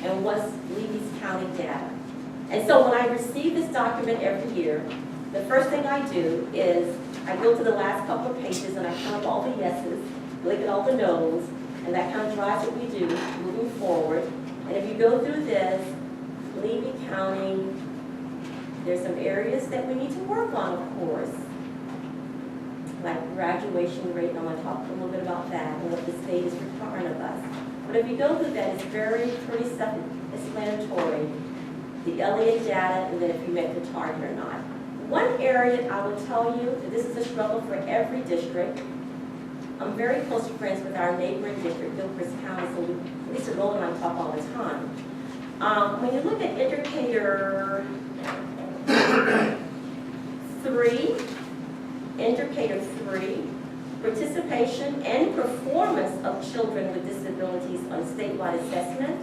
and what's Levy's County data. And so when I receive this document every year, the first thing I do is I go to the last couple of pages and I count all the yeses, look at all the no's, and that kind of drives what we do moving forward. And if you go through this, Levy County, there's some areas that we need to work on, of course, like graduation rate, and I'm going to talk a little bit about that and what the state is requiring of us. But if you go through that, it's pretty self-explanatory, the Elliott data, and then if you make the target or not. One area I will tell you that this is a struggle for every district. I'm very close friends with our neighboring district, Gilchrist County, so Lisa Rowland and I talk all the time. When you look at indicator 3, participation and performance of children with disabilities on statewide assessment,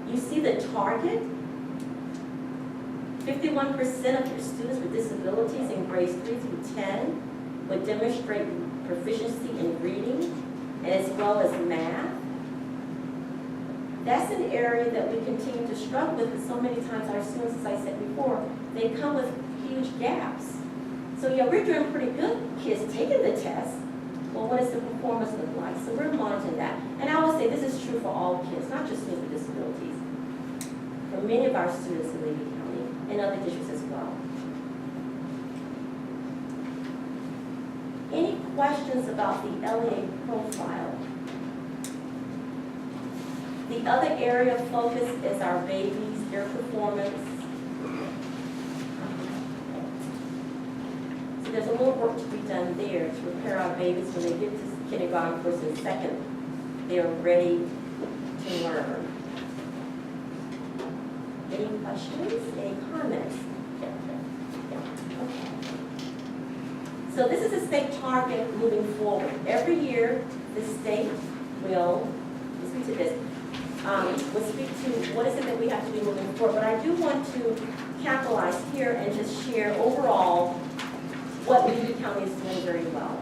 you see the target. 51% of your students with disabilities in grades 3 through 10 would demonstrate proficiency in reading as well as math. That's an area that we continue to struggle with, and so many times our students, as I said before, they come with huge gaps. So yeah, we're doing pretty good, kids taking the test. Well, what does the performance look like? So we're monitoring that. And I would say this is true for all kids, not just students with disabilities. For many of our students in Levy County and other districts as well. Any questions about the LEA profile? The other area of focus is our babies, their performance. So there's a little work to be done there to prepare our babies when they get to kindergarten, first and second. They're ready to learn. Any questions? Any comments? Okay. So this is a state target moving forward. Every year, the state will speak to this. We'll speak to what is it that we have to do moving forward. But I do want to capitalize here and just share overall what Levy County is doing very well.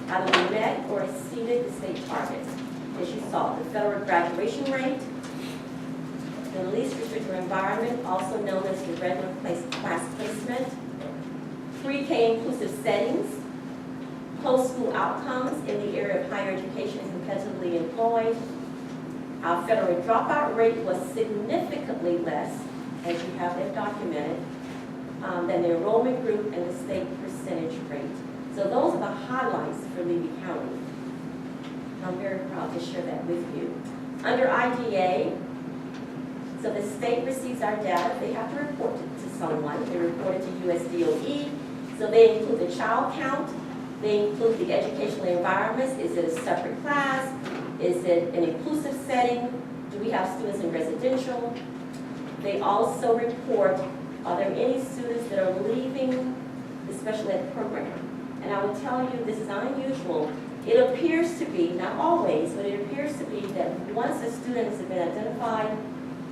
Either we met or exceeded the state targets. As you saw, the federal graduation rate, the least restrictive environment, also known as the regular class placement, pre-K inclusive settings, post-school outcomes in the area of higher education and competitively employed. Our federal dropout rate was significantly less, as you have that documented, than the enrollment group and the state percentage rate. So those are the highlights for Levy County. I'm very proud to share that with you. Under IDA, so the state receives our data. They have to report it to someone. They report it to USDOE. So they include the child count. They include the educational environments. Is it a separate class? Is it an inclusive setting? Do we have students in residential? They also report, are there any students that are leaving the special ed program? And I will tell you, this is not unusual. it appears to be, not always, but it appears to be that once a student has been identified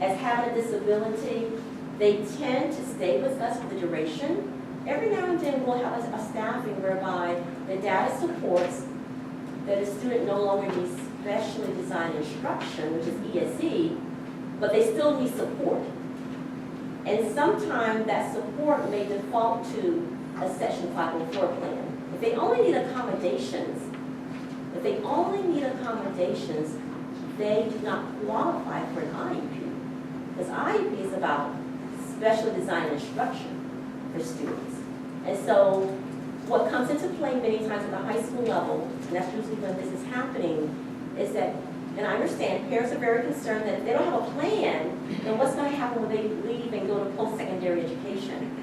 as having a disability, they tend to stay with us for the duration. Every now and then we'll have a staffing whereby the data supports that a student no longer needs specially designed instruction, which is ESE, but they still need support. And sometimes that support may default to a Section 504 plan. If they only need accommodations, they do not qualify for an IEP. Because IEP is about special designed instruction for students. And so what comes into play many times at the high school level, and that's usually when this is happening, is that, and I understand parents are very concerned that if they don't have a plan, then what's going to happen when they leave and go to post-secondary education?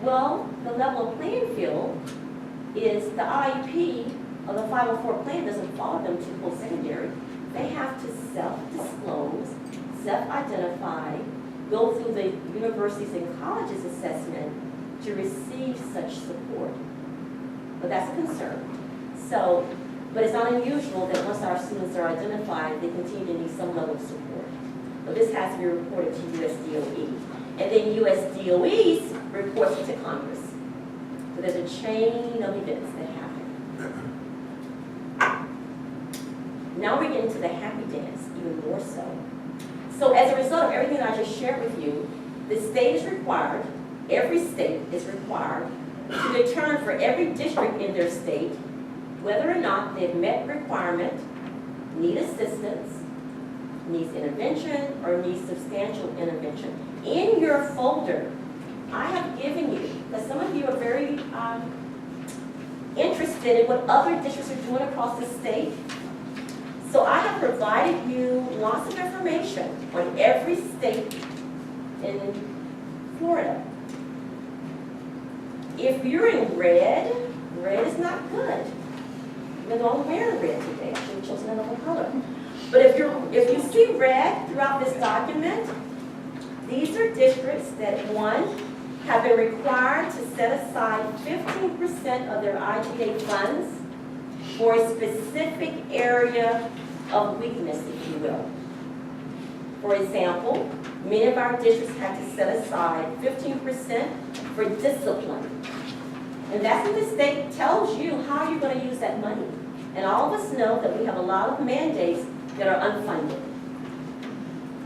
Well, the level of playing field is the IEP of the 504 plan doesn't follow them to post-secondary. They have to self-disclose, self-identify, go through the universities and colleges assessment to receive such support. But that's a concern. So, but it's not unusual that once our students are identified, they continue to need some level of support. But this has to be reported to USDOE. And then USDOE reports it to Congress. So there's a chain of events that happen. Now we're getting to the happy dance, even more so. So as a result of everything that I just shared with you, the state is required, every state is required to determine for every district in their state whether or not they've met requirement, need assistance, needs intervention, or needs substantial intervention. In your folder, I have given you, because some of you are very interested in what other districts are doing across the state. So I have provided you lots of information on every state in Florida. If you're in red, red is not good. Even though I'm wearing red today, I should have chosen another color. But if you see red throughout this document, these are districts that, one, have been required to set aside 15% of their IGA funds for a specific area of weakness, if you will. For example, many of our districts had to set aside 15% for discipline. And that's what the state tells you how you're going to use that money. And all of us know that we have a lot of mandates that are unfunded.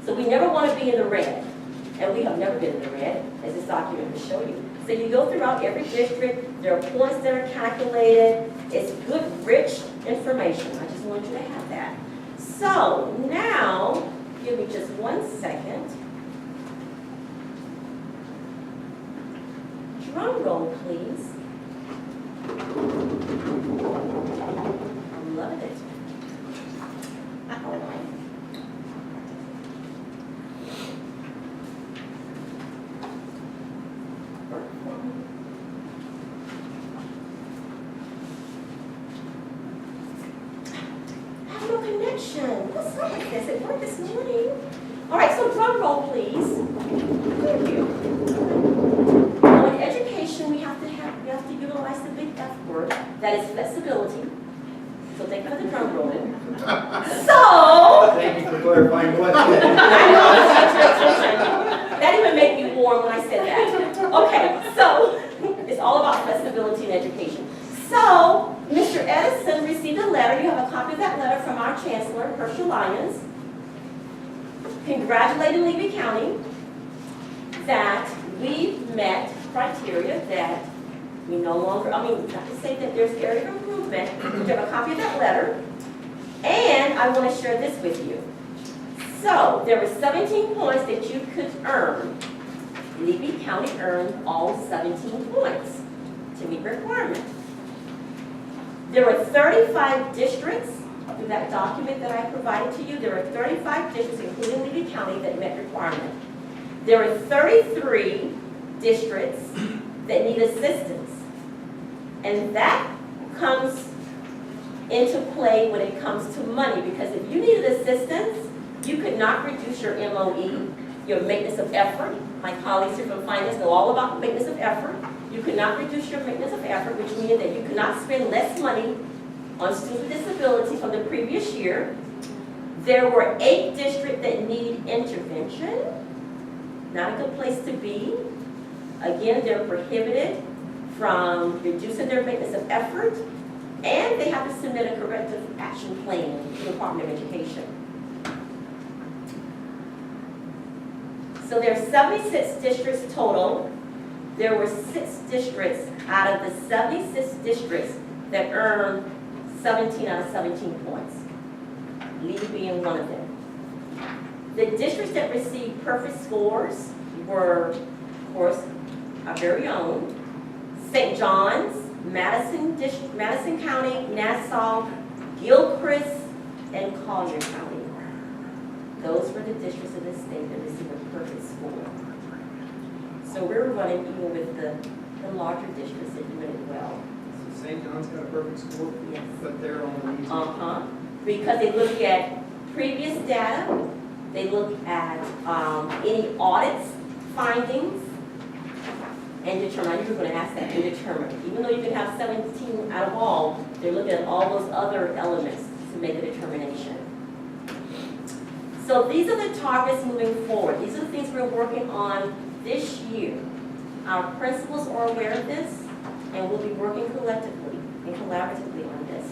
So we never want to be in the red. And we have never been in the red, as this document will show you. So you go throughout every district, there are points that are calculated. It's good, rich information. I just want you to have that. So now, give me just 1 second. Drum roll, please. I'm loving it. All right. I have no connection. What's up with this? It worked this morning. All right, so drum roll, please. Thank you. Now, in education, we have to utilize the big F word. That is flexibility. So thank you for the drum roll. So. Thank you for clarifying what. I know, that even made me warm when I said that. Okay, so it's all about flexibility in education. So, Mr. Edison received a letter. You have a copy of that letter from our Chancellor, Herschel Lyons, congratulating Levy County that we've met criteria that we no longer, not to say that there's area of improvement. You have a copy of that letter. And I want to share this with you. So, there were 17 points that you could earn. Levy County earned all 17 points to meet requirement. There were 35 districts, through that document that I provided to you, there were 35 districts, including Levy County, that met requirement. There were 33 districts that need assistance. And that comes into play when it comes to money, because if you needed assistance, you could not reduce your MOE, your maintenance of effort. My colleagues here from finance know all about maintenance of effort. You could not reduce your maintenance of effort, which means that you could not spend less money on students with disabilities from the previous year. There were 8 districts that need intervention. Not a good place to be. Again, they're prohibited from reducing their maintenance of effort, and they have to submit a corrective action plan to the Department of Education. So there are 76 districts total. There were 6 districts out of the 76 districts that earned 17 out of 17 points, Lee being one of them. The districts that received perfect scores were, of course, our very own, St. John's, Madison County, Nassau, Gilchrist, and Collier County. Those were the districts in the state that received a perfect score. So we're running even with the larger districts that doing it well. So St. John's got a perfect score? Yes. But they're on the easy. Because they look at previous data, they look at any audits, findings, and determine. I knew you were going to ask that, and determine. Even though you can have 17 out of all, they're looking at all those other elements to make a determination. So these are the targets moving forward. These are the things we're working on this year. Our principals are aware of this, and we'll be working collectively and collaboratively on this.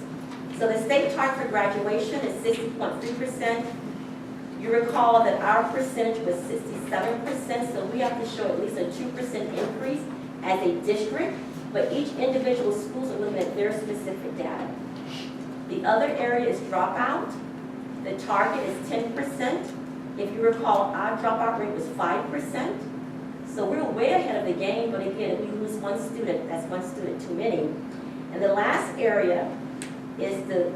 So the state target for graduation is 60.3%. You recall that our percentage was 67%, so we have to show at least a 2% increase as a district, but each individual schools are looking at their specific data. The other area is dropout. The target is 10%. If you recall, our dropout rate was 5%. So we're way ahead of the game, but again, if we lose one student, that's one student too many. And the last area is the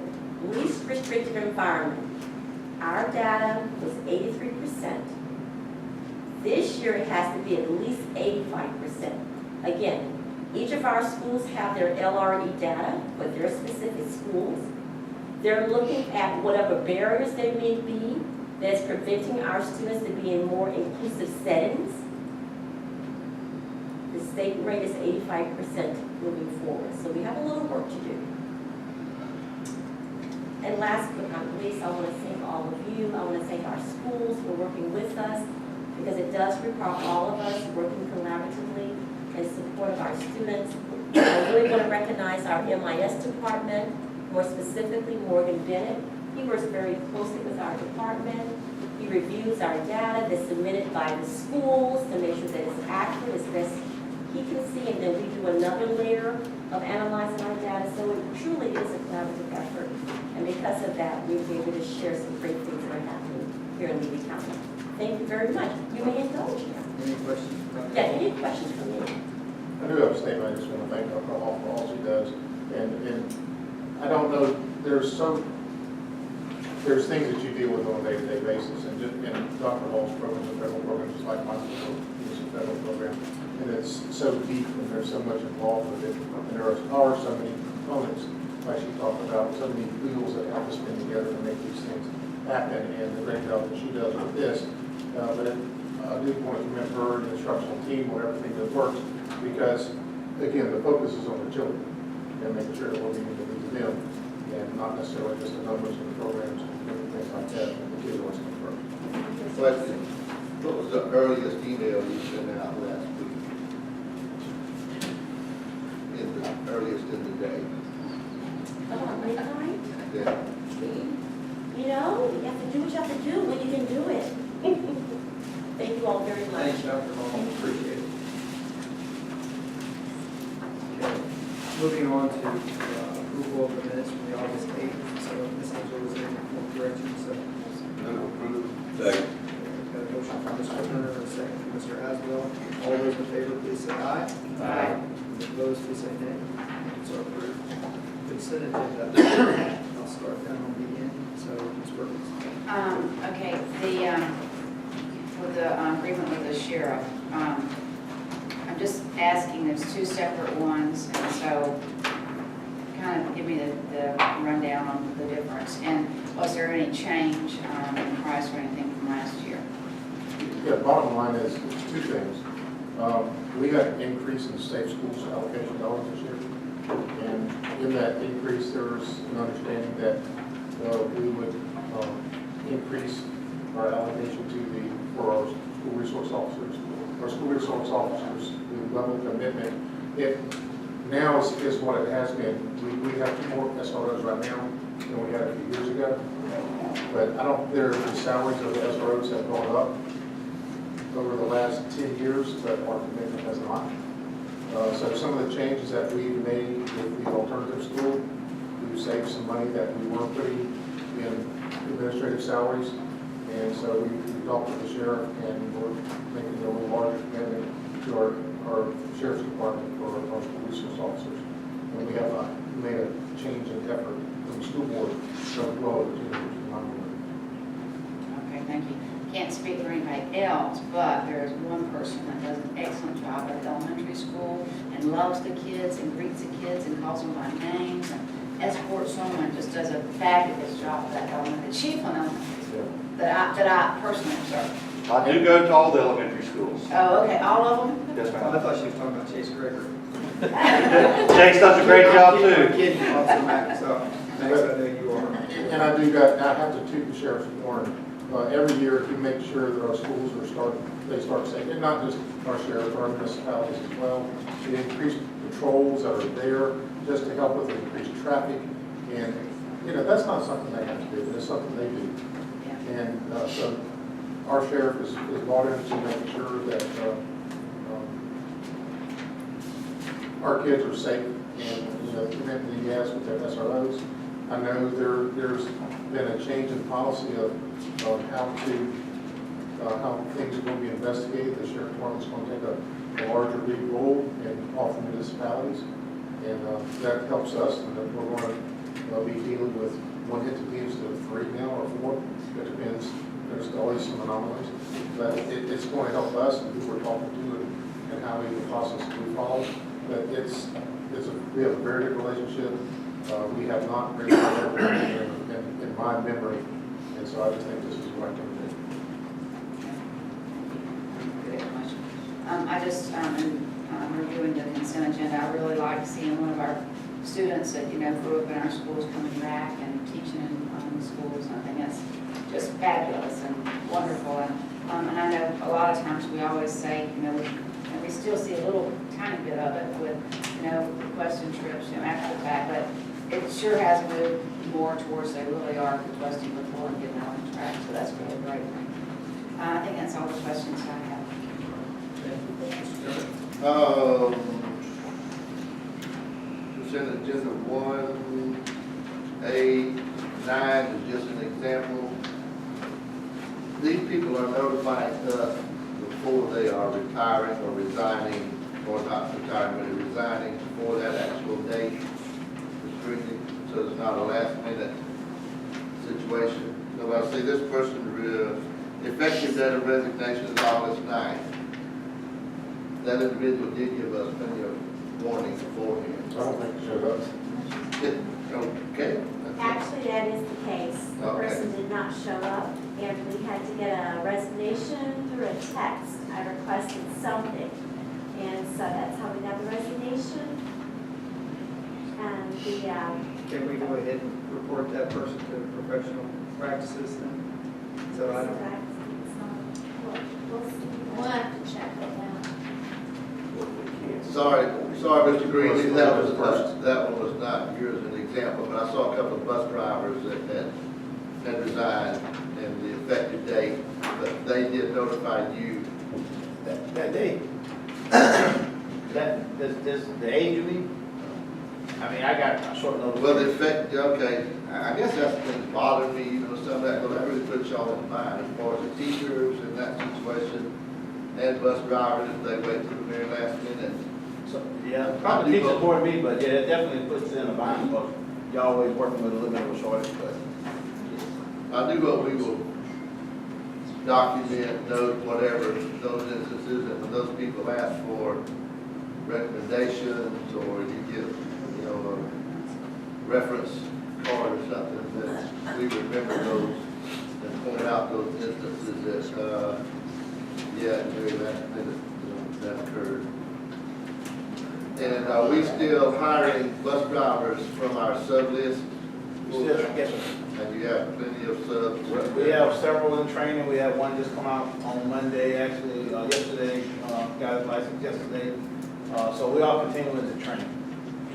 least restrictive environment. Our data was 83%. This year it has to be at least 85%. Again, each of our schools have their LRE data for their specific schools. They're looking at whatever barriers there may be that's preventing our students to be in more inclusive settings. The state rate is 85% moving forward, so we have a little work to do. And last but not least, I want to thank all of you. I want to thank our schools for working with us, because it does require all of us working collaboratively in support of our students. I really want to recognize our MIS department, more specifically Morgan Bennett. He works very closely with our department. He reviews our data that's submitted by the schools to make sure that it's accurate as best he can see, and then we do another layer of analyzing our data. So it truly is a collaborative effort. And because of that, we'll be able to share some great things that are happening here in Levy County. Thank you very much. You may indulge now. Any questions? Yeah, any questions from you? I do have a statement. I just want to thank Dr. Hall for all she does. And I don't know, there's things that you deal with on a day-to-day basis, and Dr. Hall's program is a federal program, just like mine is a federal program, and it's so deep, and there's so much involved with it, and there are so many components, like she talked about, so many wheels that help us spin together to make these things happen, and the great job that she does with this. But I do want to commend her and the instructional team on everything that works, because, again, the focus is on the children, and making sure that we're meeting the needs of them, and not necessarily just the numbers and the programs and things like that, and the kids always come first. Question, what was the earliest email you sent out last week? The earliest in the day? Midnight? Yeah. You know, you have to do what you have to do when you can do it. Thank you all very much. Thanks, Dr. Hall. Appreciate it. Okay. Moving on to approval of the minutes from the August 8th. So Ms. Angela was there for correction, so. Second. Got a motion from Mr. Turner and a second from Mr. Aswell. All those in favor, please say aye. Aye. Opposed, please say nay. So approved. Consent agenda. I'll start down on the end. So Ms. Perkins. Okay, for the agreement with the sheriff, I'm just asking, there's 2 separate ones, and so kind of give me the rundown on the difference. And was there any change in price or anything from last year? Yeah, bottom line is, it's 2 things. We had an increase in state schools allocation dollars this year, and in in that increase, there was an understanding that we would increase our allocation for our school resource officers. Our school resource officers, the level of commitment, it now is what it has been. We have 2 more SROs right now than we had a few years ago. But I don't, the salaries of the SROs have gone up over the last 10 years, but our commitment has not. So some of the changes that we've made with the alternative school, we've saved some money that we were putting in administrative salaries. And so we talked with the sheriff, and we're making a little larger commitment to our sheriff's department for our school resource officers. And we have made a change in effort from the school board as well as the Okay, thank you. Can't speak for anybody else, but there is one person that does an excellent job at the elementary school and loves the kids and greets the kids and calls them by names and escorts someone, just does a fabulous job at that element, the chief on elementary school that I personally observe. I do go to all the elementary schools. Oh, okay, all of them? Yes, I ma'am. thought she was talking about Chase Gregory. Chase does a great job I'm too. kidding, Officer Mack, so thanks, I know you are. And I have to toot the sheriff's horn. Every year, he makes sure that our schools they start safe, and not just our sheriff, our municipalities as well. The increased patrols that are there just to help with the increased traffic. And, that's not something they have to do, but it's something they do. And so our sheriff is brought in to make sure that our kids are safe, and the commitment he has with their SROs. I know there's been a change in policy of how things are going to be investigated. The sheriff department's going to take a larger lead role in all the municipalities, and that helps us. And we're going to be dealing with 1 entity instead of 3 now or 4. It depends. There's always some anomalies, but it's going to help us and who we're talking to and how the process we follow. But we have a very good relationship. We have not really in my memory, and so I just think this is the right thing to do. Good question. I just, in reviewing the consent agenda, I really like seeing one of our students that, grew up in our schools coming back and teaching in the schools. And I think that's just fabulous and wonderful. And I know a lot of times we always say, and we still see a little tiny bit of it with, requesting trips, after the fact, but it sure has moved more towards they really are requesting before and getting on track, so that's really great. I think that's all the questions I have. Consent agenda 1A9 is just an example. These people are notifying us before they are retiring or resigning, or not retiring, but resigning before that actual date. So it's not a last minute situation. So I see this person, effective date of resignation is August 9th. That individual did give us plenty of warning beforehand. I don't think it showed up. Okay. Actually, that is the case. The Okay. person did not show up, and we had to get a resignation through a text. I requested something, and so that's how we got the resignation. And Can we go ahead and report that person to professional practices then? So I don't. We'll have to check it out. Sorry, Mr. Green, that one was not yours as an example, but I saw a couple of bus drivers that had resigned and the effective date, but they did notify you. That day. Does the age of me? I mean, I got a short notice. Well, the effect, okay, I guess that's the thing that bothered me, some of that, but that really puts y'all in mind as far as the teachers in that situation and bus drivers, if they wait till the very last minute. So, yeah, probably teachers more than me, but yeah, it definitely puts it in a bind, because you're always working with a little bit of a shortage, but. I do hope we will document, note, whatever, those instances, and when those people ask for recommendations, or you get, a reference card or something, that we remember those and point out those instances that, yeah, very last minute, that occurred. And are we still hiring bus drivers from our sub list? Yes, sir. And you have plenty of subs? We have several in training. We have one just come out on Monday, actually, yesterday, got his license yesterday. So we are continuing to train.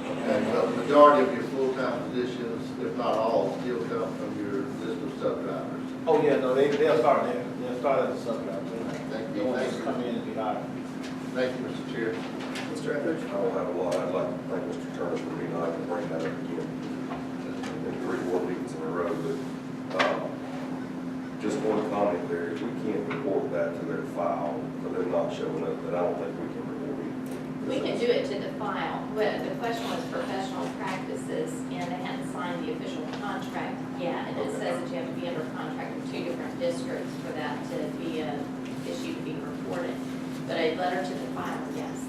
And the majority of your full-time positions, if not all, still come from your list of sub drivers? Oh, yeah, no, they'll start there. They'll start as a sub driver. Thank They you. won't Thank just you. come in and be hired. Thank you, Mr. Chair. Mr. Etheridge? I don't have a lot. I'd like to thank Mr. Turner for being able to bring that up again. In 3 more meetings in a row, but, just one comment there, if we can't report that to their file, for them not showing up, then I don't think we can report it. We can do it to the file, but the question was professional practices, and they hadn't signed the official contract yet. And it says that you have to be under contract with 2 different districts for that to be an issue to be reported. But a letter to the file, yes.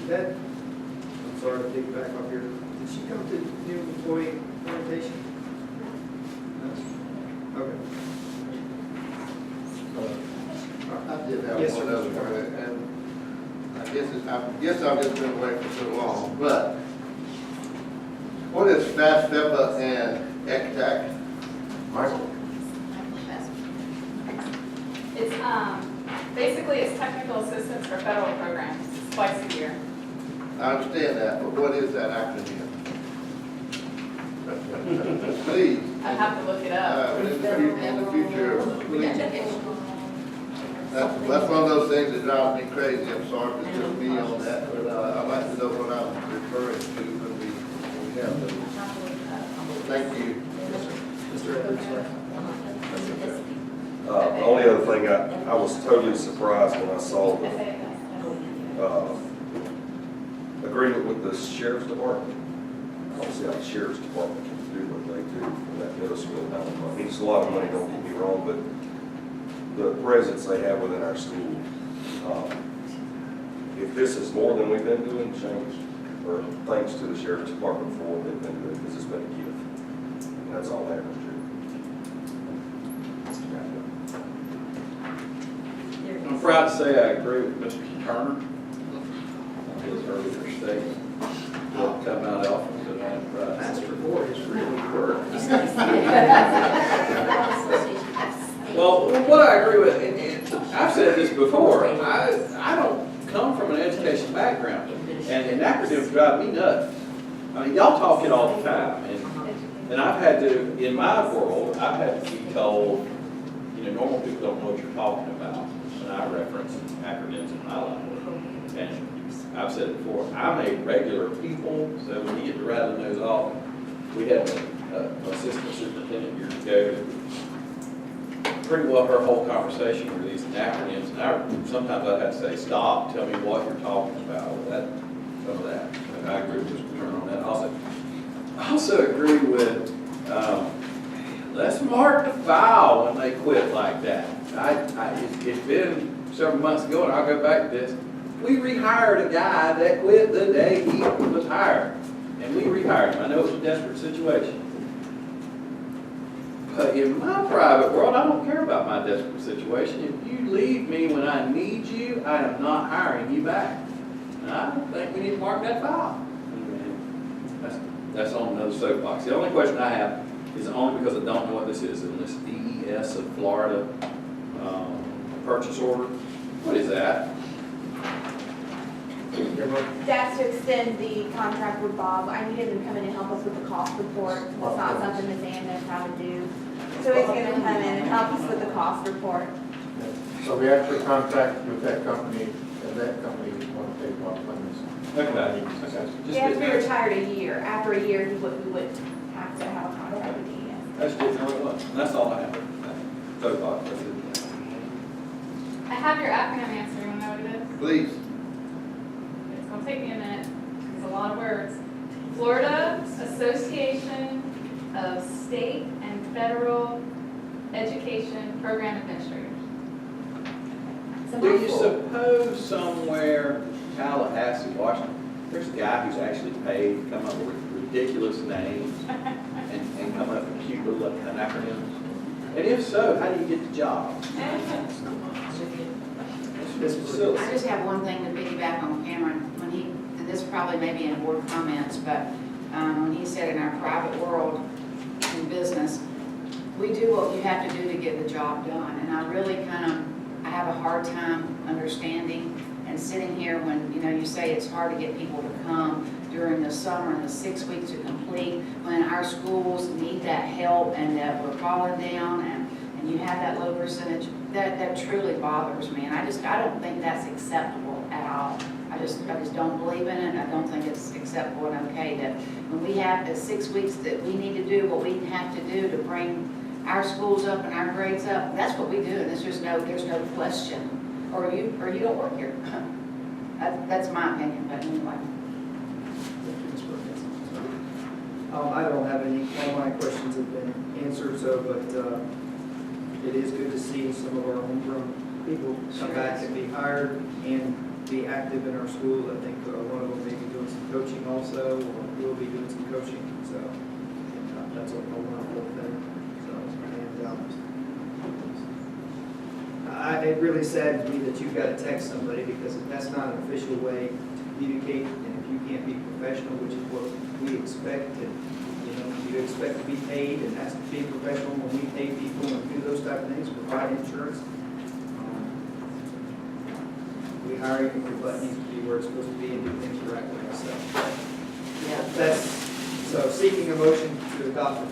That, I'm sorry to take back up here. Did she come to new employee orientation? No? Okay. I did have Yes, one sir. other one, and I guess I've just been away for so long, but what is FAFSA and ECTAC? Michael? It's, basically it's technical assistance for federal programs, it's twice a year. I understand that, but what is that acronym? Please. I'd have to look it up. In the future, please. That's one of those things that drives me crazy. I'm sorry if it's just me on that, but I'd like to know what I'm referring to when we have those. Thank you. Mr. Etheridge? The only other thing, I was totally surprised when I saw the, agreement with the sheriff's department. I don't see how the sheriff's department can do what they do for that middle school. Now, it's a lot of money, don't get me wrong, but the presence they have within our school, if this is more than we've been doing, change, or thanks to the sheriff's department for what they've been doing, because it's been a gift. And that's all I have to do. I'm proud to say I agree with Mr. Turner on his earlier statement. He'll come out often, but I'm proud. Master Board is really work. Well, what I agree with, and I've said this before, I don't come from an education background, and acronyms drive me nuts. I mean, y'all talk it all the time, and I've had to, in my world, I've had to be told, normal people don't know what you're talking about. And I reference acronyms in my language. And I've said it before, I'm a regular people, so when you get to rattling those off, we had an assistant superintendent years ago. Pretty well her whole conversation were these acronyms, and sometimes I'd have to say, stop, tell me what you're talking about, some of that. And I agree with Mr. Turner on that. I also agree with, let's mark the file when they quit like that. It's been several months ago, and I'll go back to this. We rehired a guy that quit the day he was hired, and we rehired him. I know it was a desperate situation. But in my private world, I don't care about my desperate situation. If you leave me when I need you, I am not hiring you back. And I don't think we need to mark that file. That's on another soapbox. The only question I have is only because I don't know what this is. In this DES of Florida purchase order, what is that? That's to extend the contract with Bob. I needed him to come in and help us with the cost report. It's not something Ms. Ann knows how to do. So he's going to come in and help us with the cost report. So we actually contracted with that company, and that company is going to take our funds. Okay. He has to be retired a year. After a year, we would have to have a contract with DES. That's just what it was. And that's all I have. Soapbox, that's it. I have your acronym answer, you want to know what it is? Please. It's gonna take me a minute, it's a lot of words. Florida Association of State and Federal Education Program Administrators. Do you suppose somewhere, Tallahassee, Washington, there's a guy who's actually paid to come up with ridiculous names and come up with cute little acronyms? And if so, how do you get the job? It's silly. I just have one thing to piggyback on Cameron. When he this probably may be in board comments, but when he said in our private world, in business, we do what you have to do to get the job done. And I really I have a hard time understanding and sitting here when, you say it's hard to get people to come during the summer and the 6 weeks to complete, when our schools need that help and that we're falling down and you have that low percentage, that truly bothers me. And I don't think that's acceptable at all. I just don't believe in it. I don't think it's acceptable and okay that when we have the 6 weeks that we need to do what we have to do to bring our schools up and our grades up, that's what we do. And there's no question. Or you don't work here. That's my opinion, but anyway. I don't have any, all my questions have been answered, but it is good to see some of our homegrown people come back and be hired and be active in our school. I think one of them may be doing some coaching also, or will be doing some coaching, so that's a wonderful thing. It really saddens me that you've got to text somebody, because that's not an official way to communicate, and if you can't be professional, which is what we expect, and you expect to be paid, and that's to be professional when we pay people and do those type of things, provide insurance. We hire you, but needs to be where it's supposed to be and do things correctly. So so seeking a motion to adopt the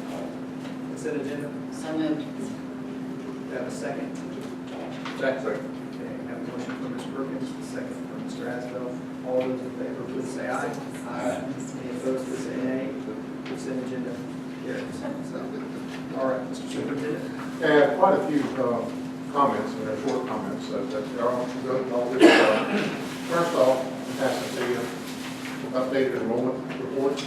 consent agenda. So moved. Do you have a second? Second. Okay, I have a motion from Ms. Perkins, a second from Mr. Asbell. All those in favor, please say aye. Aye. Any opposed, please say nay. Consent agenda carries. So, all right, Mr. Superintendent. And quite a few comments, and they're short comments, that are all good, all good. First off, I'm passing to you updated enrollment report.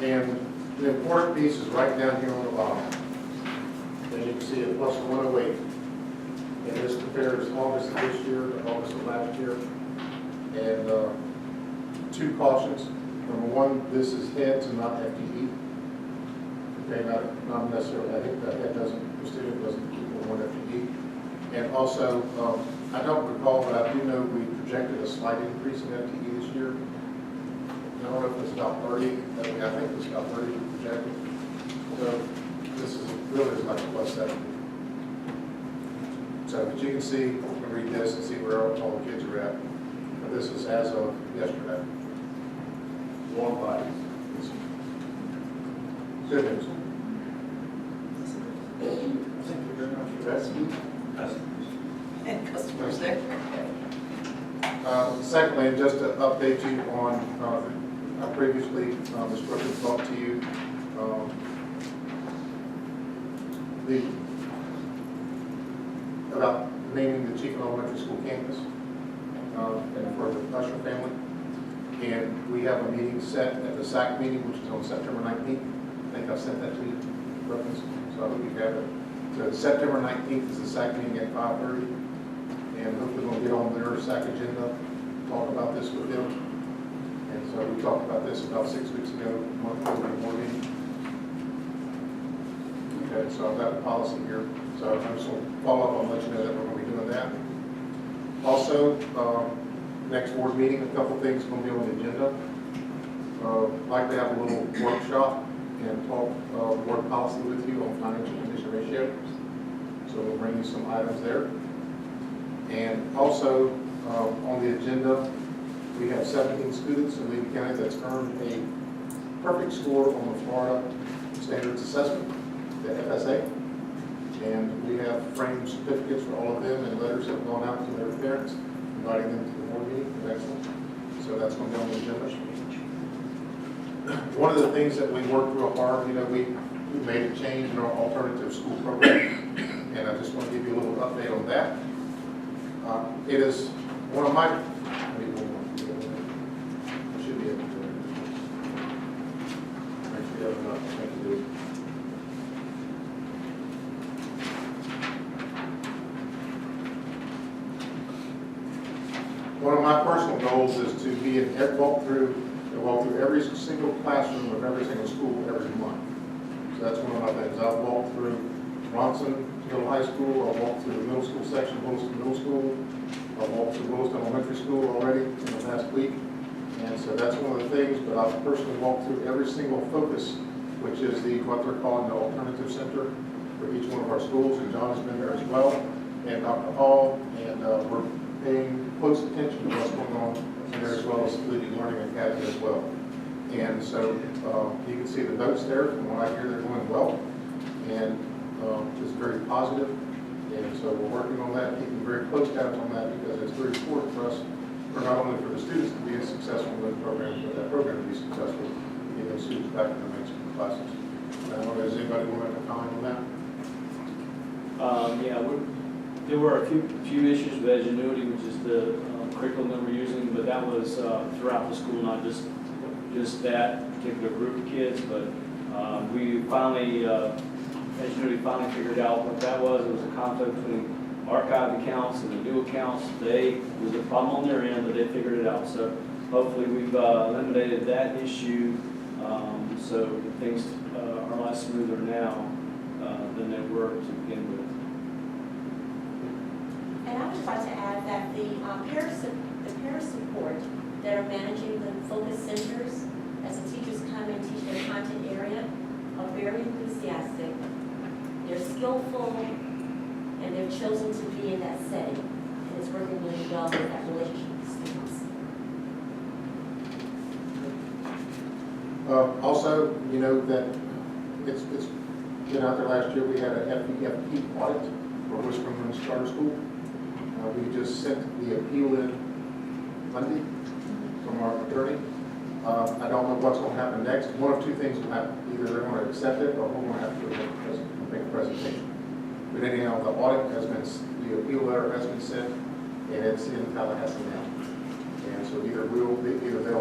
And the important piece is right down here on the bottom. And you can see it plus 108. And this compares August of this year to August of last year. And two cautions. Number one, this is heads and not FTE. Okay, not necessarily, I think that head doesn't, the student doesn't equal one FTE. And also, I don't recall, but I do know we projected a slight increase in FTE this year. I don't know if it's about 30, I think it's about 30 projected. So this is really like a plus 70. So, but you can see, you can read this and see where all the kids are at. But this is as of yesterday. Warm bodies. Good news. Thank you very much. And customers there. Secondly, just to update you on, I previously, Ms. Perkins talked to you, about naming the Chief Elementary School campus and for the Usher family. And we have a meeting set at the SAC meeting, which is on September 19th. I think I've sent that to you, Perkins, so I hope you have it. So September 19th is the SAC meeting at 5:30. And hopefully we'll get on their SAC agenda, talk about this with them. And so we talked about this about 6 weeks ago, monthly board meeting. Okay, so I've got the policy here. So I'm just going to follow up and let you know that we're going to be doing that. Also, next board meeting, a couple things going to be on the agenda. I'd like to have a little workshop and talk board policy with you on financial condition ratio. So we'll bring you some items there. And also on the agenda, we have 17 students in Lee County that's earned a perfect score on the Florida Standards Assessment, the FSA. And we have framed certificates for all of them, and letters have gone out to their parents, inviting them to the board meeting. Excellent. So that's going to be on the agenda. One of the things that we worked real hard, we made a change in our alternative school program, and I just want to give you a little update on that. It is one of my, I should be able to do it. Actually, I'm not going to do it. One of my personal goals is to be walk through every single classroom of every single school every month. So that's one of my things. I've walked through Bronson, Middle High School, I walked through the middle school section, Williston Middle School, I walked through Williston Elementary School already in the last week. And so that's one of the things, but I've personally walked through every single focus, which is what they're calling the alternative center for each one of our schools, and John has been there as well, and Dr. Hall, and we're paying close attention to what's going on in there, as well as Leading Learning Academy as well. And so you can see the notes there. From what I hear, they're going well, and it's very positive. And so we're working on that, keeping very close tabs on that, because it's very important for us, for not only for the students to be successful in those programs, but that program to be successful, to get those students back in the mainstream classes. I don't know, does anybody want to comment on that? Yeah, there were a few issues with Edgenuity, which is the curriculum that we're using, but that was throughout the school, not just that particular group of kids, but we finally, Edgenuity finally figured out what that was. It was a conflict between archived accounts and the new accounts. There was a problem on their end, but they figured it out. So hopefully we've eliminated that issue, so things are a lot smoother now than they were to begin with. And I would just like to add that the peer support that are managing the focus centers, as the teachers come and teach their content area, are very enthusiastic. They're skillful, and they've chosen to be in that setting, and it's working really well with that relationship with students. Also, you know that it's been out there last year. We had a FEFP audit for Whispering Winds Charter School. We just sent the appeal in Monday from our attorney. I don't know what's going to happen next. One of two things will happen. Either they're going to accept it, or we're going to have to make a presentation. But anyhow, the audit has been, the appeal letter has been sent, and it's in Tallahassee now. And so either they'll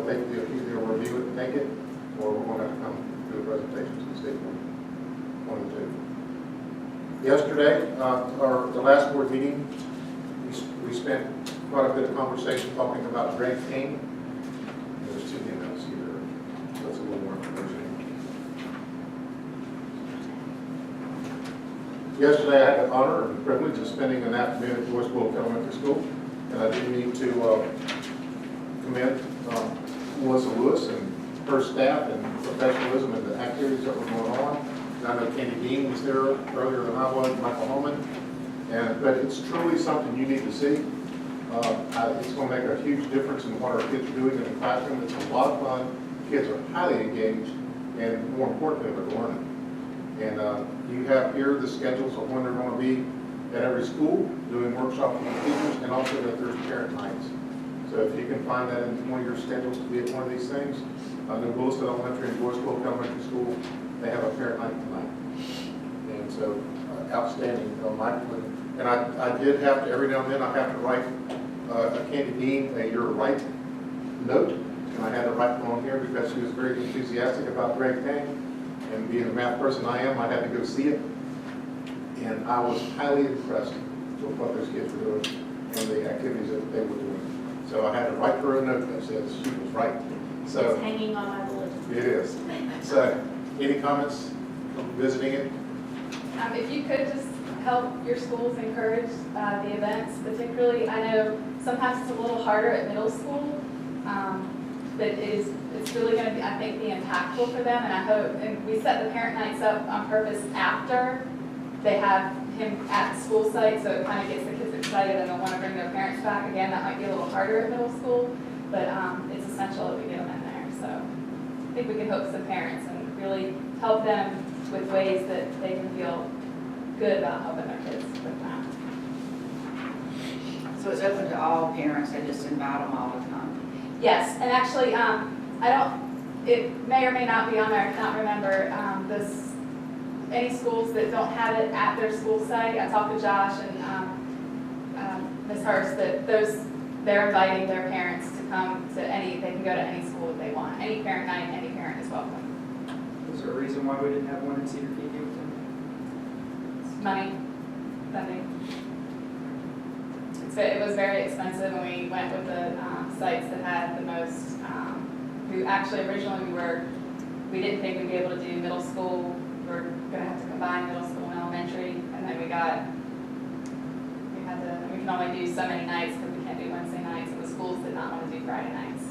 take the appeal, they'll review it and take it, or we're going to have to come do a presentation to the state board. One of the two. Yesterday, the last board meeting, we spent quite a bit of conversation talking about Greg King. There's two emails here. That's a little more information. Yesterday, I had the honor and privilege of spending an afternoon at Joyce Bullock Elementary School, and I do need to commend Melissa Lewis and her staff and professionalism and the activities that were going on. And I know Candy Dean was there earlier than I was, Michael Holman, but it's truly something you need to see. It's going to make a huge difference in what our kids are doing in the classroom. It's a lot of fun. Kids are highly engaged, and more importantly, they're learning. And you have here the schedules of when they're going to be at every school, doing workshops with the teachers, and also that there's parent nights. So if you can find that in one of your schedules to be at one of these things, the Williston Elementary and Joyce Bullock Elementary School, they have a parent night tonight. And so outstanding, Michael. And I did have to, every now and then, I have to write a Candy Dean a "you're right" note, and I had to write one on here because she was very enthusiastic about Greg King. And being the math person I am, I had to go see it. And I was highly impressed with what those kids were doing and the activities that they were doing. So I had to write her a note that says she was right. So It's hanging on my bulletin. it is. So any comments from visiting it? If you could just help your schools encourage the events, particularly, I know sometimes it's a little harder at middle school, but it's really going to be, I think, be impactful for them, and I hope, and we set the parent nights up on purpose after they have him at the school site, so it kind of gets the kids excited and they'll want to bring their parents back. Again, that might be a little harder at middle school, but it's essential that we get them in there. So I think we can hope some parents and really help them with ways that they can feel good about helping their kids with that. So it's open to all parents, they just invite them all the time? Yes, and actually, it may or may not be on there, I cannot remember, any schools that don't have it at their school site. I talked to Josh and Ms. Hurst that they're inviting their parents to come to they can go to any school that they want. Any parent night, any parent is welcome. Was there a reason why we didn't have one in Cedar Key? Money, funding. It was very expensive, and we went with the sites that had the most, originally we didn't think we'd be able to do middle school. We're gonna have to combine middle school and elementary, and then we we can only do so many nights because we can't do Wednesday nights, and the schools did not want to do Friday nights.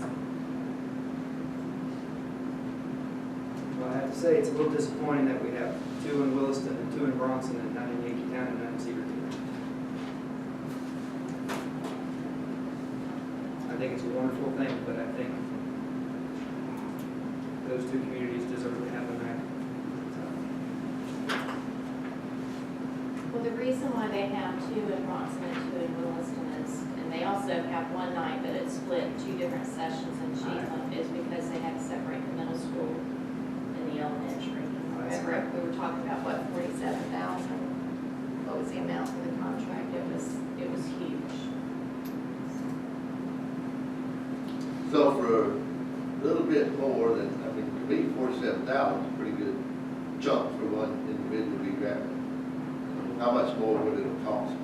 Well, I have to say, it's a little disappointing that we have 2 in Williston and 2 in Bronson and none in Yankee County and none in Cedar Creek. I think it's a wonderful thing, but I think those 2 communities deserve to have a night. Well, the reason why they have 2 in Bronson and 2 in Williston is, and they also have one night, but it's split 2 different sessions in Chiefland, is because they had to separate the middle school and the elementary. Remember, we were talking about, what, 47,000? What was the amount for the contract? It was huge. So for a little bit more than, I mean, to me, 47,000 is a pretty good chunk for one individual to be grabbing. How much more would it have cost?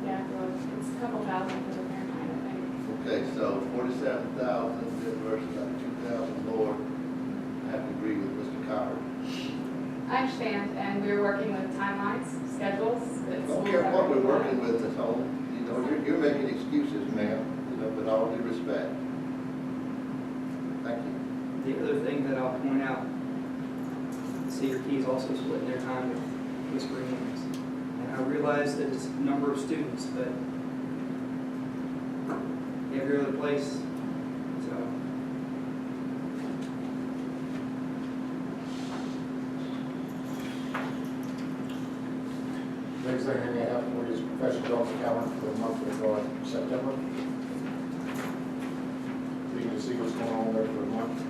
Yeah, well, it's a couple thousand for the parent night, I think. Okay, so 47,000 versus like 2,000 more. I have to agree with Mr. Coward. I understand, and we're working with timelines, schedules. I don't care what we're working with, Ms. Holmes. You know, you're making excuses, ma'am, you know, with all due respect. Thank you. The other thing that I'll point out, Cedar Keys also splitting their time with Whispering Winds. And I realize that it's a number of students, but every other place, so. Next thing I have for you is professional development calendar for the month of September. So you can see what's going on there for the month.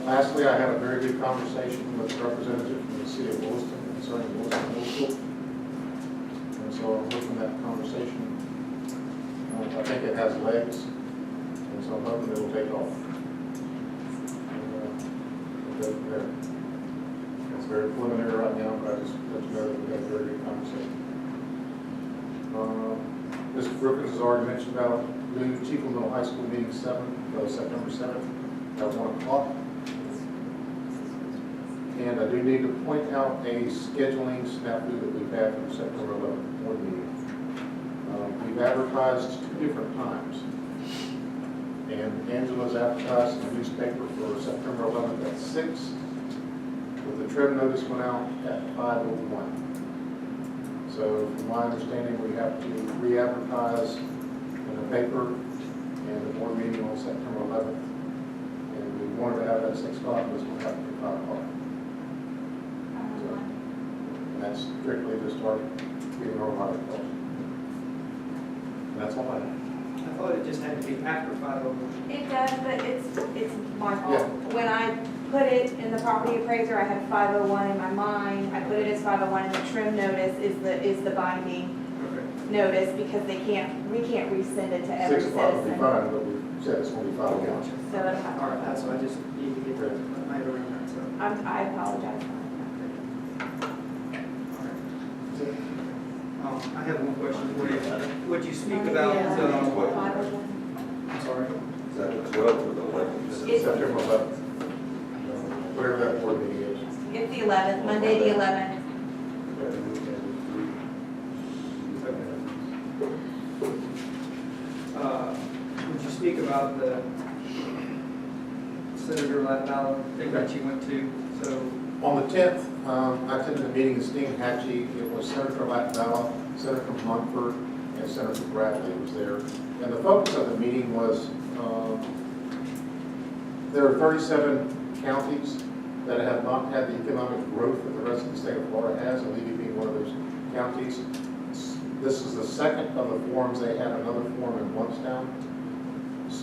Lastly, I had a very good conversation with a representative from the city of Williston concerning Williston Middle School. And so I'm hoping that conversation, I think it has legs, and so I'm hoping it'll take off. And we'll go from there. It's very preliminary right now, but I just let you know that we had a very good conversation. Mr. Brookins has already mentioned about doing the Chiefland Middle High School meeting September 7th at 1 o'clock. And I do need to point out a scheduling snafu that we've had for September 11th board meeting. We've advertised 2 different times. And Angela's advertised in the newspaper for September 11th at 6, but the trim notice went out at 5:01. So from my understanding, we have to re-advertise in the paper and the board meeting on September 11th. And we wanted to have that at 6 o'clock, but it's going to have to be 5 o'clock. So, and that's strictly to start getting our water calls. And that's all I have. I thought it just had to be after 5:01. It does, but it's my fault. Yeah. When I put it in the property appraiser, I had 5:01 in my mind. I put it as 5:01, and the trim notice is the binding notice because we can't resend it to every 6 o'clock will be citizen. fine, but we said it's going to be 5 o'clock. So it'll have All right, that's what I just need to get that my head around that, so. I apologize. I have one question for you. Would you speak about, I'm sorry? Is that the 12th or the 11th? It's- September 11th. Whatever that board meeting is. It's the 11th, Monday the 11th. Would you speak about the Senator Latvala thing that you went to? So, On the 10th, I attended a meeting in Steinhatchee. It was Senator Latvala, Senator Munford, and Senator Bradley was there. And the focus of the meeting was, there are 37 counties that have not had the economic growth that the rest of the state of Florida has, and Levy being one of those counties. This is the second of the forums. They had another forum in Blountstown.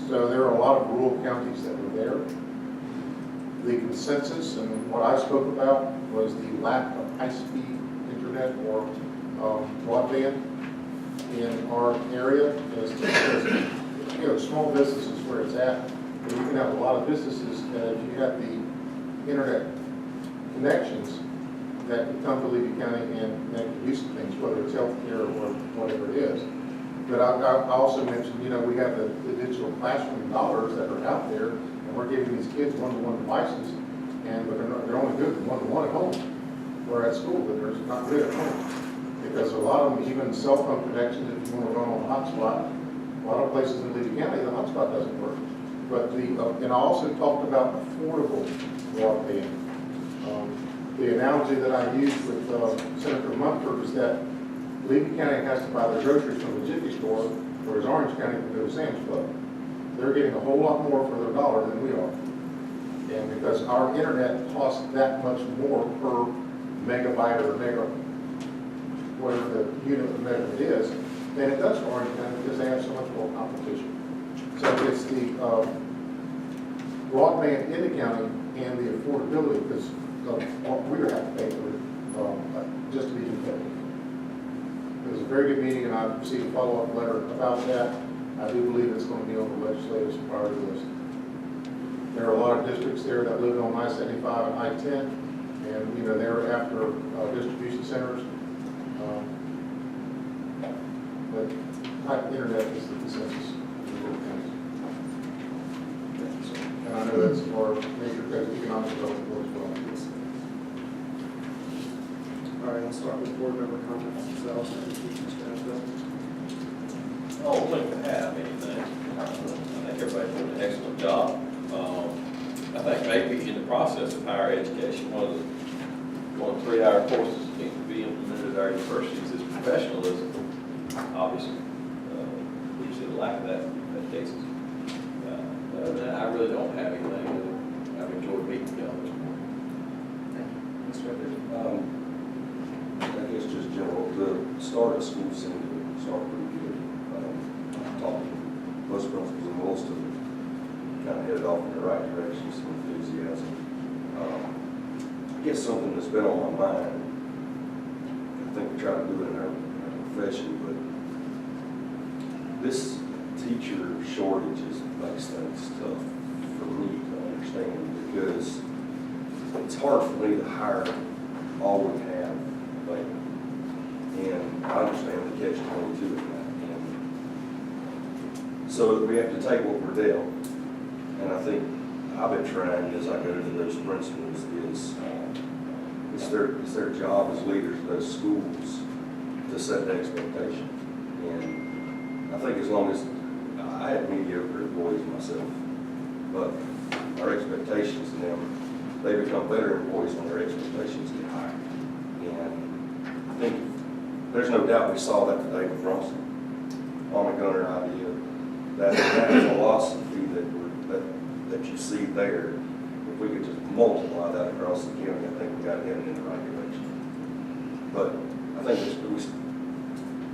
So there are a lot of rural counties that were there. The consensus and what I spoke about was the lack of high-speed internet or broadband in our area. As you know, small businesses where it's at, but you can have a lot of businesses that if you have the internet connections, that could come to Levy County and make use of things, whether it's healthcare or whatever it is. But I also mentioned, you know, we have the digital classroom dollars that are out there, and we're giving these kids one-to-one devices, but they're only good for one-to-one at home, or at school, but they're not good at home. Because a lot of them, even cell phone connections, if you want to run on a hotspot, a lot of places in Levy County, the hotspot doesn't work. But and I also talked about affordable broadband. The analogy that I used with Senator Mumford is that Levy County has to buy their groceries from the Jiffy Store, whereas Orange County can go to Sam's Club. They're getting a whole lot more for their dollar than we are. And because our internet costs that much more per megabyte or whatever the unit of measurement is, than it does for Orange County because they have so much more competition. So it's the broadband in the county and the affordability because of what we would have to pay for just to be competitive. It was a very good meeting, and I received a follow-up letter about that. I do believe it's going to be on the legislature's priority list. There are a lot of districts there that live on I-75 and I-10, and you know they're after distribution centers. But internet is the consensus. And I know that's our major economic development as well. All right, let's start with board member comments themselves. I don't think we have anything. I think everybody's doing an excellent job. I think maybe in the process of higher education, one of the 3-hour courses that needs to be implemented at our universities is professionalism. Obviously, we see the lack of that in cases. I really don't have anything. I've enjoyed meeting y'all this morning. I guess just general, the start of school seemed to start pretty good. Talking to most principals and most of them kind of headed off in the right direction, some enthusiasm. I guess something that's been on my mind, I think we try to do it in our profession, but this teacher shortage makes things tough for me to understand because it's hard for me to hire all we have, and I understand the catch-22 in that. And so we have to take what we're dealt, and I think I've been trying as I go to those principals is it's their job as leaders of those schools to set the expectation. And I think as long as I had mediocre employees myself, but our expectations in them, they become better employees when their expectations get higher. And I think there's no doubt we saw that today with Bronson on the Gunner idea. That philosophy that you see there, if we could just multiply that across the county, I think we got headed in the right direction. But I think it's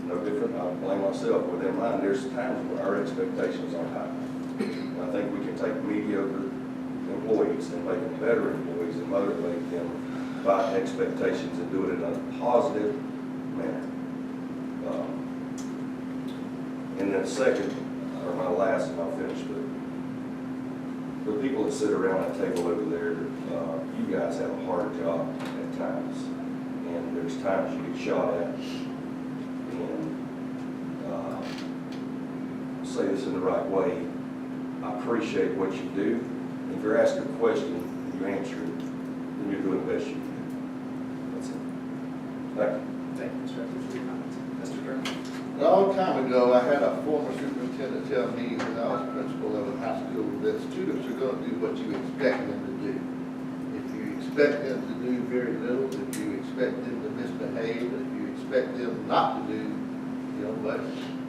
no different. I blame myself with in mind. There's times where our expectations are high. And I think we can take mediocre employees and make them better employees and motivate them by expectations and do it in a positive manner. And then second, or my last, and I'll finish, but the people that sit around that table over there, you guys have a hard job at times. And there's times you get shot at. Say this in the right way. I appreciate what you do. If you're asked a question, you answer it, then you're doing the best you can. That's it. Thank you. Thank you, Mr. Evans, for your comments. Mr. Durham? A long time ago, I had a former superintendent tell me when I was principal of a high school that students are going to do what you expect them to do. If you expect them to do very little, if you expect them to misbehave, if you expect them not to do, much,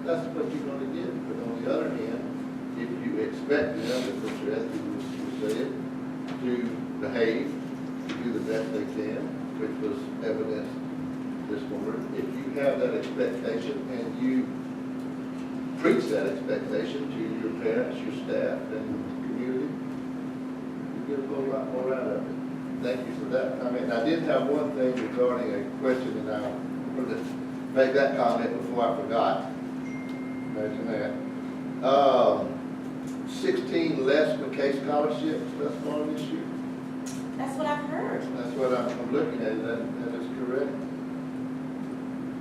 that's what you're going to get. But on the other hand, if you expect them, as Mr. Estes was saying, to behave, to do the best they can, which was evidenced this morning, if you have that expectation and you preach that expectation to your parents, your staff, and community, you get a whole lot more out of it. Thank you for that comment. I did have one thing regarding a question, and I wanted to make that comment before I forgot. Imagine that. 16 less McKay scholarships thus far this year. That's what I've heard. That's what I'm looking at, that is correct.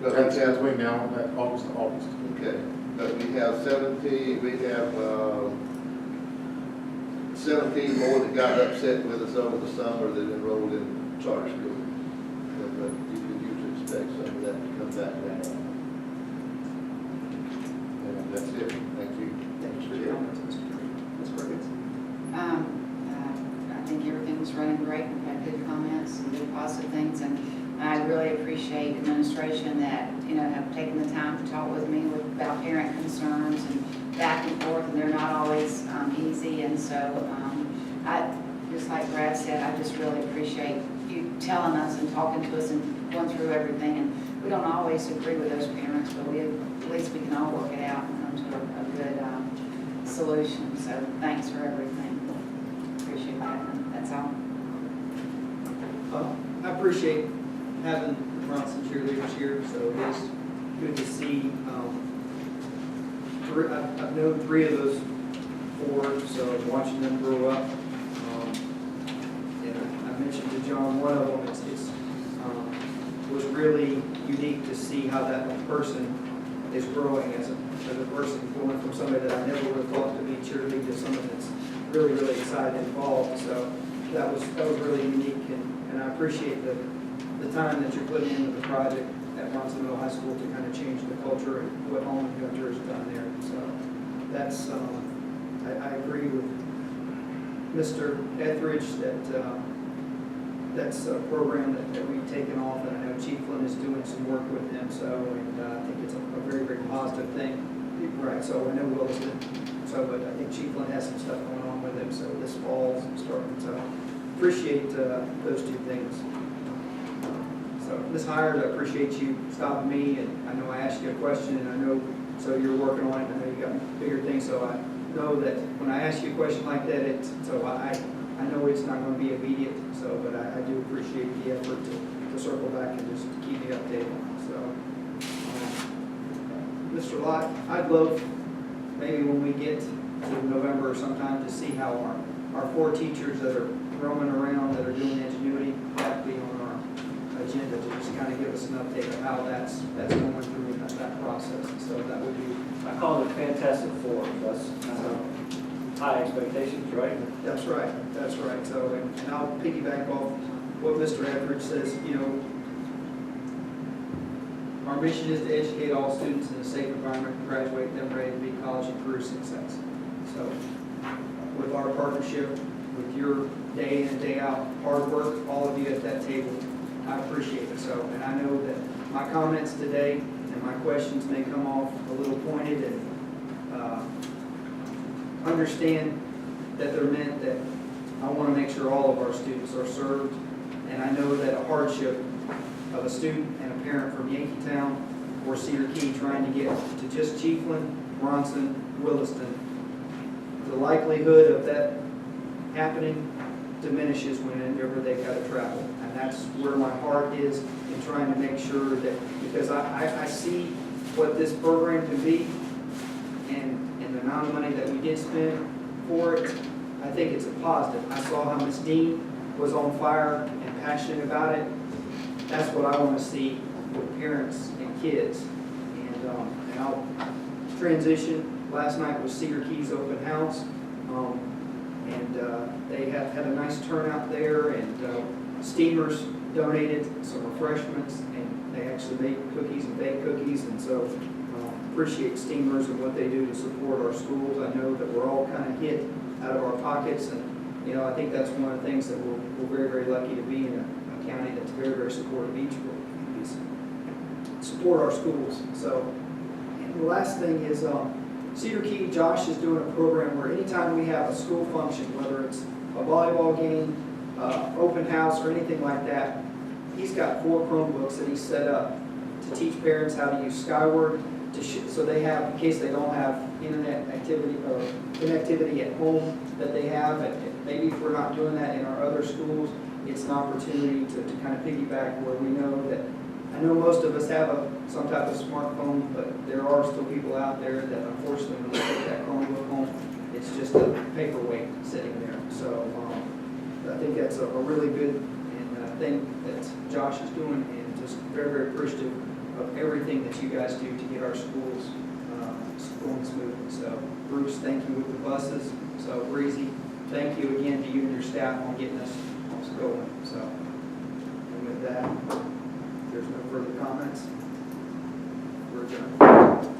But we That's have, between now and that August to August. okay, but we have 17 more that got upset with us over the summer that enrolled in charter school. But you could usually expect some of that to come back down. And that's it, thank you. Thank you for your comments, Mr. Chairman. Ms. Perkins? I think everything was running great. We had good comments and good positive things, and I really appreciate administration that, have taken the time to talk with me about parent concerns and back and forth, and they're not always easy, and so just like Brad said, I just really appreciate you telling us and talking to us and going through everything, and we don't always agree with those parents, but at least we can all work it out and come to a good solution, so thanks for everything. Appreciate that, and that's all. I appreciate having Bronson cheerleaders here, so it is good to see. I've known 3 of those 4, so watching them grow up. And I mentioned to John, one of them, was really unique to see how that person is growing as a person, going from somebody that I never would have thought to be cheerleading to someone that's really, really excited and involved. So that was really unique, and I appreciate the time that you're putting into the project at Bronson Middle High School to kind of change the culture and what Holman Gunter has done there. So that's, I agree with Mr. Etheridge that that's a program that we've taken off, and I know Chief Flynn is doing some work with them, so, and I think it's a very, very positive thing. Right, so I know Williston, but I think Chief Flynn has some stuff going on with him, so this fall's starting, so appreciate those 2 things. So, Ms. Hires, I appreciate you stopping me, and I know I asked you a question, and I know, so you're working on it, and I know you got bigger things, so I know that when I ask you a question like that, I know it's not going to be immediate, so, but I do appreciate the effort to circle back and just keep me updated. So, Mr. Lott, I'd love maybe when we get to November or sometime to see how our 4 teachers that are roaming around, that are doing ingenuity, that be on our agenda to just kind of give us an update of how that's going through that process. So that would be. I call it a fantastic 4. That's high expectations, right? That's right. That's right. So, and I'll piggyback off what Mr. Etheridge says. Our mission is to educate all students in a safe environment and graduate them ready to be college and career success. So, with our partnership, with your day in and day out hard work, all of you at that table, I appreciate it. So, and I know that my comments today and my questions may come off a little pointed, and understand that they're meant that I want to make sure all of our students are served. And I know that a hardship of a student and a parent from Yankeetown or Cedar Key trying to get to just Chiefland, Bronson, Williston, the likelihood of that happening diminishes whenever they've got to travel. And that's where my heart is in trying to make sure that, because I see what this program can be, and the amount of money that we did spend for it, I think it's a positive. I saw how Ms. Dean was on fire and passionate about it. That's what I want to see with parents and kids. And I'll transition. Last night was Cedar Key's open house. They have had a nice turnout there, and Steamers donated some refreshments, and they actually made cookies and baked cookies, and so appreciate Steamers and what they do to support our schools. I know that we're all kind of hit out of our pockets, and I think that's one of the things that we're very, very lucky to be in a county that's very, very supportive of each community. Support our schools. So, and the last thing is Cedar Key, Josh is doing a program where anytime we have a school function, whether it's a volleyball game, open house, or anything like that, he's got 4 Chromebooks that he's set up to teach parents how to use Skyward, so they have, in case they don't have internet activity or connectivity at home that they have, and maybe if we're not doing that in our other schools, it's an opportunity to kind of piggyback where we know that, I know most of us have some type of smartphone, but there are still people out there that unfortunately when they take that Chromebook home, it's just a paperweight sitting there. So I think that's a really good thing that Josh is doing, and just very, very appreciative of everything that you guys do to get our schools going smoothly. So Bruce, thank you with the buses. So Breezy, thank you again to you and your staff on getting us going. So, and with that, if there's no further comments, we're adjourned.